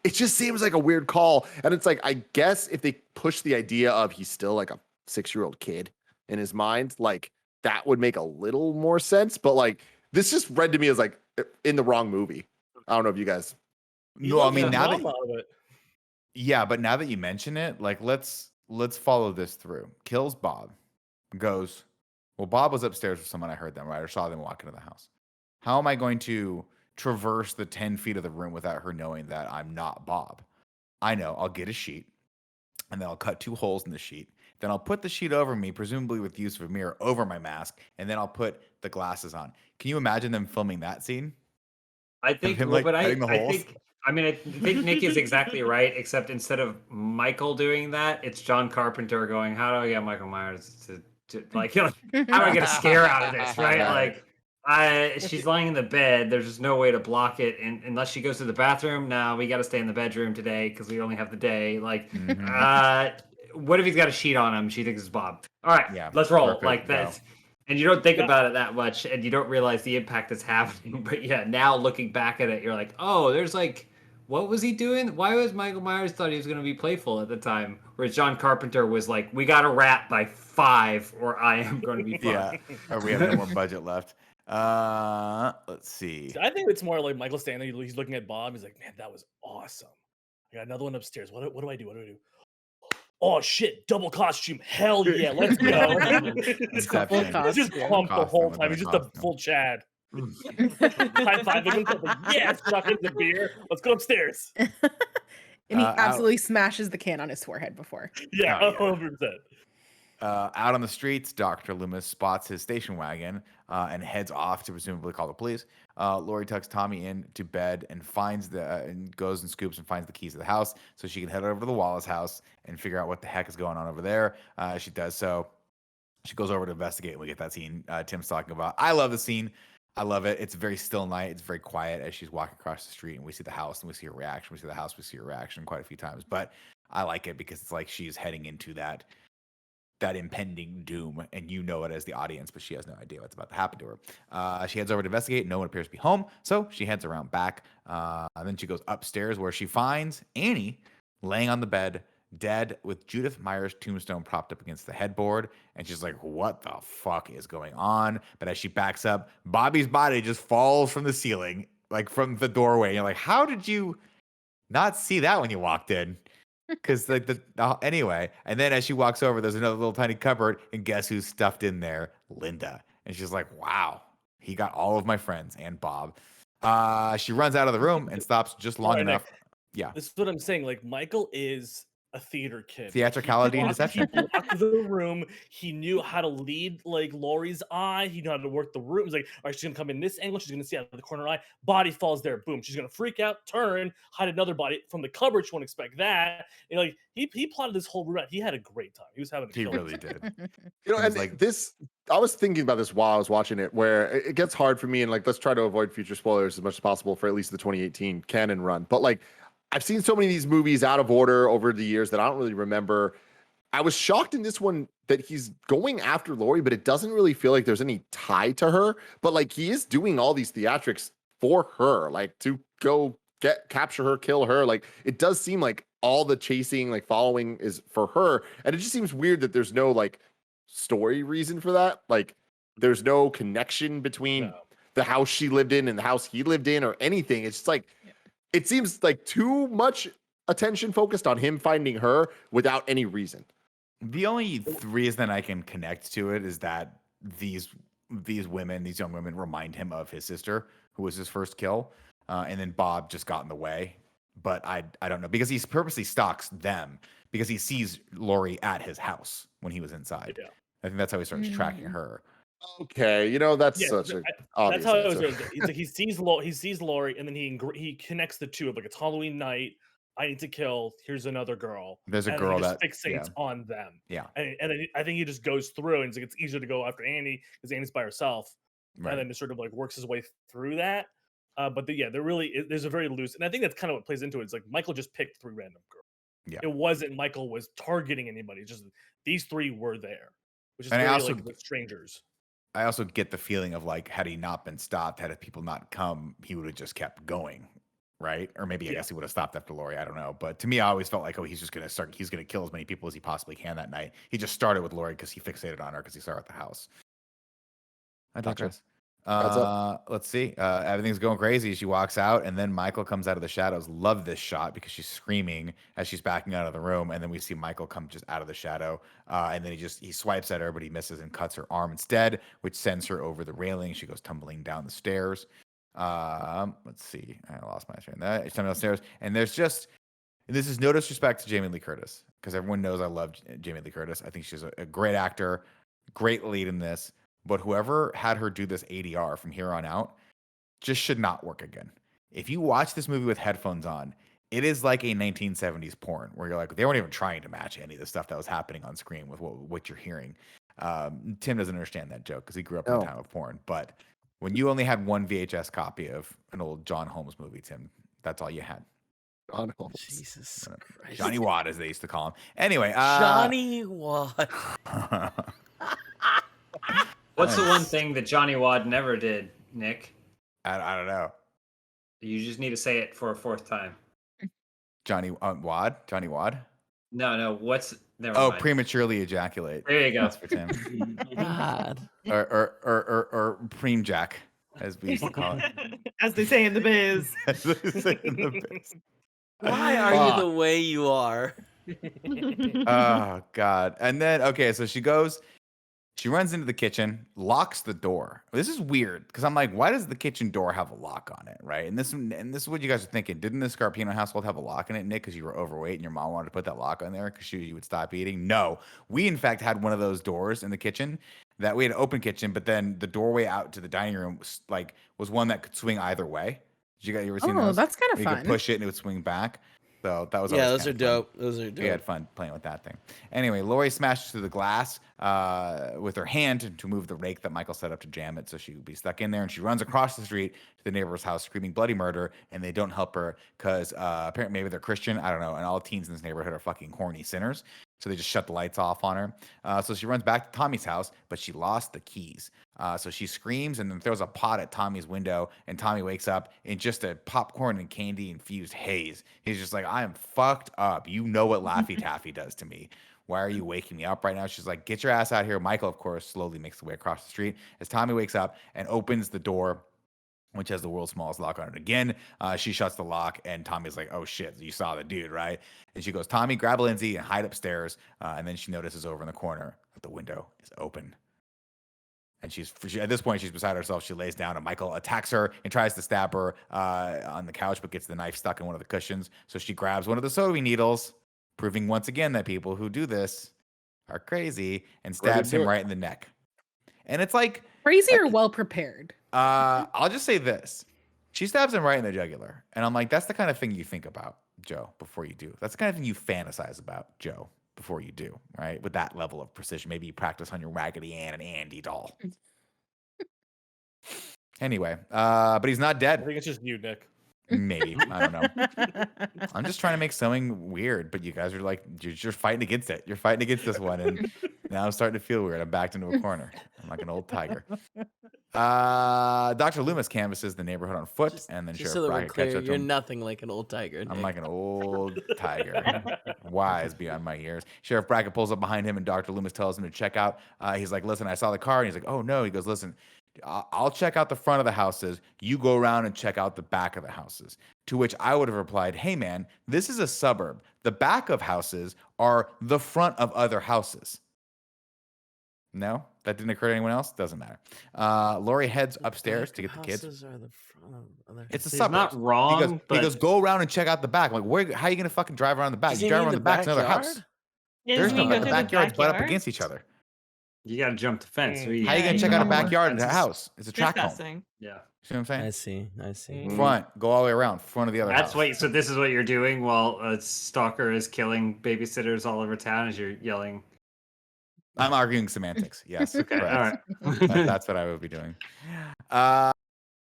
it just seems like a weird call. And it's like, I guess if they push the idea of he's still like a 6-year-old kid in his mind, like that would make a little more sense. But like this just read to me as like in the wrong movie. I don't know if you guys. No, I mean, now that that yeah, but now that you mention it, like let's follow this through. Kills Bob, goes, well, Bob was upstairs with someone, I heard them, right? Or saw them walk into the house. How am I going to traverse the 10 feet of the room without her knowing that I'm not Bob? I know, I'll get a sheet, and then I'll cut 2 holes in the sheet. Then I'll put the sheet over me, presumably with the use of a mirror, over my mask, and then I'll put the glasses on. Can you imagine them filming that scene? I think, him, well, like, but cutting the holes? I think Nick is exactly right, except instead of Michael doing that, it's John Carpenter going, how do I get Michael Myers to Like, how am I gonna scare her out of this, right? Right. Like, she's lying in the bed. There's just no way to block it, and unless she goes to the bathroom. No, we got to stay in the bedroom today because we only have the day. Like, Mhm. what if he's got a sheet on him? She thinks it's Bob. All right, Yeah, let's roll. work it, Like go. that's, and you don't think Yeah. about it that much, and you don't realize the impact that's happening. But yeah, now looking back at it, you're like, oh, there's like, what was he doing? Why was Michael Myers thought he was going to be playful at the time? Whereas John Carpenter was like, we got to wrap by 5 or I am going to be fun. Yeah, or we have no more budget left. Let's see. I think it's more like Michael standing there, he's looking at Bob. He's like, man, that was awesome. I got another one upstairs. What do I do? What do I do? Oh shit, double costume. Hell yeah, let's go. Inception. He's just Costume. pumped the whole Costume time. within He's a just a costume. full Chad. High fiving himself like, yes, chucking the beer. Let's go upstairs. And he Out- absolutely smashes the can on his forehead before. Yeah, Oh, yeah. 100%. Out on the streets, Dr. Loomis spots his station wagon and heads off to presumably call the police. Lori tucks Tommy in to bed and finds and goes and scoops and finds the keys to the house so she can head over to the Wallace house and figure out what the heck is going on over there. She does so. She goes over to investigate, and we get that scene Tim's talking about. I love the scene. I love it. It's a very still night. It's very quiet as she's walking across the street, and we see the house, and we see her reaction. We see the house, we see her reaction quite a few times. But I like it because it's like she's heading into that impending doom, and you know it as the audience, but she has no idea what's about to happen to her. She heads over to investigate. No one appears to be home, so she heads around back. And then she goes upstairs where she finds Annie laying on the bed, dead, with Judith Meyer's tombstone propped up against the headboard. And she's like, what the fuck is going on? But as she backs up, Bobby's body just falls from the ceiling, like from the doorway. And you're like, how did you not see that when you walked in? Because like anyway, and then as she walks over, there's another little tiny cupboard, and guess who's stuffed in there? Linda. And she's like, wow, he got all of my friends and Bob. She runs out of the room and stops just long Alright, enough. Yeah. This is what I'm saying. Like, Michael is a theater kid. Theatricality and deception. He walked the room. He knew how to lead like Laurie's eye. He knew how to work the room. He's like, all right, she's gonna come in this angle. She's gonna see out of the corner eye. Body falls there. Boom. She's gonna freak out, turn, hide another body from the cupboard. She won't expect that. And like he plotted this whole room out. He had a great time. He was having a He killer really time. did. You know, It was and like- this, I was thinking about this while I was watching it, where it gets hard for me, and like, let's try to avoid future spoilers as much as possible for at least the 2018 canon run. But like, I've seen so many of these movies out of order over the years that I don't really remember. I was shocked in this one that he's going after Laurie, but it doesn't really feel like there's any tie to her. But like, he is doing all these theatrics for her, like to go capture her, kill her. Like, it does seem like all the chasing, like following, is for her, and it just seems weird that there's no like story reason for that. Like, there's no connection between No. the house she lived in and the house he lived in or anything. It's just like, it seems like too much attention focused on him finding her without any reason. The only reason I can connect to it is that these women, these young women, remind him of his sister, who was his first kill, and then Bob just got in the way. But I don't know, because he purposely stalks them because he sees Laurie at his house when he was inside. Yeah. I think that's how he starts tracking her. Okay, you know, that's Yeah, such a that's obvious how it was. answer. It's like he sees Laurie, and then he connects the two of like, it's Halloween night. I need to kill. Here's another girl. There's a and girl he just that fixates on them. Yeah. And then I think he just goes through, and it's easier to go after Annie because Annie's by herself, Right. and then just sort of like works his way through that. But there's a very loose, and I think that's kind of what plays into it. It's like Michael just picked 3 random girls. Yeah. It wasn't Michael was targeting anybody. Just these 3 were there, which is And I very also- like with strangers. I also get the feeling of like, had he not been stopped, had people not come, he would have just kept going, right? Or maybe I guess he would have stopped after Laurie. I don't know. But to me, I always felt like, oh, he's just gonna start. He's gonna kill as many people as he possibly can that night. He just started with Laurie because he fixated on her because he saw her at the house. I Gotcha. digress. Adds Let's see. Everything's going crazy. She walks out, and then Michael comes out of the shadows. Love this shot because she's screaming as she's backing out of the room, and then we see Michael come just out of the shadow, and then he swipes at her, but he misses and cuts her arm instead, which sends her over the railing. She goes tumbling down the stairs. Let's see. I lost my train. She's tumbling down the stairs, and this is no disrespect to Jamie Lee Curtis, because everyone knows I love Jamie Lee Curtis. I think she's a great actor, great lead in this. But whoever had her do this ADR from here on out just should not work again. If you watch this movie with headphones on, it is like a 1970s porn where you're like, they weren't even trying to match any of the stuff that was happening on screen with what you're hearing. Tim doesn't understand that joke because he grew up in No. the time of porn. But when you only had one VHS copy of an old John Holmes movie, Tim, that's all you had. John Holmes. Jesus Christ. Johnny Wad, as they used to call him. Anyway, Johnny Watt. What's the one thing that Johnny Wad never did, Nick? I don't know. You just need to say it for a fourth time. Johnny Wad? Johnny Wad? No. Never Oh, mind. prematurely ejaculate. There you go. That's for Tim. God. or preem jack, as we used to call it. As they say in the biz. As they say in the biz. Why are you the way you are? Oh God. And then okay, so she runs into the kitchen, locks the door. This is weird because I'm like, why does the kitchen door have a lock on it, right? And this is what you guys are thinking. Didn't the Scarpino household have a lock in it, Nick, because you were overweight and your mom wanted to put that lock on there because you would stop eating? No, we in fact had one of those doors in the kitchen that we had an open kitchen, but then the doorway out to the dining room was one that could swing either way. You ever seen those? That's kind of You fun. could push it and it would swing back. So that was Yeah, always those are kinda fun. dope. Those are dope. We had fun playing with that thing. Anyway, Lori smashes through the glass with her hand to move the rake that Michael set up to jam it so she would be stuck in there. And she runs across the street to the neighbor's house screaming bloody murder. And they don't help her because apparently maybe they're Christian. I don't know. And all teens in this neighborhood are fucking horny sinners. So they just shut the lights off on her. So she runs back to Tommy's house, but she lost the keys. So she screams and then throws a pot at Tommy's window. And Tommy wakes up in just a popcorn and candy infused haze. He's just like, I am fucked up. You know what Laffy Taffy does to me. Why are you waking me up right now? She's like, get your ass out here. Michael, of course, slowly makes the way across the street as Tommy wakes up and opens the door, which has the world's smallest lock on it. Again, she shuts the lock, and Tommy's like, oh, shit, you saw the dude, right? And she goes, Tommy, grab Lindsay and hide upstairs. And then she notices over in the corner that the window is open. And at this point, she's beside herself. She lays down, and Michael attacks her and tries to stab her on the couch, but gets the knife stuck in one of the cushions. So she grabs one of the sewing needles, proving once again that people who do this are crazy, and stabs him right in the neck. And it's like... Crazy or well prepared? I'll just say this. She stabs him right in the jugular. And I'm like, that's the kind of thing you think about, Joe, before you do. That's the kind of thing you fantasize about, Joe, before you do, right? With that level of precision. Maybe you practice on your Raggedy Ann and Andy doll. Anyway, but he's not I dead. think it's just you, Nick. Maybe. I don't know. I'm just trying to make sewing weird, but you guys are like, you're fighting against it. You're fighting against this one. And now I'm starting to feel weird. I'm backed into a corner. I'm like an old tiger. Dr. Loomis canvasses the neighborhood on foot, and then Just Sheriff so that we're Brackett clear, catches up to you're him. nothing like an old tiger. I'm Nick. like an old tiger, wise beyond my years. Sheriff Brackett pulls up behind him, and Dr. Loomis tells him to check out. He's like, listen, I saw the car. And he's like, oh, no. He goes, listen, I'll check out the front of the houses. You go around and check out the back of the houses. To which I would have replied, hey, man, this is a suburb. The back of houses are the front of other houses. No, that didn't occur to anyone else. Doesn't matter. Lori heads upstairs to get the kids. Houses are the front of other It's a He's suburb. not wrong, He goes, go around and check out the back. I'm like, how are you gonna fucking drive around the back? Does You he drive mean around the back, it's another house. backyard? Yeah, There's does no he go the through backyards butt up backyard? against each other. You got to jump the fence. Mm. So you- How are you gonna Yeah, check out a you backyard in a Fences. house? It's a track home. Trespassing. Yeah. See what I'm saying? I see. I see. Front, go all the way around, front of the other That's house. what. So this is what you're doing while a stalker is killing babysitters all over town. As you're yelling. I'm arguing semantics. Yes. Okay. correct. All right. That's what I would be doing.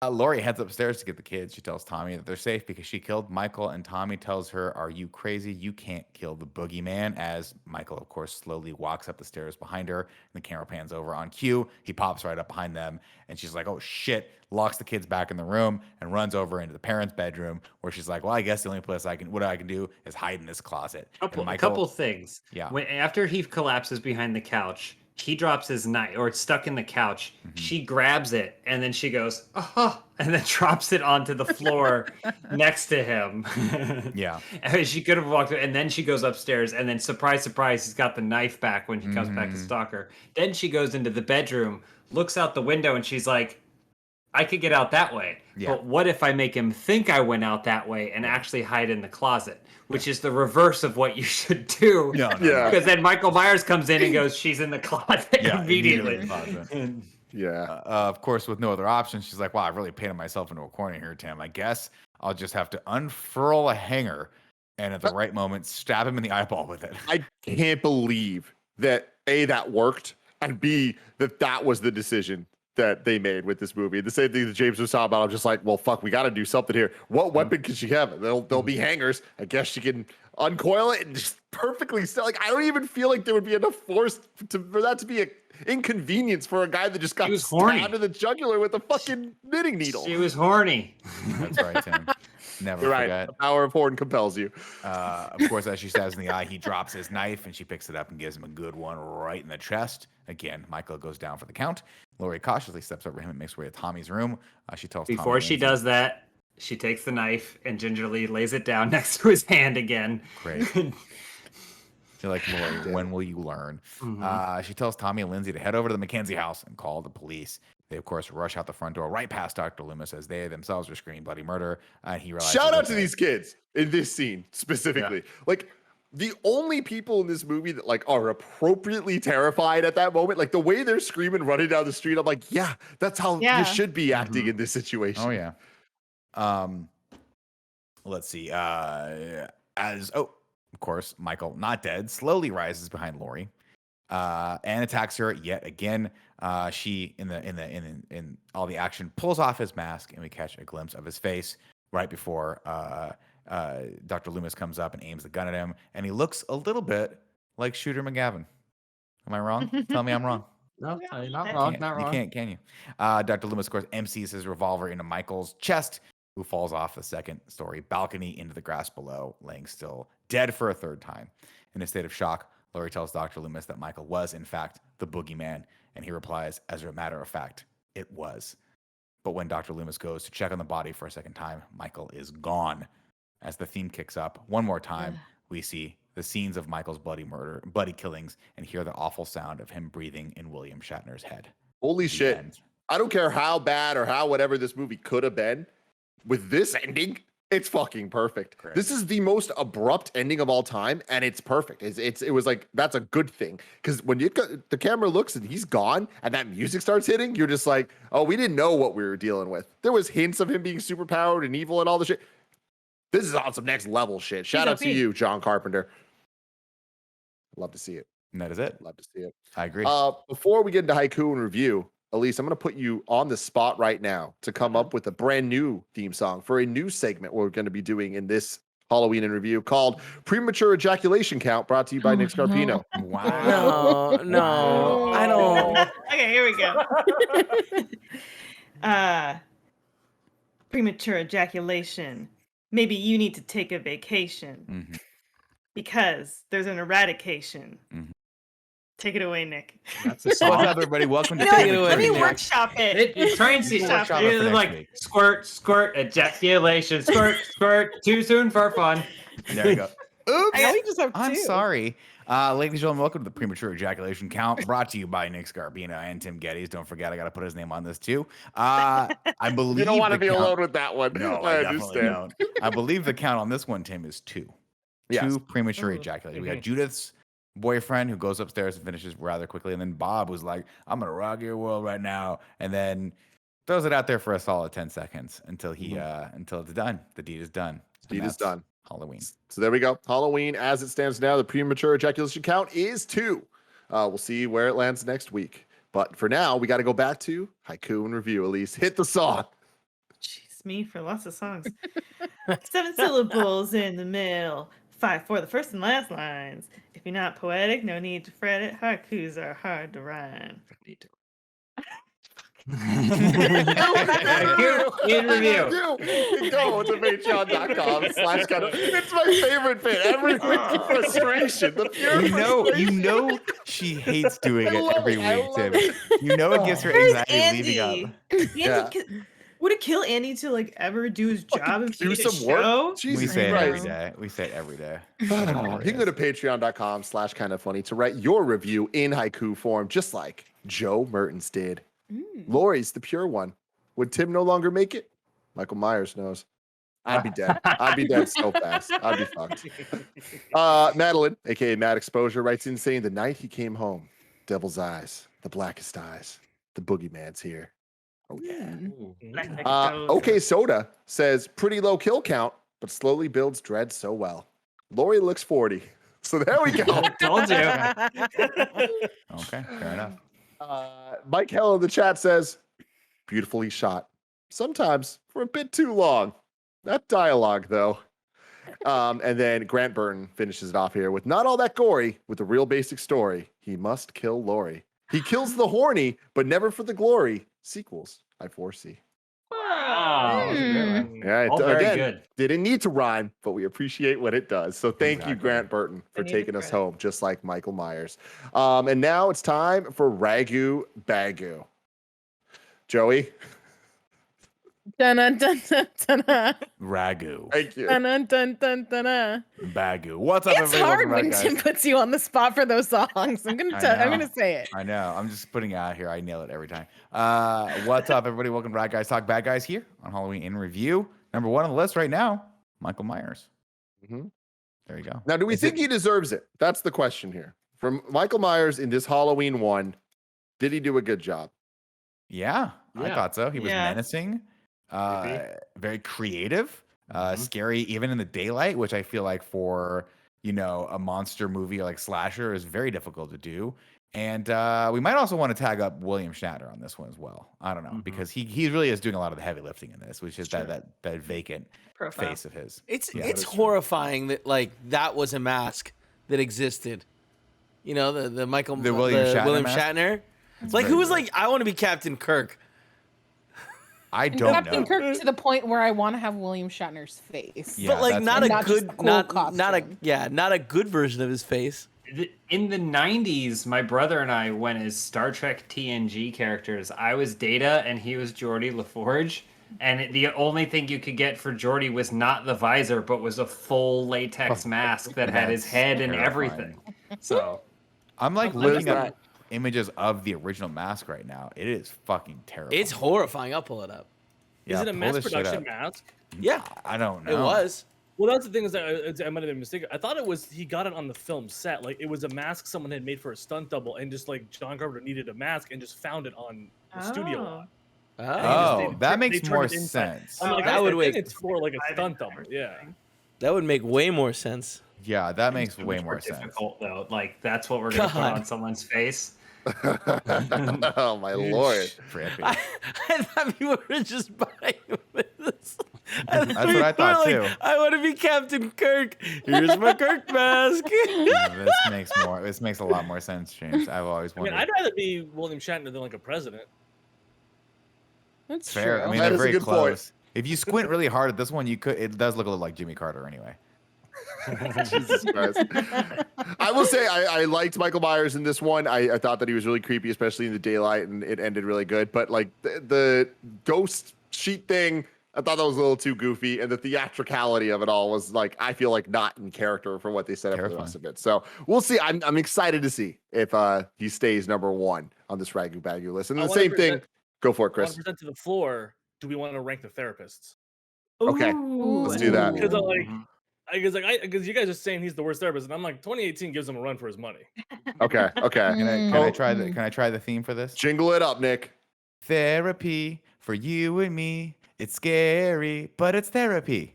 Lori heads upstairs to get the kids. She tells Tommy that they're safe because she killed Michael, and Tommy tells her, are you crazy? You can't kill the boogeyman. As Michael, of course, slowly walks up the stairs behind her, and the camera pans over on cue. He pops right up behind them, and she's like, oh shit, locks the kids back in the room and runs over into the parents' bedroom, where she's like, well, I guess the only place I can do is hide in this closet. And A couple things. Yeah. After he collapses behind the couch, he drops his knife, or it's stuck in the couch. She grabs it, and then she goes, oh, and then drops it onto the floor next to him. Yeah. And she could have walked, and then she goes upstairs, and then surprise, surprise, he's got the knife back when he comes back to stalk her. Then she goes into the bedroom, looks out the window, and she's like, I could get out that way. Yeah. But what if I make him think I went out that way and actually hide in the closet? Which is the reverse of what you should do. No, Yeah. Because then Michael Myers comes in and goes, she's in the closet Yeah, immediately. immediately in the closet. Yeah. Of course, with no other option, she's like, wow, I've really painted myself into a corner here, Tim. I guess I'll just have to unfurl a hanger and at the right moment, stab him in the eyeball with it. I can't believe that that worked. and B, that was the decision that they made with this movie. The same thing that James was talking about. I'm just like, well, fuck, we got to do something here. What weapon can she have? There'll be hangers. I guess she can uncoil it and just perfectly sell. Like, I don't even feel like there would be enough force for that to be an inconvenience for a guy that just got stabbed in the jugular with a fucking knitting needle. She was horny. That's right, Tim. Never You're forget. right. The power of horn compels you. Of course, as she stabs in the eye, he drops his knife and she picks it up and gives him a good one right in the chest. Again, Michael goes down for the count. Laurie cautiously steps over him and makes her way to Tommy's room. She tells Before Tommy she does that, she takes the knife and gingerly lays it down next to his hand again. Great. You're like, Laurie, when will you learn? She tells Tommy and Lindsay to head over to the Mackenzie house and call the police. They, of course, rush out the front door right past Dr. Loomis as they themselves are screaming bloody murder. And he realizes, shout out to these kids in this scene specifically. Yeah. Like, the only people in this movie that like are appropriately terrified at that moment, like the way they're screaming, running down the street, I'm like, yeah, that's how you should be acting in this situation. Oh yeah. Let's see. Of course, Michael, not dead, slowly rises behind Laurie, and attacks her yet again. She, in all the action, pulls off his mask, and we catch a glimpse of his face right before Dr. Loomis comes up and aims the gun at him, and he looks a little bit like Shooter McGavin. Am I wrong? Tell me I'm wrong. No, not wrong. Not wrong. You can't, can you? Dr. Loomis, of course, empties his revolver into Michael's chest, who falls off the second-story balcony into the grass below, laying still, dead for a third time. In a state of shock, Laurie tells Dr. Loomis that Michael was, in fact, the boogeyman, and he replies, as a matter of fact, it was. But when Dr. Loomis goes to check on the body for a second time, Michael is gone. As the theme kicks up one more time, we see the scenes of Michael's bloody killings, and hear the awful sound of him breathing in William Shatner's head. Holy shit. End. I don't care how bad or how whatever this movie could have been. With this ending, it's fucking perfect. Correct. This is the most abrupt ending of all time, and it's perfect. It was like, that's a good thing. Because when the camera looks and he's gone and that music starts hitting, you're just like, oh, we didn't know what we were dealing with. There was hints of him being superpowered and evil and all the shit. This is on some next level shit. Shout out to you, John Carpenter. Love to see it. And that is it. Love to see it. I agree. Before we get into Haiku and review, Elise, I'm going to put you on the spot right now to come up with a brand new theme song for a new segment we're going to be doing in this Halloween in review called Premature Ejaculation Count, brought to you by Nick Scarpino. No. Wow. No, I don't. Okay, here we go. Premature ejaculation. Maybe you need to take a vacation because there's an eradication. Take it away, Nick. That's a song. What's up, everybody? Welcome to Let me workshop it. Try and see. It's like squirt, squirt, ejaculation, squirt, squirt. Too soon for fun. There you go. Oops. We just have I'm two. sorry. Ladies and gentlemen, welcome to the Premature Ejaculation Count, brought to you by Nick Scarpino and Tim Geddes. Don't forget, I got to put his name on this too. I believe you don't want to be alone with that one. No, I definitely don't. I believe the count on this one, Tim, is two. Yes. Two premature ejaculations. We got Judith's boyfriend who goes upstairs and finishes rather quickly, and then Bob who's like, I'm gonna rock your world right now, and then throws it out there for a solid 10 seconds until until it's done. The deed is done. Deed is done. Halloween. So there we go. Halloween, as it stands now, the premature ejaculation count is 2. We'll see where it lands next week. But for now, we got to go back to Haiku and review. Elise, hit the song. Jeez, me for lots of songs. 7 syllables in the middle. 5 for the first and last lines. If you're not poetic, no need to fret it. Haikus are hard to rhyme. In review. Go to patreon.com/kind. It's my favorite bit. Every week, frustration. The pure You know she hates doing it every week, Tim. You know it gives her anxiety leaving up. Would it kill Andy to like ever do his job and do some work? We say it every day. We say it every day. You can go to patreon.com/kindafunny to write your review in haiku form, just like Joe Mertens did. Lori's the pure one. Would Tim no longer make it? Michael Myers knows. I'd be dead. I'd be dead so fast. I'd be fucked. Madeline, aka Mad Exposure, writes in saying the night he came home, devil's eyes, the blackest eyes, the boogeyman's here. Oh yeah. Okay, Soda says pretty low kill count, but slowly builds dread so well. Lori looks 40. So there we go. Told you. Okay, fair enough. Mike Hell in the chat says, beautifully shot. Sometimes for a bit too long. That dialogue, though. And then Grant Burton finishes it off here with not all that gory, with a real basic story. He must kill Lori. He kills the horny, but never for the glory. Sequels, I foresee. Wow. Yeah, All very again, good. didn't need to rhyme, but we appreciate what it does. So thank you, Exactly. Grant Burton, for I need the taking us credit. home, just like Michael Myers. And now it's time for Ragu Bagu. Joey, Dun dun dun dun dun Ragu. thank you. dun dun dun dun dun. Bagu. What's up, It's everybody? hard Welcome when back, Tim guys. puts you on the spot for those songs. I'm gonna I'm know. gonna say it. I know. I'm just putting it out here. I nail it every time. What's up, everybody? Welcome to Bad Guys Talk Bad Guys here on Halloween in Review. Number 1 on the list right now, Michael Myers. Mhm. There you go. Now, do we Is think it- he deserves it? That's the question here. From Michael Myers in this Halloween one, did he do a good job? Yeah, I Yeah. thought so. He was Yeah. menacing, very creative, Mhm. scary even in the daylight, which I feel like for a monster movie or like slasher is very difficult to do. And we might also want to tag up William Shatner on this one as well. I don't know Mhm. because he really is doing a lot of the heavy lifting in this, which is Sure. that vacant Profile. face of his. It's Yeah, it's that's true. horrifying that like that was a mask that existed. You know, the Michael The William Shatner mask? Shatner. It's Like very who was weird. like, I want to be Captain Kirk. I don't Captain know. Kirk to the point where I want to have William Shatner's face. Yeah, but like that's not what- a Not just good cool not a costume. not a good version of his face. In the 90s, my brother and I went as Star Trek TNG characters. I was Data and he was Geordi LaForge. And the only thing you could get for Geordi was not the visor, but was a full latex mask that had his That's head and terrifying. everything. So I'm like What is looking that? up images of the original mask right now. It is fucking terrible. It's horrifying. I'll pull it up. Is it a pull mass this shit production up. mask? Yeah, I don't know. it was. Well, that's the thing is that I might have been mistaken. I thought it was he got it on the film set. Like it was a mask someone had made for a stunt double, and just like John Carpenter needed a mask and just found it on the studio lot. Oh, they that makes turned more it inside. sense. I'm like, That I would think make- it's for like a Private stunt double. camera Yeah. thing. That would make way more sense. Yeah, that makes so way much more sense. difficult, though. Like that's what we're gonna put God. on someone's face. Oh my lord. Trippy. I thought you were just buying this. That's what I thought, too. I want to be Captain Kirk. Here's my Kirk mask. This makes a lot more sense, James. I've always I mean, wondered. I'd rather be William Shatner than like a president. That's Fair. true. I mean, That they're is a very good point. close. If you squint really hard at this one, it does look a little like Jimmy Carter anyway. Jesus Christ. I will say I liked Michael Myers in this one. I thought that he was really creepy, especially in the daylight, and it ended really good. But like the ghost sheet thing, I thought that was a little too goofy, and the theatricality of it all was like I feel like not in character for what they set up for the rest of it. So we'll see. I'm excited to see if he stays number 1 on this Ragu Bagu list. And I the wanna same thing. present- Go for it, I want Chris. to present to the floor. Do we want to rank the therapists? Okay, Ooh. let's do that. Because like, Mhm. because you guys are saying he's the worst therapist, and I'm like, 2018 gives him a run for his money. Okay. Can Oh. I try the theme for this? Jingle it up, Nick. Therapy for you and me. It's scary, but it's therapy.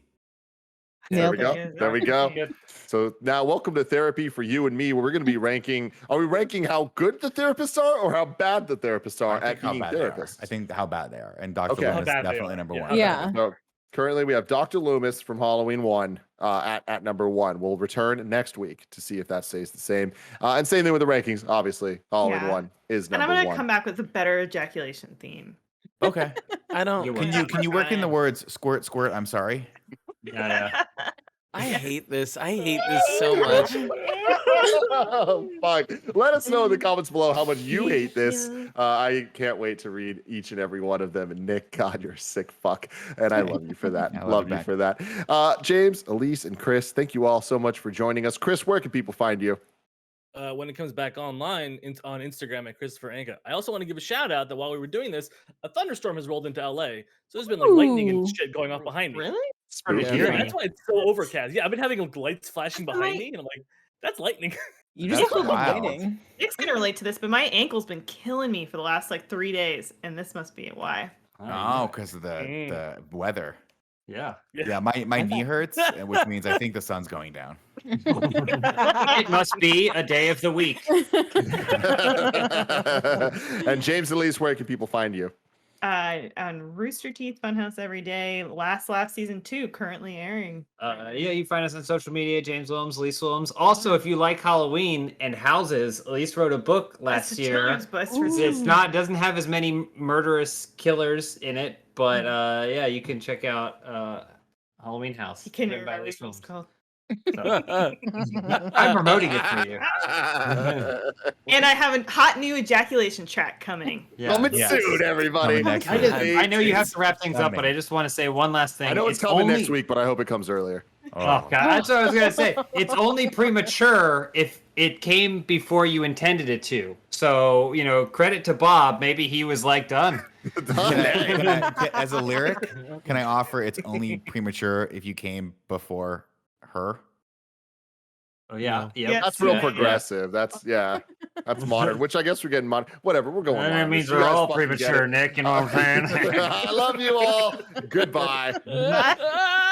There we Nailed go. it. There we go. Good. So now, welcome to therapy for you and me, where we're going to be ranking. Are we ranking how good the therapists are, or how bad the therapists are I think at how being bad they are. therapists? I think how bad they are. And Dr. Okay. How Loomis bad they definitely are. number Yeah. 1. Yeah. So currently, we have Dr. Loomis from Halloween 1 at number 1. We'll return next week to see if that stays the same. And same thing with the rankings. Obviously, Halloween Yeah. 1 is And number I'm gonna 1. come back with a better ejaculation theme. Okay. I don't. You Can you work in the words squirt, squirt? I'm sorry. Yeah. I hate this. I hate this so much. Oh, fuck. Let us know in the comments below how much you hate this. I can't wait to read each and every one of them. And Nick, God, you're a sick fuck. And I love you for that. I love you you for that. James, Elise, and Chris, thank you all so much for joining us. Chris, where can people find you? When it comes back online on Instagram at Christopher Anka. I also want to give a shout out that while we were doing this, a thunderstorm has rolled into LA. So there's been like lightning and Ooh. shit going off behind me. Really? Spooky. Yeah, Yeah, right. that's why it's so overcast. Yeah, I've been having like, lights flashing That's behind right. me, and I'm like, that's lightning. You That's just have to wild. waiting. Nick's gonna relate to this, but my ankle's been killing me for the last like 3 days, and this must be why. Oh, because of the weather. Yeah. Yeah, my knee hurts, which means I think the sun's going down. It must be a day of the week. And James Elise, where can people find you? On Rooster Teeth Funhouse every day. Last Laugh season 2 currently airing. Yeah, you can find us on social media, James Williams, Elise Williams. Also, if you like Halloween and houses, Elise wrote a book last year. Doesn't have as many murderous killers in it, but yeah, you can check out Halloween House. You can written by remember Elise what it's Williams. called. I'm promoting it for you. And I have a hot new ejaculation track coming. Coming soon, everybody. Coming next I know you have to wrap things up, but I just want to say one last thing. I know it's coming next week, but I hope it comes earlier. Oh God, that's what I was gonna say. It's only premature if it came before you intended it to. So credit to Bob. Maybe he was like done. As a lyric, can I offer it's only premature if you came before her? Oh yeah, That's real progressive. That's modern. Which I guess we're getting modern. Whatever, we're going. That means we're all premature, Nick. You know what I'm saying? I love you all. Goodbye. Bye.